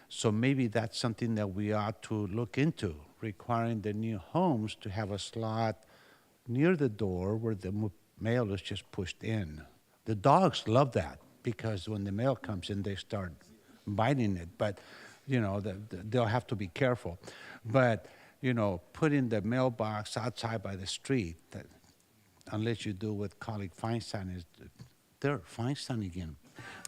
So maybe that's something that we ought to look into, requiring the new homes to have a slot near the door where the mail is just pushed in. The dogs love that because when the mail comes in, they start biting it. But, you know, they'll have to be careful. But, you know, putting the mailbox outside by the street, unless you do what colleague Feinstein is, Feinstein again.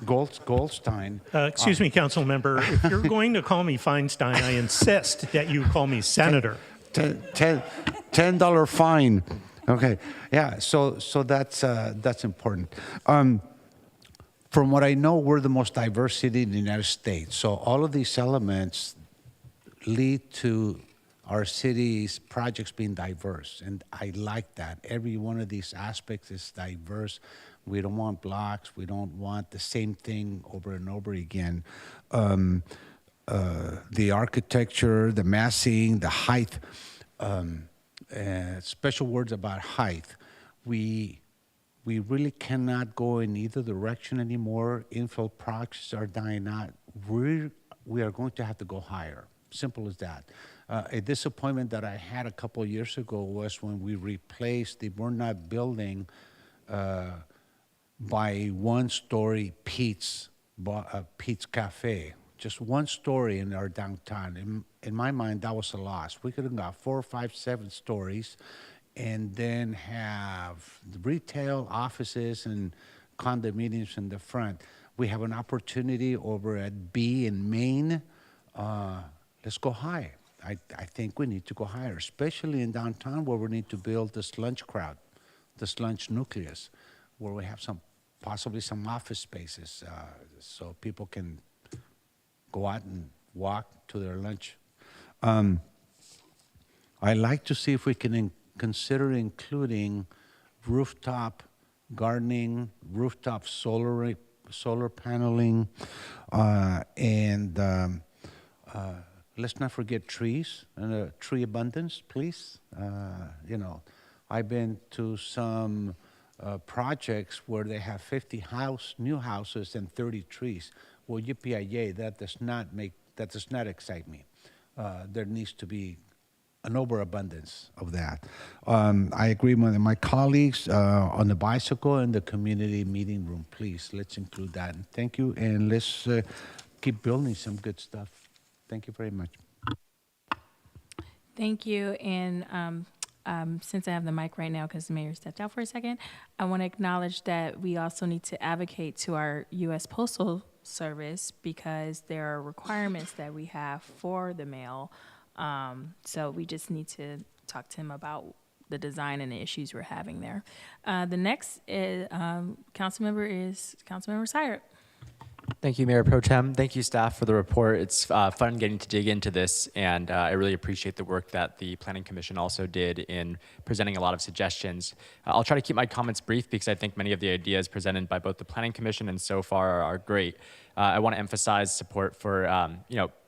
Goldstein. Excuse me, council member. If you're going to call me Feinstein, I insist that you call me Senator. $10 fine. Okay. Yeah. So that's important. From what I know, we're the most diverse city in the United States. So all of these elements lead to our city's projects being diverse, and I like that. Every one of these aspects is diverse. We don't want blocks. We don't want the same thing over and over again. The architecture, the massing, the height, special words about height. We really cannot go in either direction anymore. Infill projects are dying out. We are going to have to go higher. Simple as that. A disappointment that I had a couple of years ago was when we replaced the Burnett building by one-story Pete's Cafe, just one story in our downtown. In my mind, that was a loss. We could have got 4, 5, 7 stories and then have the retail, offices, and condominiums in the front. We have an opportunity over at B in Maine. Let's go high. I think we need to go higher, especially in downtown where we need to build this lunch crowd, this lunch nucleus, where we have possibly some office spaces so people can go out and walk to their lunch. I like to see if we can consider including rooftop gardening, rooftop solar paneling, and let's not forget trees and tree abundance, please. You know, I've been to some projects where they have 50 new houses and 30 trees. Well, yippee-yay, that does not excite me. There needs to be an overabundance of that. I agree with my colleagues on the bicycle and the community meeting room. Please, let's include that. And thank you, and let's keep building some good stuff. Thank you very much. Thank you. And since I have the mic right now because the mayor stepped out for a second, I want to acknowledge that we also need to advocate to our U.S. Postal Service because there are requirements that we have for the mail. So we just need to talk to him about the design and the issues we're having there. The next is, Councilmember Syrup. Thank you, Mayor Pro Tem. Thank you, staff, for the report. It's fun getting to dig into this, and I really appreciate the work that the Planning Commission also did in presenting a lot of suggestions. I'll try to keep my comments brief because I think many of the ideas presented by both the Planning Commission and so far are great. I want to emphasize support for,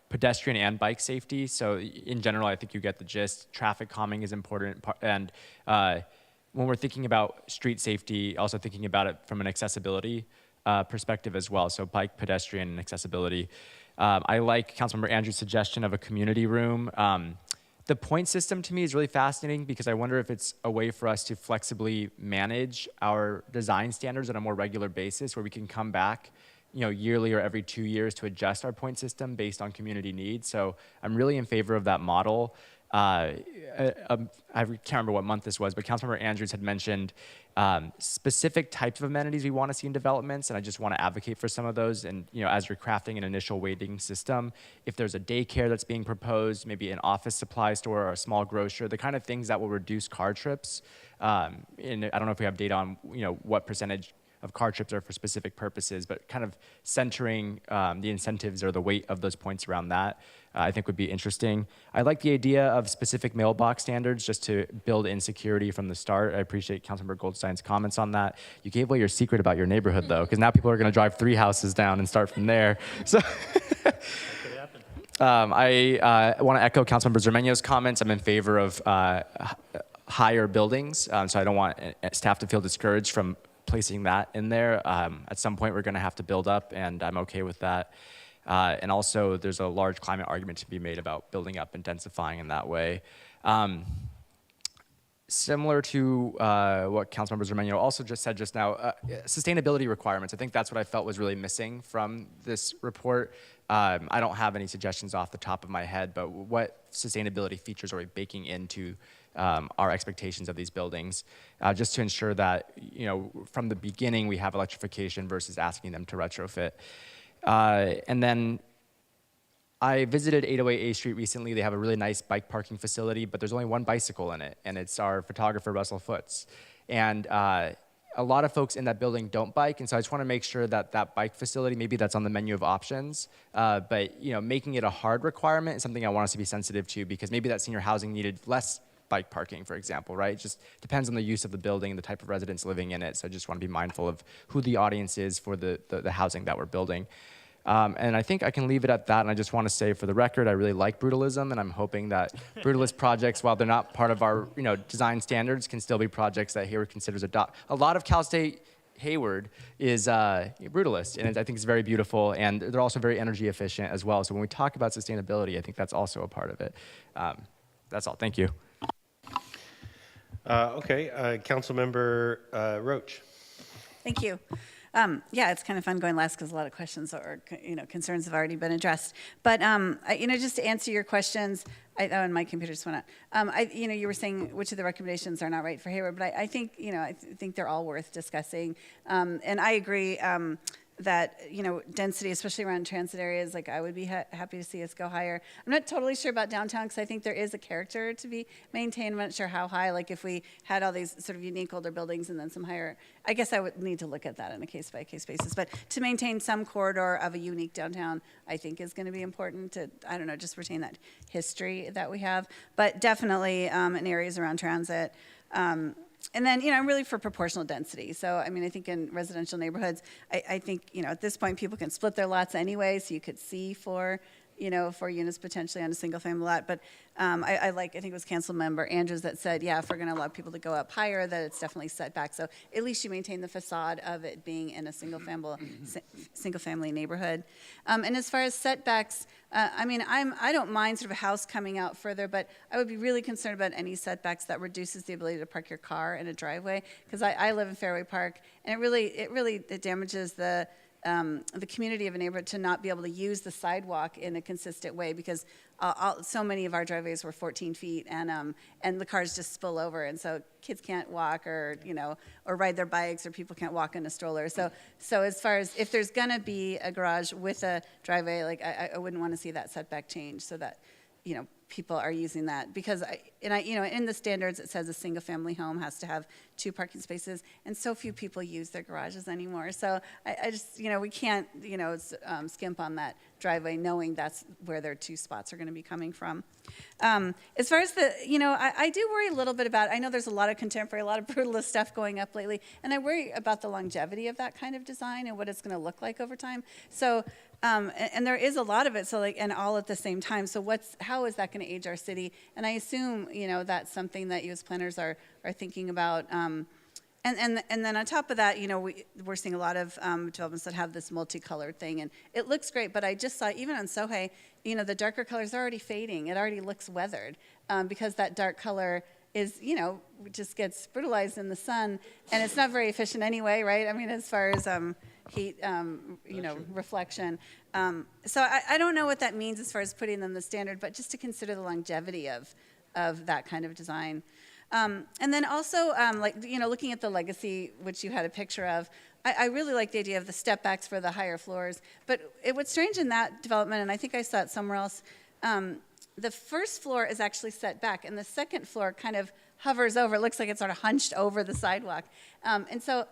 pedestrian and bike safety. So in general, I think you get the gist. Traffic calming is important, and when we're thinking about street safety, also thinking about it from an accessibility perspective as well. So bike, pedestrian, and accessibility. I like Councilmember Andrews' suggestion of a community room. The point system to me is really fascinating because I wonder if it's a way for us to flexibly manage our design standards on a more regular basis where we can come back yearly or every 2 years to adjust our point system based on community needs. So I'm really in favor of that model. I can't remember what month this was, but Councilmember Andrews had mentioned specific types of amenities we want to see in developments, and I just want to advocate for some of those. And as you're crafting an initial weighting system, if there's a daycare that's being proposed, maybe an office supply store or a small grocer, the kind of things that will reduce car trips. And I don't know if we have data on what percentage car trips are for specific purposes, but kind of centering the incentives or the weight of those points around that, I think would be interesting. I like the idea of specific mailbox standards just to build insecurity from the start. I appreciate Councilmember Goldstein's comments on that. You gave away your secret about your neighborhood though, because now people are gonna drive 3 houses down and start from there. So. I want to echo Councilmember Zermeño's comments. I'm in favor of higher buildings, so I don't want staff to feel discouraged from placing that in there. At some point, we're going to have to build up, and I'm okay with that. And also, there's a large climate argument to be made about building up and densifying in that way. Similar to what Councilmember Zermeño also just said just now, sustainability requirements. I think that's what I felt was really missing from this report. I don't have any suggestions off the top of my head, but what sustainability features are we baking into our expectations of these buildings, just to ensure that, you know, from the beginning we have electrification versus asking them to retrofit. And then I visited 808 A Street recently. They have a really nice bike parking facility, but there's only one bicycle in it, and it's our photographer, Russell Foots. And a lot of folks in that building don't bike, and so I just want to make sure that that bike facility, maybe that's on the menu of options, but you know, making it a hard requirement is something I want us to be sensitive to, because maybe that senior housing needed less bike parking, for example, right? It just depends on the use of the building and the type of residents living in it, so I just want to be mindful of who the audience is for the housing that we're building. And I think I can leave it at that, and I just want to say for the record, I really like brutalism, and I'm hoping that brutalist projects, while they're not part of our design standards, can still be projects that Hayward considers adopt. A lot of Cal State Hayward is brutalist, and I think it's very beautiful, and they're also very energy efficient as well. So when we talk about sustainability, I think that's also a part of it. That's all. Thank you. Okay, Councilmember Roach. Thank you. Yeah, it's kind of fun going last because a lot of questions or concerns have already been addressed. But just to answer your questions, and my computer just went out. You were saying which of the recommendations are not right for Hayward, but I think I think they're all worth discussing. And I agree that density, especially around transit areas, like I would be happy to see us go higher. I'm not totally sure about downtown because I think there is a character to be maintained. I'm not sure how high. Like if we had all these sort of unique older buildings and then some higher, I guess I would need to look at that on a case by case basis. But to maintain some corridor of a unique downtown, I think is going to be important to, I don't know, just retain that history that we have. But definitely in areas around transit. And then, I'm really for proportional density. So, I mean, I think in residential neighborhoods, I think, at this point, people can split their lots anyway, so you could see four units potentially on a single family lot. But I think it was Councilmember Andrews that said, yeah, if we're going to allow people to go up higher, that it's definitely set back. So at least you maintain the facade of it being in a single family neighborhood. And as far as setbacks, I don't mind sort of a house coming out further, but I would be really concerned about any setbacks that reduces the ability to park your car in a driveway, because I live in Fairway Park, and it damages the community of a neighborhood to not be able to use the sidewalk in a consistent way, because so many of our driveways were 14 feet, and the cars just spill over, and so kids can't walk or ride their bikes, or people can't walk in a stroller. So as far as if there's gonna be a garage with a driveway, like I wouldn't want to see that setback change so that people are using that, because in the standards it says a single family home has to have 2 parking spaces, and so few people use their garages anymore. So I just we can't skimp on that driveway, knowing that's where their 2 spots are going to be coming from. As far as the I do worry a little bit about, I know there's a lot of contemporary, a lot of brutalist stuff going up lately, and I worry about the longevity of that kind of design and what it's going to look like over time. So and there is a lot of it, so and all at the same time. So how is that going to age our city? And I assume that's something that you as planners are thinking about. And then on top of that, we're seeing a lot of developments that have this multicolored thing, and it looks great. But I just saw, even on Sohei, the darker colors are already fading. It already looks weathered because that dark color is, just gets brutalized in the sun, and it's not very efficient anyway, right? I mean, as far as heat, reflection. So I don't know what that means as far as putting them the standard, but just to consider the longevity of that kind of design. And then also, looking at the legacy, which you had a picture of, I really like the idea of the step backs for the higher floors. But what's strange in that development, and I think I saw it somewhere else, the first floor is actually set back, and the second floor kind of hovers over. It looks like it's sort of hunched over the sidewalk. And so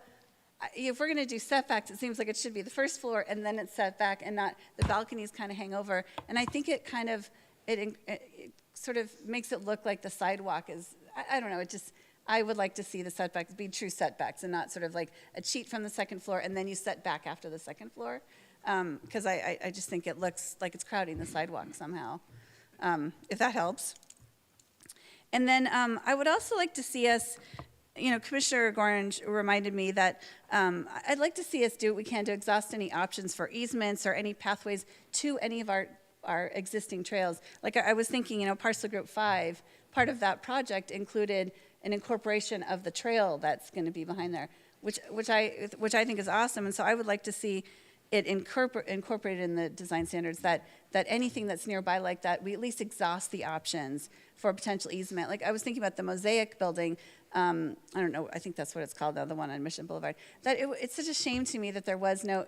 if we're going to do setbacks, it seems like it should be the first floor and then it's set back and not the balconies kind of hang over. And I think it kind of, it sort of makes it look like the sidewalk is, I don't know, I would like to see the setbacks be true setbacks and not sort of like a cheat from the second floor and then you set back after the second floor. Because I just think it looks like it's crowding the sidewalk somehow, if that helps. And then I would also like to see us, Commissioner Gorange reminded me that I'd like to see us do what we can to exhaust any options for easements or any pathways to any of our existing trails. Like I was thinking, Parcel Group 5, part of that project included an incorporation of the trail that's going to be behind there, which I think is awesome. And so I would like to see it incorporated in the design standards that anything that's nearby like that, we at least exhaust the options for a potential easement. Like I was thinking about the Mosaic building. I don't know, I think that's what it's called now, the one on Mission Boulevard. It's such a shame to me that there was no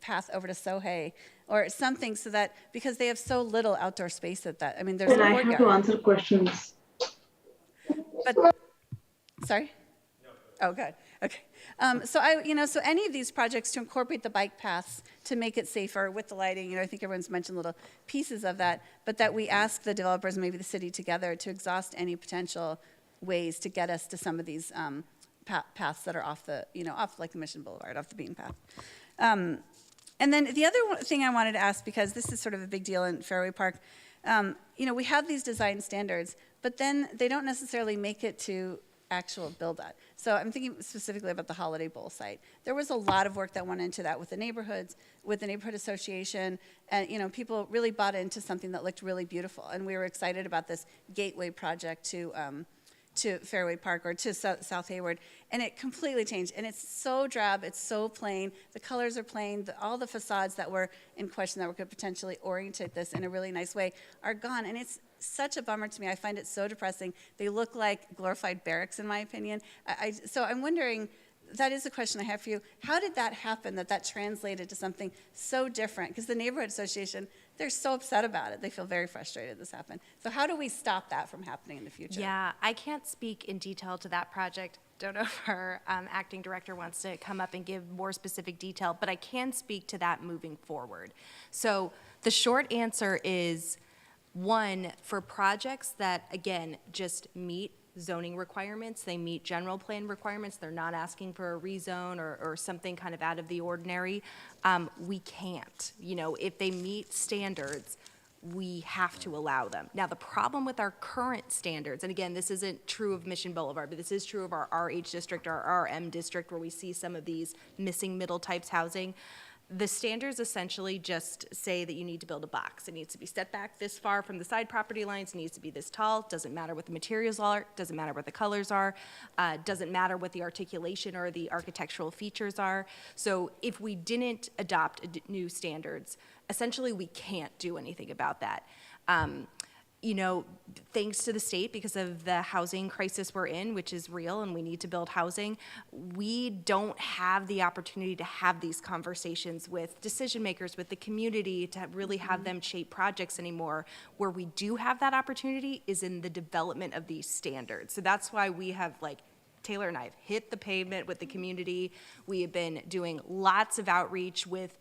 path over to Sohey or something, so that, because they have so little outdoor space at that. I mean, there's a courtyard. I have to answer questions. But, sorry? No. Oh, good. Okay. So any of these projects to incorporate the bike paths to make it safer with the lighting, I think everyone's mentioned little pieces of that, but that we ask the developers, maybe the city together, to exhaust any potential ways to get us to some of these paths that are off the, off like the Mission Boulevard, off the beaten path. And then the other thing I wanted to ask, because this is sort of a big deal in Fairway Park, we have these design standards, but then they don't necessarily make it to actual build-out. So I'm thinking specifically about the Holiday Bowl site. There was a lot of work that went into that with the neighborhoods, with the neighborhood association, and people really bought into something that looked really beautiful. And we were excited about this gateway project to Fairway Park or to South Hayward, and it completely changed. And it's so drab, it's so plain. The colors are plain. All the facades that were in question that could potentially orientate this in a really nice way are gone, and it's such a bummer to me. I find it so depressing. They look like glorified barracks, in my opinion. So I'm wondering, that is a question I have for you. How did that happen, that translated to something so different? Because the neighborhood association, they're so upset about it. They feel very frustrated this happened. So how do we stop that from happening in the future? Yeah, I can't speak in detail to that project. Don't know if our acting director wants to come up and give more specific detail, but I can speak to that moving forward. So the short answer is, one, for projects that, again, just meet zoning requirements, they meet general plan requirements, they're not asking for a rezone or something kind of out of the ordinary, we can't. If they meet standards, we have to allow them. Now, the problem with our current standards, and again, this isn't true of Mission Boulevard, but this is true of our RH district, our RM district, where we see some of these missing middle types housing. The standards essentially just say that you need to build a box. It needs to be set back this far from the side property lines, it needs to be this tall, doesn't matter what the materials are, doesn't matter what the colors are, doesn't matter what the articulation or the architectural features are. So if we didn't adopt new standards, essentially we can't do anything about that. Thanks to the state, because of the housing crisis we're in, which is real and we need to build housing, we don't have the opportunity to have these conversations with decision makers, with the community, to really have them shape projects anymore. Where we do have that opportunity is in the development of these standards. So that's why we have, Taylor and I have hit the pavement with the community. We have been doing lots of outreach with,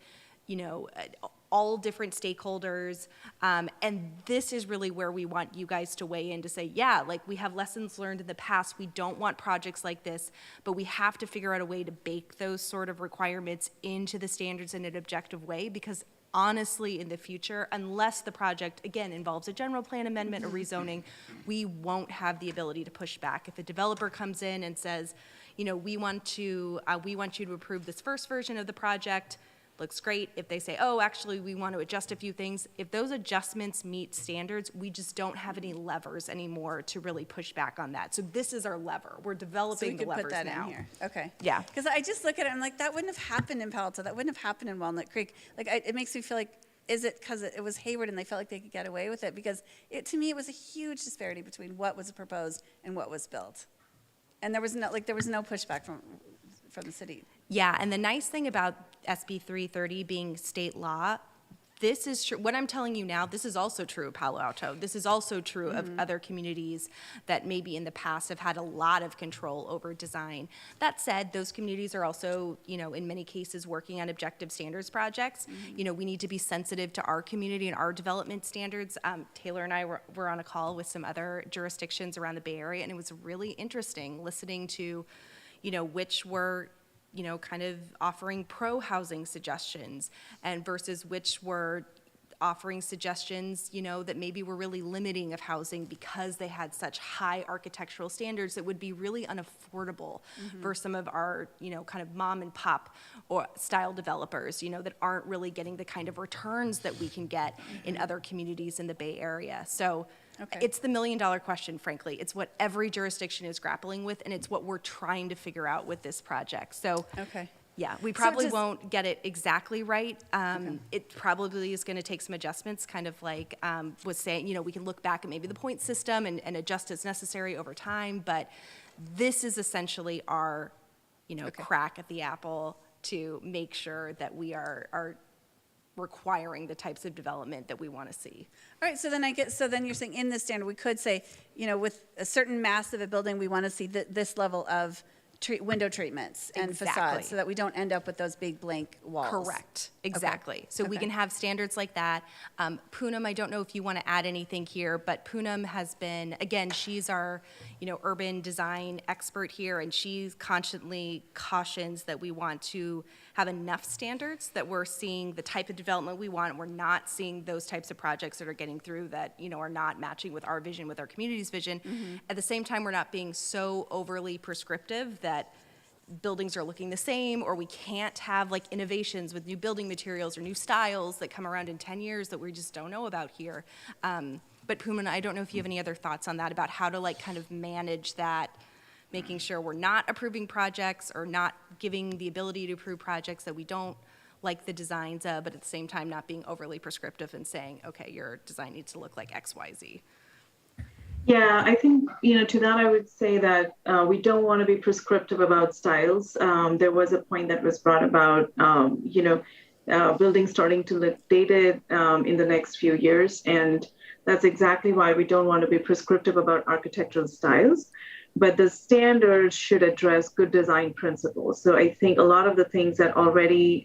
all different stakeholders, and this is really where we want you guys to weigh in to say, yeah, we have lessons learned in the past. We don't want projects like this, but we have to figure out a way to bake those sort of requirements into the standards in an objective way, because honestly, in the future, unless the project, again, involves a general plan amendment or rezoning, we won't have the ability to push back. If a developer comes in and says, we want you to approve this first version of the project, looks great. If they say, oh, actually, we want to adjust a few things, if those adjustments meet standards, we just don't have any levers anymore to really push back on that. So this is our lever. We're developing the levers now. So we could put that in here. Okay. Yeah. Because I just look at it, I'm like, that wouldn't have happened in Palo Alto. That wouldn't have happened in Walnut Creek. It makes me feel like, is it because it was Hayward and they felt like they could get away with it? Because to me, it was a huge disparity between what was proposed and what was built. And there was no pushback from the city. Yeah, and the nice thing about SB 330 being state law, This is true. What I'm telling you now, this is also true of Palo Alto. This is also true of other communities that maybe in the past have had a lot of control over design. That said, those communities are also, in many cases working on objective standards projects. We need to be sensitive to our community and our development standards. Taylor and I were on a call with some other jurisdictions around the Bay Area, and it was really interesting listening to, which were kind of offering pro-housing suggestions and versus which were offering suggestions, that maybe were really limiting of housing because they had such high architectural standards that would be really unaffordable for some of our, kind of mom and pop or style developers, that aren't really getting the kind of returns that we can get in other communities in the Bay Area. So it's the million-dollar question, frankly. It's what every jurisdiction is grappling with, and it's what we're trying to figure out with this project. So, yeah, we probably won't get it exactly right. It probably is going to take some adjustments, kind of like was saying, we can look back at maybe the point system and adjust as necessary over time, but this is essentially our, crack at the apple to make sure that we are requiring the types of development that we want to see. All right, so then you're saying in this standard, we could say, with a certain mass of a building, we want to see this level of window treatments and facades so that we don't end up with those big blank walls. Correct, exactly. So we can have standards like that. Poonam, I don't know if you want to add anything here, but Poonam has been, again, she's our, urban design expert here, and she constantly cautions that we want to have enough standards that we're seeing the type of development we want. We're not seeing those types of projects that are getting through that, are not matching with our vision, with our community's vision. At the same time, we're not being so overly prescriptive that buildings are looking the same, or we can't have like innovations with new building materials or new styles that come around in 10 years that we just don't know about here. But Pooman, I don't know if you have any other thoughts on that about how to like kind of manage that, making sure we're not approving projects or not giving the ability to approve projects that we don't like the designs of, but at the same time not being overly prescriptive and saying, okay, your design needs to look like X, Y, Z. Yeah, I think, to that I would say that we don't want to be prescriptive about styles. There was a point that was brought about, buildings starting to look dated in the next few years. And that's exactly why we don't want to be prescriptive about architectural styles. But the standards should address good design principles. So I think a lot of the things that already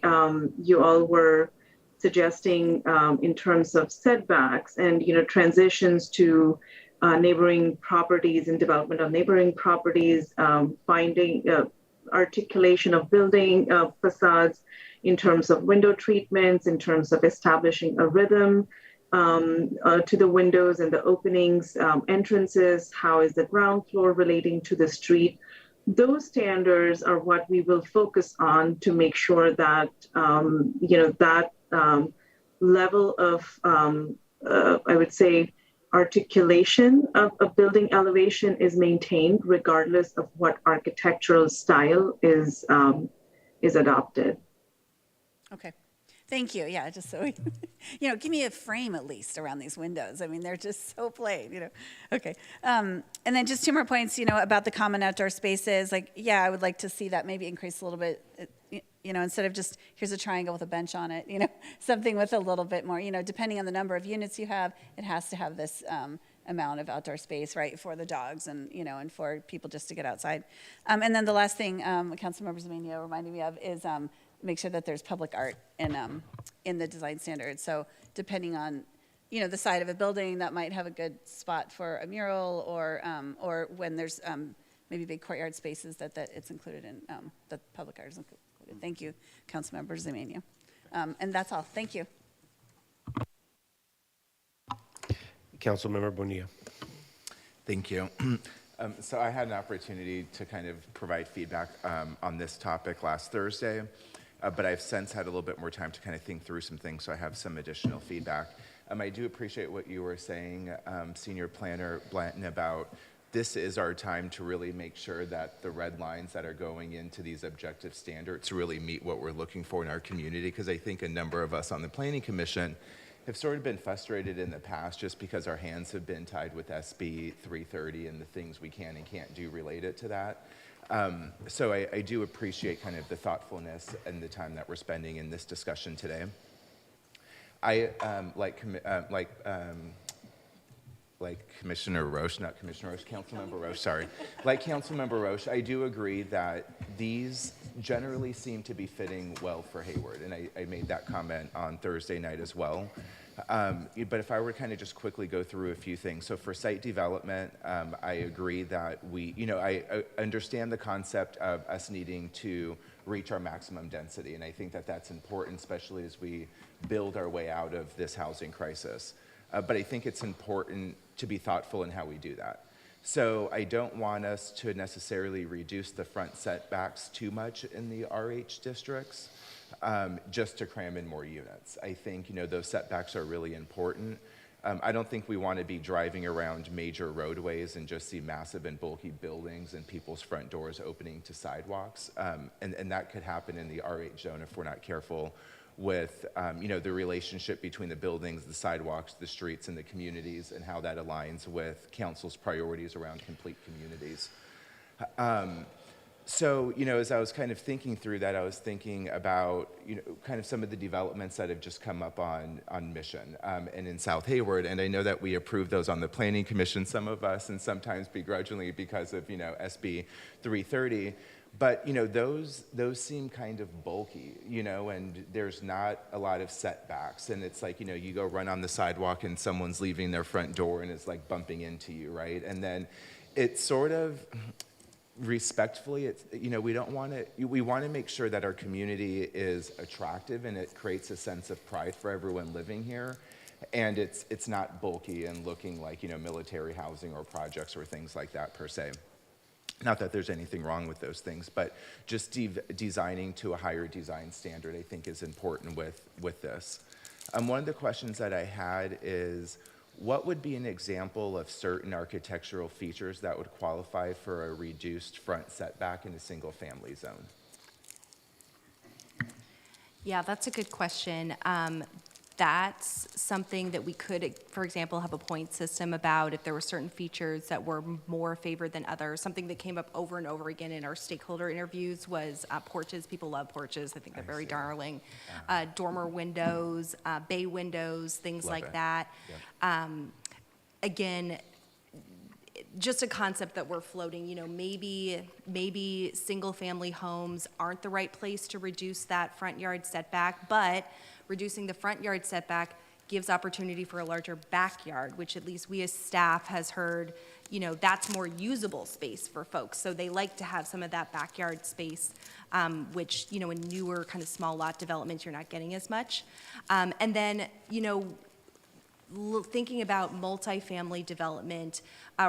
you all were suggesting in terms of setbacks and, transitions to neighboring properties and development of neighboring properties, finding articulation of building facades in terms of window treatments, in terms of establishing a rhythm to the windows and the openings, entrances, how is the ground floor relating to the street. Those standards are what we will focus on to make sure that, that level of, I would say, articulation of building elevation is maintained regardless of what architectural style is adopted. Okay. Thank you. Yeah, just so, give me a frame at least around these windows. I mean, they're just so plain, Okay. And then just 2 more points, about the common outdoor spaces. Like, yeah, I would like to see that maybe increase a little bit, instead of just, here's a triangle with a bench on it, something with a little bit more, depending on the number of units you have, it has to have this amount of outdoor space, right, for the dogs and, and for people just to get outside. And then the last thing Councilmember Zemania reminded me of is make sure that there's public art in the design standards. So depending on, the side of a building that might have a good spot for a mural, or when there's maybe big courtyard spaces that it's included in, that public art is included. Thank you, Councilmember Zemania. And that's all. Thank you. Councilmember Bonilla. Thank you. So I had an opportunity to kind of provide feedback on this topic last Thursday, but I've since had a little bit more time to kind of think through some things, so I have some additional feedback. I do appreciate what you were saying, Senior Planner Blanton, about this is our time to really make sure that the red lines that are going into these objective standards really meet what we're looking for in our community, because I think a number of us on the Planning Commission have sort of been frustrated in the past just because our hands have been tied with SB 330 and the things we can and can't do related to that. So I do appreciate kind of the thoughtfulness and the time that we're spending in this discussion today. I like Commissioner Roche, not Commissioner Roche, Councilmember Roche, sorry. Like Councilmember Roche, I do agree that these generally seem to be fitting well for Hayward, and I made that comment on Thursday night as well. But if I were to kind of just quickly go through a few things. So for site development, I agree that I understand the concept of us needing to reach our maximum density, and I think that that's important, especially as we build our way out of this housing crisis. But I think it's important to be thoughtful in how we do that. So I don't want us to necessarily reduce the front setbacks too much in the RH districts, just to cram in more units. I think those setbacks are really important. I don't think we want to be driving around major roadways and just see massive and bulky buildings and people's front doors opening to sidewalks. And that could happen in the RH zone if we're not careful with the relationship between the buildings, the sidewalks, the streets, and the communities, and how that aligns with council's priorities around complete communities. So, as I was kind of thinking through that, I was thinking about, kind of some of the developments that have just come up on Mission and in South Hayward. And I know that we approved those on the Planning Commission, some of us, and sometimes begrudgingly because of, SB 330. But, those seem kind of bulky, and there's not a lot of setbacks. And it's like, you go run on the sidewalk and someone's leaving their front door and it's like bumping into you, right? And then it's sort of respectfully, it's, we want to make sure that our community is attractive and it creates a sense of pride for everyone living here. And it's not bulky and looking like, military housing or projects or things like that per se. Not that there's anything wrong with those things, but just designing to a higher design standard, I think, is important with this. One of the questions that I had is, what would be an example of certain architectural features that would qualify for a reduced front setback in a single-family zone? Yeah, that's a good question. That's something that we could, for example, have a point system about if there were certain features that were more favored than others. Something that came up over and over again in our stakeholder interviews was porches. People love porches. I think they're very darling. Dormer windows, bay windows, things like that. Yep. Again, just a concept that we're floating, maybe single-family homes aren't the right place to reduce that front yard setback, but reducing the front yard setback gives opportunity for a larger backyard, which at least we as staff has heard, that's more usable space for folks. So they like to have some of that backyard space, which, in newer kind of small lot developments, you're not getting as much. And then, thinking about multifamily development,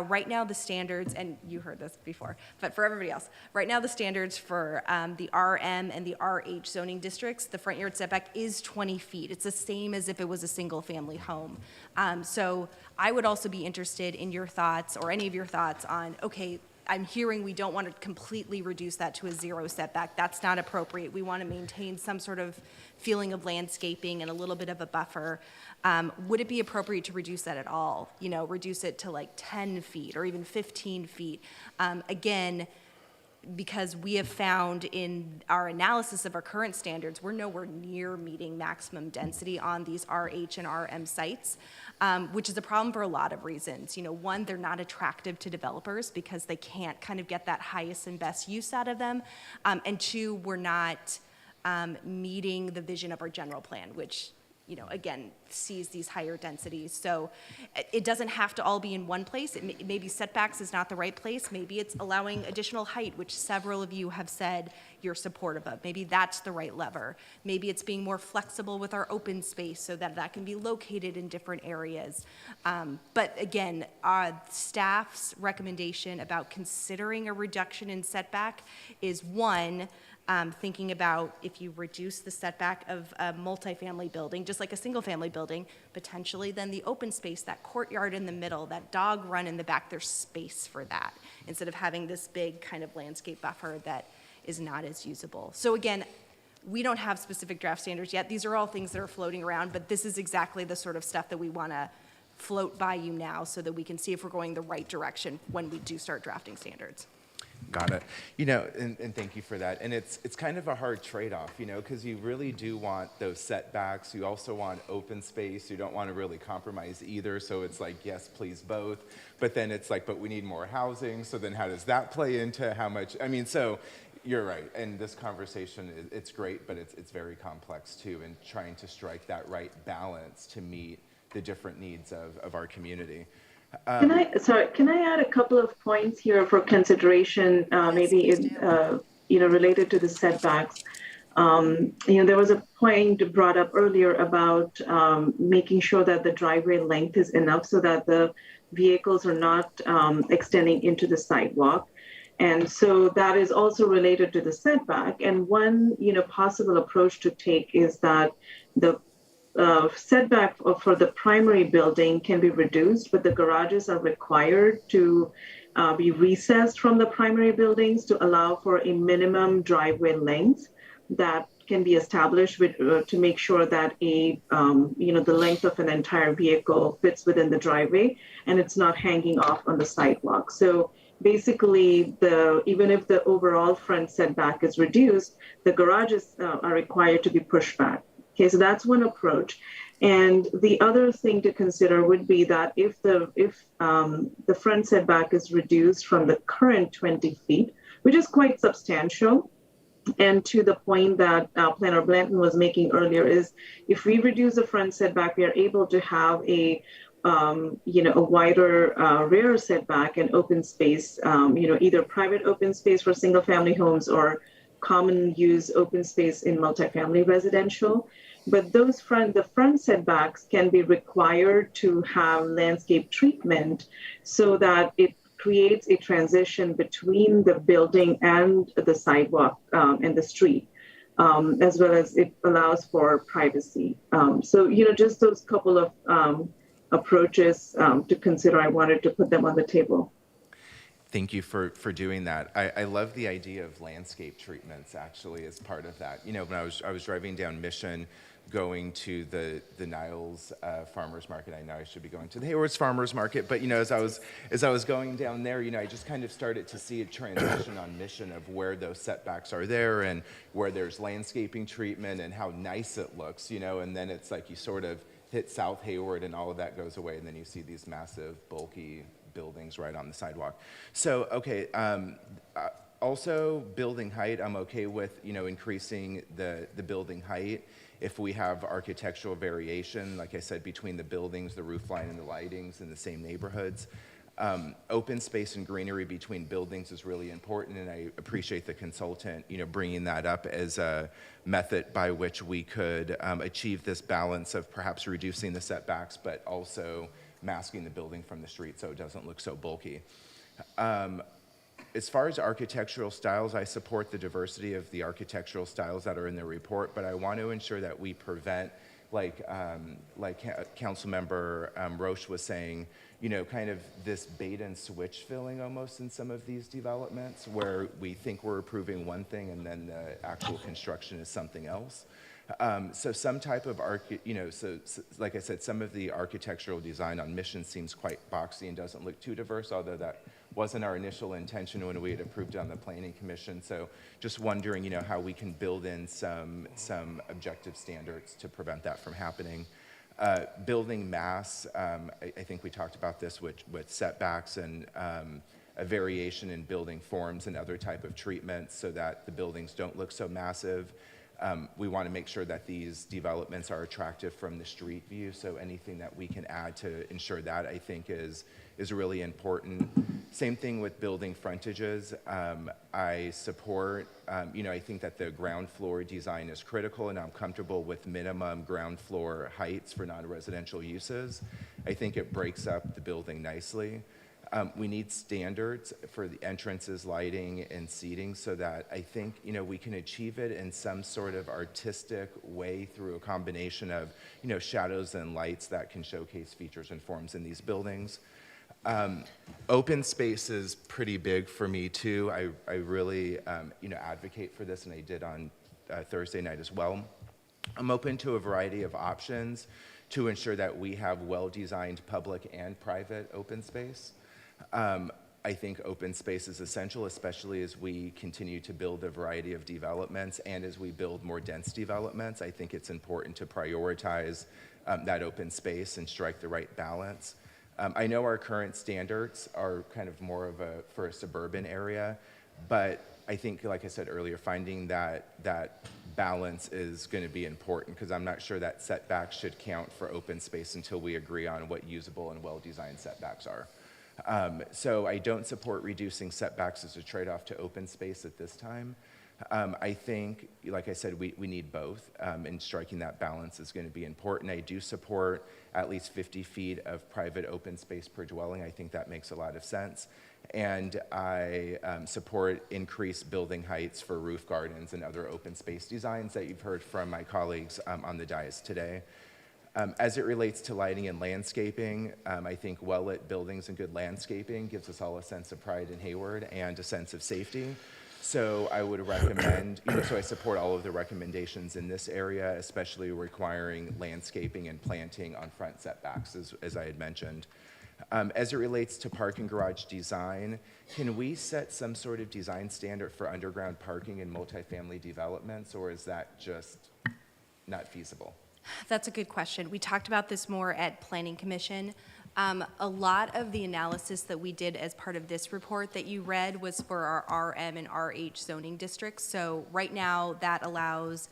right now the standards, and you heard this before, but for everybody else, right now the standards for the RM and the RH zoning districts, the front yard setback is 20 feet. It's the same as if it was a single family home. So I would also be interested in your thoughts or any of your thoughts on, okay, I'm hearing we don't want to completely reduce that to a zero setback. That's not appropriate. We want to maintain some sort of feeling of landscaping and a little bit of a buffer. Would it be appropriate to reduce that at all? Reduce it to like 10 feet or even 15 feet? Again, because we have found in our analysis of our current standards, we're nowhere near meeting maximum density on these RH and RM sites, which is a problem for a lot of reasons. One, they're not attractive to developers because they can't kind of get that highest and best use out of them. And two, we're not meeting the vision of our general plan, which again, sees these higher densities. So it doesn't have to all be in one place. Maybe setbacks is not the right place. Maybe it's allowing additional height, which several of you have said you're supportive of. Maybe that's the right lever. Maybe it's being more flexible with our open space so that that can be located in different areas. But again, staff's recommendation about considering a reduction in setback is one, thinking about if you reduce the setback of a multifamily building, just like a single family building, potentially then the open space, that courtyard in the middle, that dog run in the back, there's space for that instead of having this big kind of landscape buffer that is not as usable. So again, we don't have specific draft standards yet. These are all things that are floating around, but this is exactly the sort of stuff that we want to float by you now so that we can see if we're going the right direction when we do start drafting standards. Got it. You know, and thank you for that. And it's kind of a hard trade-off, you know, because you really do want those setbacks. You also want open space. You don't want to really compromise either. So it's like, yes, please both. But then it's like, but we need more housing. So then how does that play into how much? I mean, so you're right. And this conversation, it's great, but it's very complex too, and trying to strike that right balance to meet the different needs of our community. Can I add a couple of points here for consideration, maybe related to the setbacks. There was a point brought up earlier about making sure that the driveway length is enough so that the vehicles are not extending into the sidewalk. And so that is also related to the setback. And one, possible approach to take is that the setback for the primary building can be reduced, but the garages are required to be recessed from the primary buildings to allow for a minimum driveway length that can be established to make sure that the length of an entire vehicle fits within the driveway and it's not hanging off on the sidewalk. So basically, even if the overall front setback is reduced, the garages are required to be pushed back. Okay, so that's one approach. And the other thing to consider would be that if the front setback is reduced from the current 20 feet, which is quite substantial, and to the point that Planner Blanton was making earlier, is if we reduce the front setback, we are able to have a wider rear setback and open space, either private open space for single family homes or common use open space in multifamily residential. But the front setbacks can be required to have landscape treatment so that it creates a transition between the building and the sidewalk and the street, as well as it allows for privacy. So, just those couple of approaches to consider, I wanted to put them on the table. Thank you for doing that. I love the idea of landscape treatments actually as part of that. When I was driving down Mission, going to the Niles Farmers Market. I know I should be going to the Hayward's Farmers Market, but as I was going down there, I just kind of started to see a transition on Mission of where those setbacks are there and where there's landscaping treatment and how nice it looks, and then it's like you sort of hit South Hayward and all of that goes away, and then you see these massive, bulky buildings right on the sidewalk. So, okay, also building height, I'm okay with, increasing the building height if we have architectural variation, like I said, between the buildings, the roof line, and the lightings in the same neighborhoods. Open space and greenery between buildings is really important, and I appreciate the consultant, bringing that up as a method by which we could achieve this balance of perhaps reducing the setbacks, but also masking the building from the street so it doesn't look so bulky. As far as architectural styles, I support the diversity of the architectural styles that are in the report, but I want to ensure that we prevent, like Councilmember Roche was saying, kind of this bait and switch feeling almost in some of these developments where we think we're approving one thing and then the actual construction is something else. So some type of like I said, some of the architectural design on Mission seems quite boxy and doesn't look too diverse, although that wasn't our initial intention when we had approved it on the Planning Commission. So just wondering, how we can build in some objective standards to prevent that from happening. Building mass, I think we talked about this with setbacks and a variation in building forms and other type of treatments so that the buildings don't look so massive. We want to make sure that these developments are attractive from the street view, so anything that we can add to ensure that, I think, is really important. Same thing with building frontages. I support, I think that the ground floor design is critical, and I'm comfortable with minimum ground floor heights for non-residential uses. I think it breaks up the building nicely. We need standards for the entrances, lighting, and seating so that I think, we can achieve it in some sort of artistic way through a combination of, shadows and lights that can showcase features and forms in these buildings. Open space is pretty big for me too. I really, advocate for this, and I did on Thursday night as well. I'm open to a variety of options to ensure that we have well-designed public and private open space. I think open space is essential, especially as we continue to build a variety of developments and as we build more dense developments. I think it's important to prioritize that open space and strike the right balance. I know our current standards are kind of more of for a suburban area, but I think, like I said earlier, finding that balance is going to be important, because I'm not sure that setbacks should count for open space until we agree on what usable and well-designed setbacks are. So I don't support reducing setbacks as a trade-off to open space at this time. I think, like I said, we need both, and striking that balance is going to be important. I do support at least 50 feet of private open space per dwelling. I think that makes a lot of sense. And I support increased building heights for roof gardens and other open space designs that you've heard from my colleagues on the dais today. As it relates to lighting and landscaping, I think well-lit buildings and good landscaping gives us all a sense of pride in Hayward and a sense of safety. So I would recommend, so I support all of the recommendations in this area, especially requiring landscaping and planting on front setbacks, as I had mentioned. As it relates to parking garage design, can we set some sort of design standard for underground parking in multifamily developments, or is that just not feasible? That's a good question. We talked about this more at Planning Commission. A lot of the analysis that we did as part of this report that you read was for our RM and RH zoning districts. So right now that allows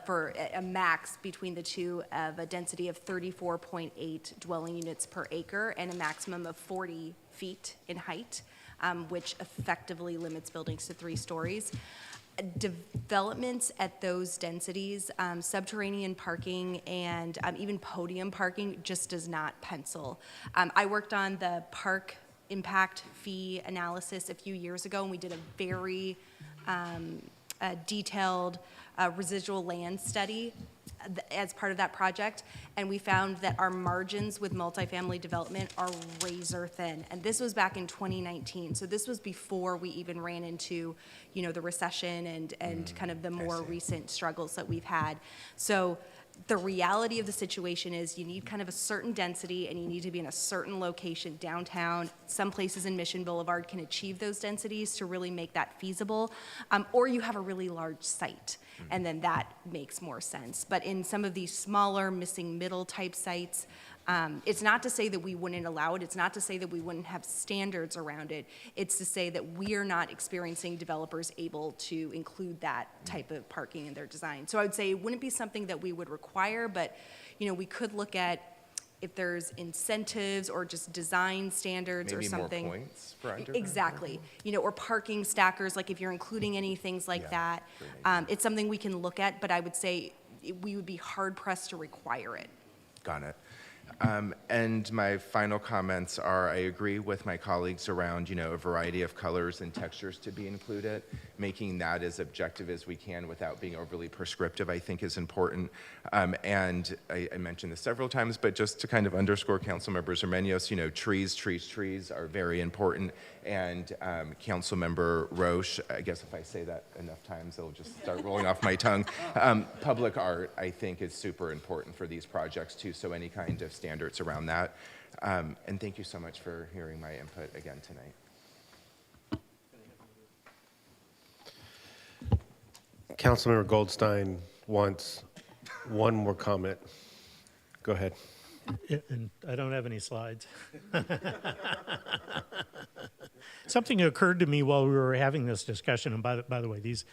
for a max between the two of a density of 34.8 dwelling units per acre and a maximum of 40 feet in height, which effectively limits buildings to 3 stories. Developments at those densities, subterranean parking and even podium parking just does not pencil. I worked on the park impact fee analysis a few years ago, and we did a very detailed residual land study as part of that project, and we found that our margins with multifamily development are razor thin. And this was back in 2019, so this was before we even ran into, the recession and kind of the more recent struggles that we've had. So the reality of the situation is you need kind of a certain density, and you need to be in a certain location downtown. Some places in Mission Boulevard can achieve those densities to really make that feasible, or you have a really large site, and then that makes more sense. But in some of these smaller missing middle type sites, it's not to say that we wouldn't allow it. It's not to say that we wouldn't have standards around it. It's to say that we are not experiencing developers able to include that type of parking in their design. So I would say it wouldn't be something that we would require, but we could look at if there's incentives or just design standards or something. Maybe more points for underground. Exactly. Or parking stackers, like if you're including any things like that. It's something we can look at, but I would say we would be hard pressed to require it. Got it. And my final comments are, I agree with my colleagues around, a variety of colors and textures to be included. Making that as objective as we can without being overly prescriptive, I think, is important. And I mentioned this several times, but just to kind of underscore Councilmember Zermenios, trees are very important. And Councilmember Roche, I guess if I say that enough times, it'll just start rolling off my tongue. Public art, I think, is super important for these projects too, so any kind of standards around that. And thank you so much for hearing my input again tonight. Councilmember Goldstein wants one more comment. Go ahead. And I don't have any slides. Something occurred to me while we were having this discussion, and by the way, these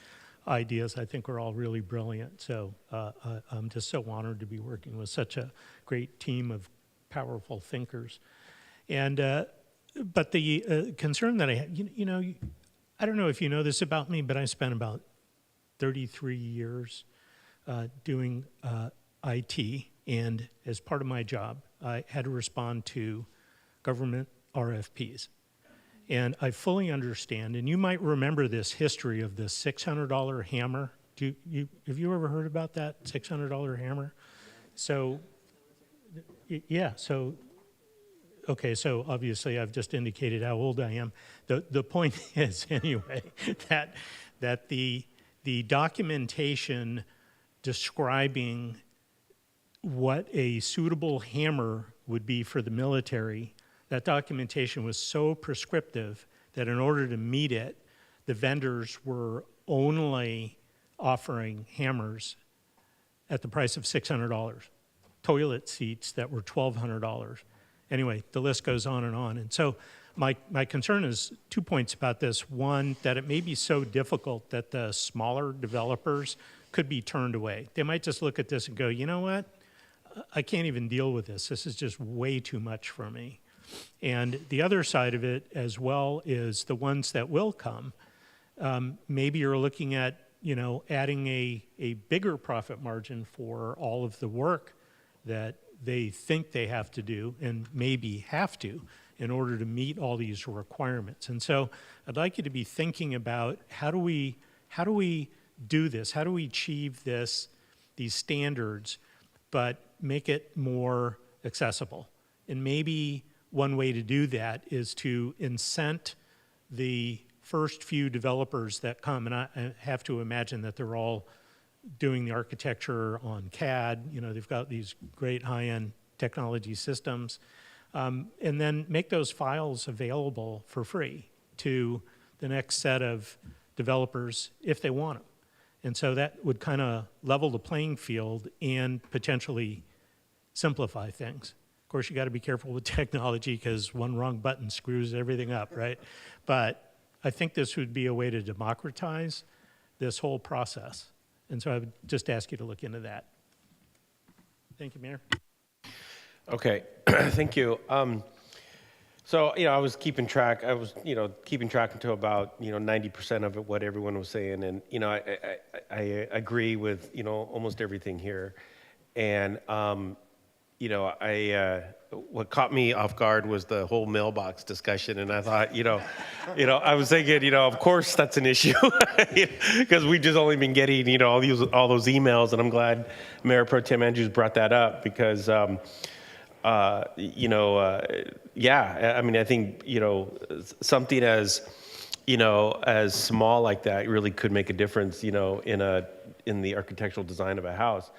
ideas I think are all really brilliant. So I'm just so honored to be working with such a great team of powerful thinkers. And but the concern that I had, I don't know if you know this about me, but I spent about 33 years doing IT, and as part of my job, I had to respond to government RFPs. And I fully understand, and you might remember this history of the $600 hammer. Have you ever heard about that $600 hammer? So, yeah, so obviously I've just indicated how old I am. The point is, anyway, that the documentation describing what a suitable hammer would be for the military that documentation was so prescriptive that in order to meet it, the vendors were only offering hammers at the price of $600, toilet seats that were $1,200. Anyway, the list goes on. And so my concern is 2 points about this. One, that it may be so difficult that the smaller developers could be turned away. They might just look at this and go, you know what? I can't even deal with this. This is just way too much for me. And the other side of it as well is the ones that will come. Maybe you're looking at, adding a bigger profit margin for all of the work that they think they have to do and maybe have to in order to meet all these requirements. And so I'd like you to be thinking about how do we do this? How do we achieve these standards, but make it more accessible? And maybe one way to do that is to incent the first few developers that come, and I have to imagine that they're all doing the architecture on CAD. They've got these great high-end technology systems, and then make those files available for free to the next set of developers if they want them. And so that would kind of level the playing field and potentially simplify things. Of course, you got to be careful with technology because one wrong button screws everything up, right? But I think this would be a way to democratize this whole process. And so I would just ask you to look into that. Thank you, Mayor. Okay, thank you. So, I was keeping track. I was, keeping track until about, 90% of it, what everyone was saying. And, I agree with, almost everything here. And, what caught me off guard was the whole mailbox discussion. And I thought, I was thinking, of course that's an issue because we've just only been getting, all those emails. And I'm glad Mayor Pro Tem Andrews brought that up because, yeah, I mean, I think, something as small like that really could make a difference, in the architectural design of a house.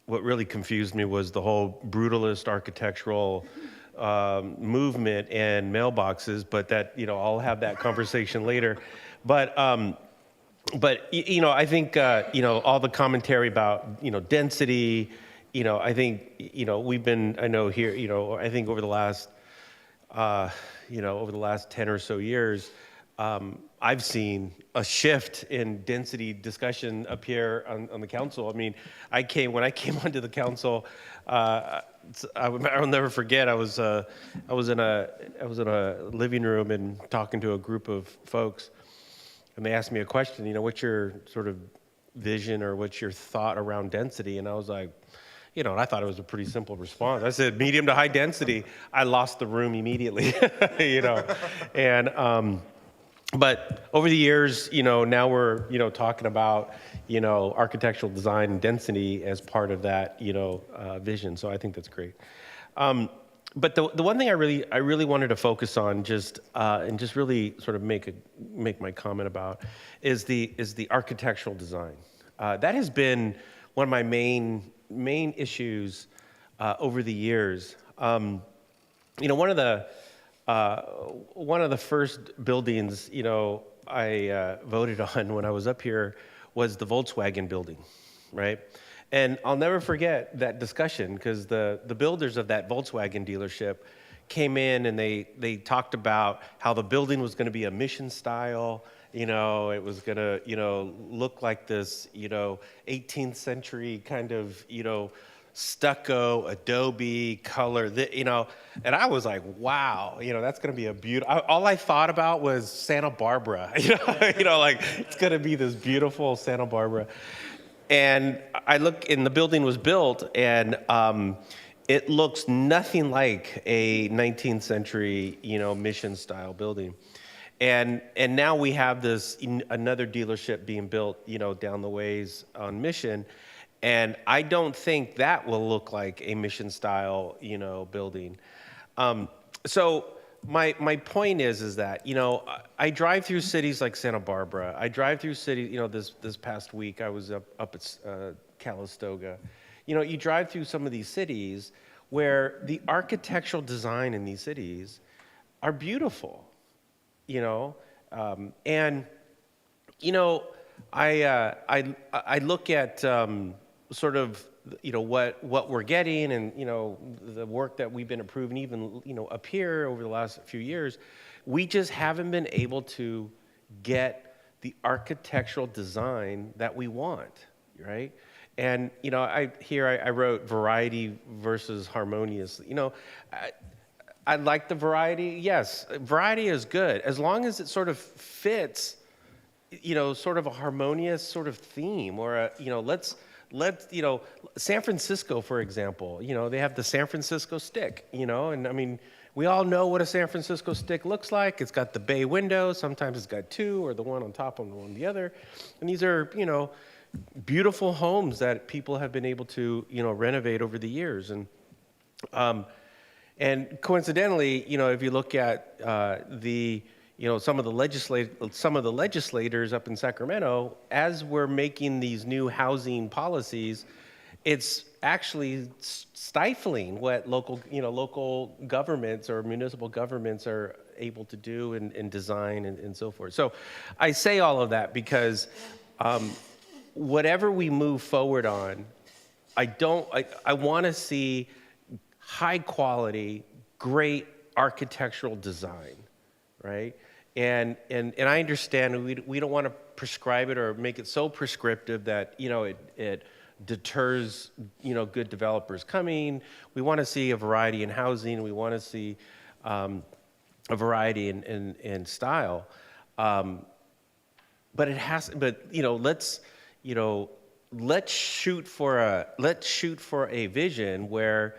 What really confused me was the whole brutalist architectural movement and mailboxes, but that, I'll have that conversation later. But I think, all the commentary about, density, I think, we've been, I know here, I think over the last, over the last 10 or so years, I've seen a shift in density discussion up here on the council. I mean, when I came onto the council, I'll never forget. I was in a living room and talking to a group of folks, and they asked me a question. What's your sort of vision or what's your thought around density? And I was like, and I thought it was a pretty simple response. I said, medium to high density. I lost the room immediately, and. But over the years, now we're, talking about, architectural design and density as part of that, vision. So I think that's great. But the one thing I really wanted to focus on and just really sort of make my comment about is the architectural design. That has been one of my main issues over the years. One of the first buildings, I voted on when I was up here was the Volkswagen building, right? And I'll never forget that discussion because the builders of that Volkswagen dealership came in and they talked about how the building was going to be a mission style. It was going to, look like this, 18th century kind of, stucco, adobe color, and I was like, wow, that's going to be a beautiful, all I thought about was Santa Barbara, like it's going to be this beautiful Santa Barbara. And I look, and the building was built, and it looks nothing like a 19th century, mission style building. And now we have another dealership being built, down the ways on Mission. And I don't think that will look like a mission style, building. So my point is that, I drive through cities like Santa Barbara. I drive through cities, this past week I was up at Calistoga. You drive through some of these cities where the architectural design in these cities are beautiful, and I look at sort of what we're getting, and the work that we've been approving, even up here over the last few years. We just haven't been able to get the architectural design that we want, right? And I wrote variety versus harmonious. I like the variety. Yes, variety is good as long as it sort of fits, sort of a harmonious sort of theme, or let's San Francisco, for example. They have the San Francisco stick. And I mean, we all know what a San Francisco stick looks like. It's got the bay window. Sometimes it's got two, or the one on top and the one on the other. And these are beautiful homes that people have been able to renovate over the years. And coincidentally, if you look at some of the legislators up in Sacramento, as we're making these new housing policies, it's actually stifling what local governments or municipal governments are able to do and design and so forth. So I say all of that because whatever we move forward on, I want to see high quality, great architectural design, right? And I understand we don't want to prescribe it or make it so prescriptive that it deters good developers coming. We want to see a variety in housing. We want to see a variety in style. But it has. But let's shoot for a vision where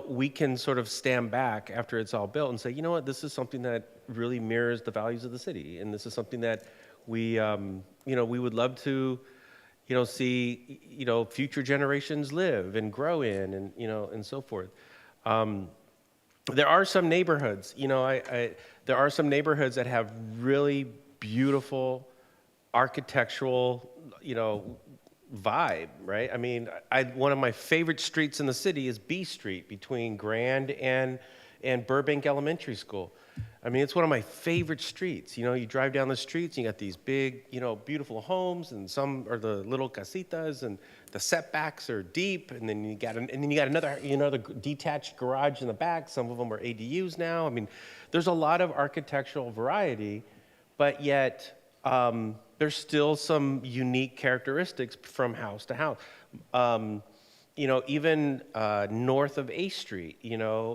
we can sort of stand back after it's all built and say, this is something that really mirrors the values of the city, and this is something that we would love to see future generations live and grow in, and so forth. There are some neighborhoods, there are some neighborhoods that have really beautiful architectural, vibe, right? I mean, one of my favorite streets in the city is B Street between Grand and Burbank Elementary School. I mean, it's one of my favorite streets. You drive down the streets, you got these big, beautiful homes, and some are the little casitas, and the setbacks are deep, and then you got another detached garage in the back. Some of them are ADUs now. I mean, there's a lot of architectural variety, but yet there's still some unique characteristics from house to house. Even north of A Street,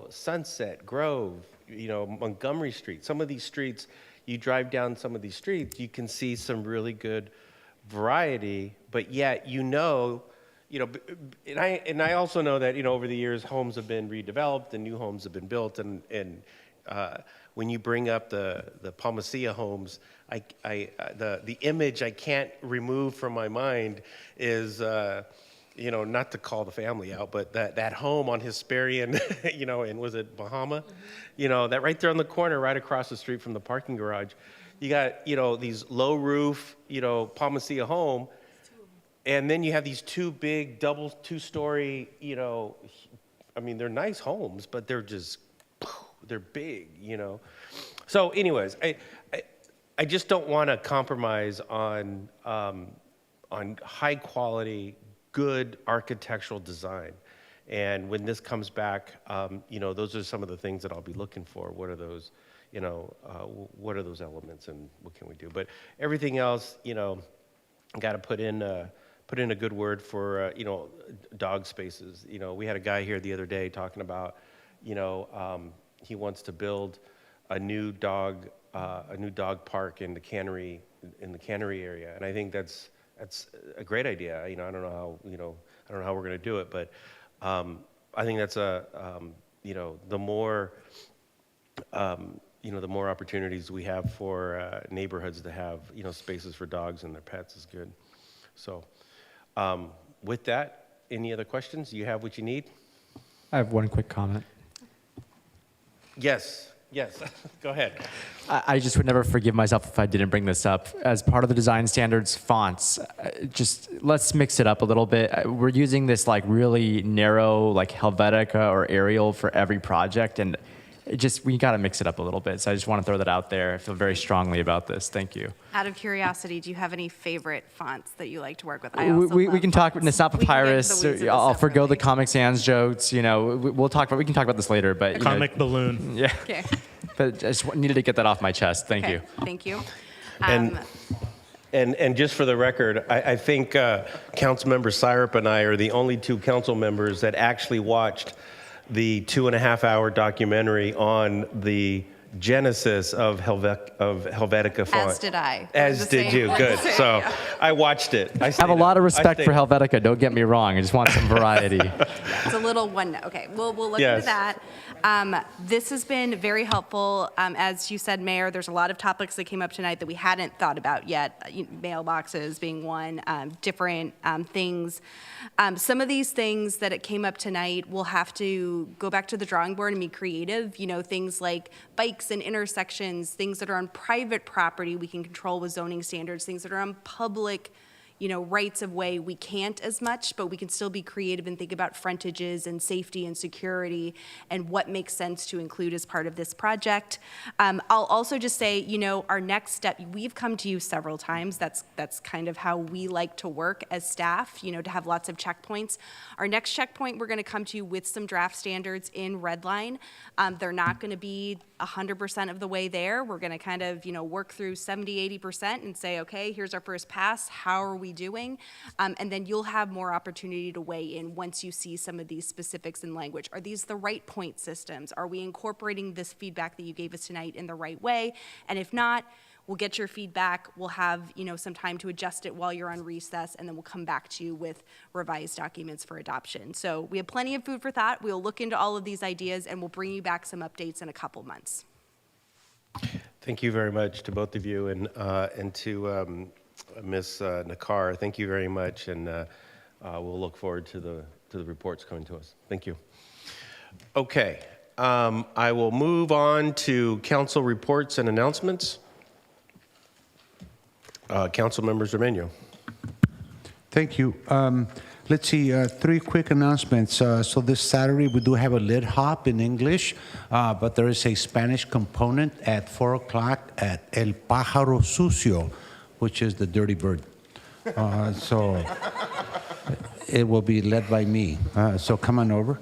Sunset, Grove, Montgomery Street. Some of these streets, you drive down some of these streets, you can see some really good variety, but yet and I also know that over the years homes have been redeveloped and new homes have been built, and when you bring up the Palmacia homes, the image I can't remove from my mind is not to call the family out, but that home on Hesperian, and was it Bahama? That right there on the corner, right across the street from the parking garage, you got, these low roof, Palmacia home, and then you have these two big two-story, I mean, they're nice homes, but they're big, So anyways, I just don't want to compromise on high quality, good architectural design. And when this comes back, those are some of the things that I'll be looking for. What are those, what are those elements, and what can we do? But everything else, got to put in a good word for, dog spaces. We had a guy here the other day talking about, he wants to build a new dog park in the cannery area, and I think that's a great idea. I don't know how we're going to do it, but I think that's the more opportunities we have for neighborhoods to have spaces for dogs and their pets is good. So with that, any other questions? You have what you need? I have one quick comment. Yes. Yes, go ahead. I just would never forgive myself if I didn't bring this up. As part of the design standards, fonts, just let's mix it up a little bit. We're using this like really narrow, like Helvetica or Arial for every project, and we got to mix it up a little bit. So I just want to throw that out there. I feel very strongly about this. Thank you. Out of curiosity, do you have any favorite fonts that you like to work with? We can talk. It's not papyrus. I'll forgo the Comic Sans jokes. You know, we can talk about this later. But Comic balloon. Yeah. Okay. But I just needed to get that off my chest. Thank you. Thank you. And just for the record, I think Councilmember Syrup and I are the only two council members that actually watched the 2.5-hour documentary on the genesis of Helvetica font. As did I. As did you. Good. So yeah. I watched it. I have a lot of respect for Helvetica. Don't get me wrong. I just want some variety. It's a little one note. Okay, we'll look Yes. into that. This has been very helpful. As you said, Mayor, there's a lot of topics that came up tonight that we hadn't thought about yet. Mailboxes being one, different things. Some of these things that it came up tonight, we'll have to go back to the drawing board and be creative. You know, things like bikes and intersections, things that are on private property we can control with zoning standards, things that are on public rights of way, we can't as much, but we can still be creative and think about frontages and safety and security and what makes sense to include as part of this project. I'll also just say, our next step, we've come to you several times. That's kind of how we like to work as staff, to have lots of checkpoints. Our next checkpoint, we're gonna come to you with some draft standards in Redline. They're not gonna be 100% of the way there. We're gonna kind of, work through 70, 80% and say, okay, here's our first pass. How are we doing? And then you'll have more opportunity to weigh in once you see some of these specifics in language. Are these the right point systems? Are we incorporating this feedback that you gave us tonight in the right way? And if not, we'll get your feedback. We'll have, some time to adjust it while you're on recess, and then we'll come back to you with revised documents for adoption. So we have plenty of food for thought. We'll look into all of these ideas, and we'll bring you back some updates in a couple months. Thank you very much to both of you, and to Ms. Nakar. Thank you very much, and we'll look forward to the reports coming to us. Thank you. Okay, I will move on to council reports and announcements. Councilmember Zermeño. Thank you. Let's see, 3 quick announcements. So this Saturday, we do have a lid hop in English, but there is a Spanish component at 4 o'clock at El Pájaro Sucio, which is the dirty bird. So it will be led by me. So come on over.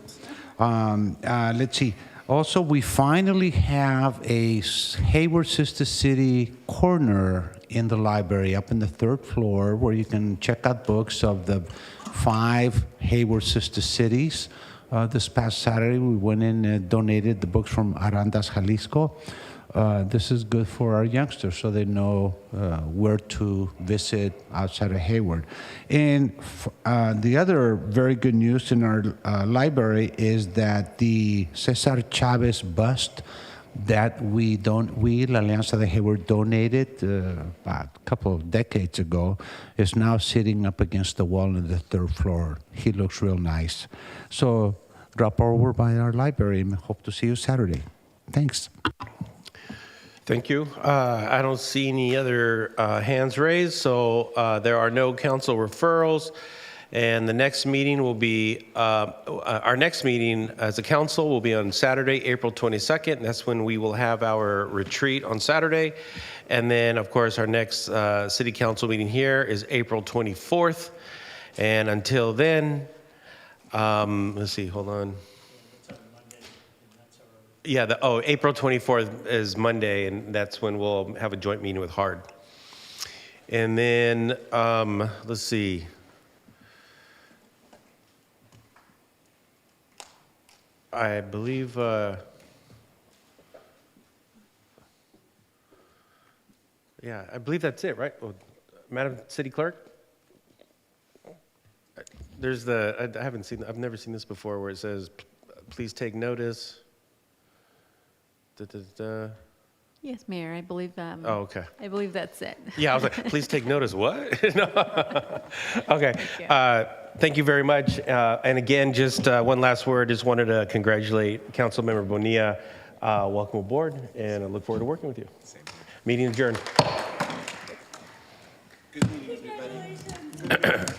Let's see. Also, we finally have a Hayward Sister City corner in the library up in the 3rd floor where you can check out books of the 5 Hayward Sister Cities. This past Saturday, we went in and donated the books from Arandas, Jalisco. This is good for our youngsters so they know where to visit outside of Hayward. And the other very good news in our library is that the Cesar Chavez bust that we, La Alianza de Hayward, donated about a couple of decades ago is now sitting up against the wall on the 3rd floor. He looks real nice. So drop over by our library and hope to see you Saturday. Thanks. Thank you. I don't see any other hands raised, so there are no council referrals. And the next meeting will be, our next meeting as a council will be on Saturday, April 22nd. That's when we will have our retreat on Saturday. And then, of course, our next city council meeting here is April 24th. And until then, let's see, hold on. Yeah, April 24th is Monday, and that's when we'll have a joint meeting with HARD. And then, let's see. I believe, yeah, I believe that's it, right? Well, Madam City Clerk? There's I've never seen this before where it says, please take notice. Yes, Mayor, I believe oh, okay. I believe that's it. Yeah, I was like, please take notice. What? No. Okay. Thank you very much. And again, just one last word. Just wanted to congratulate Councilmember Bonilla Welcome aboard, and I look forward to working with you. Meeting adjourned. Good meeting, everybody.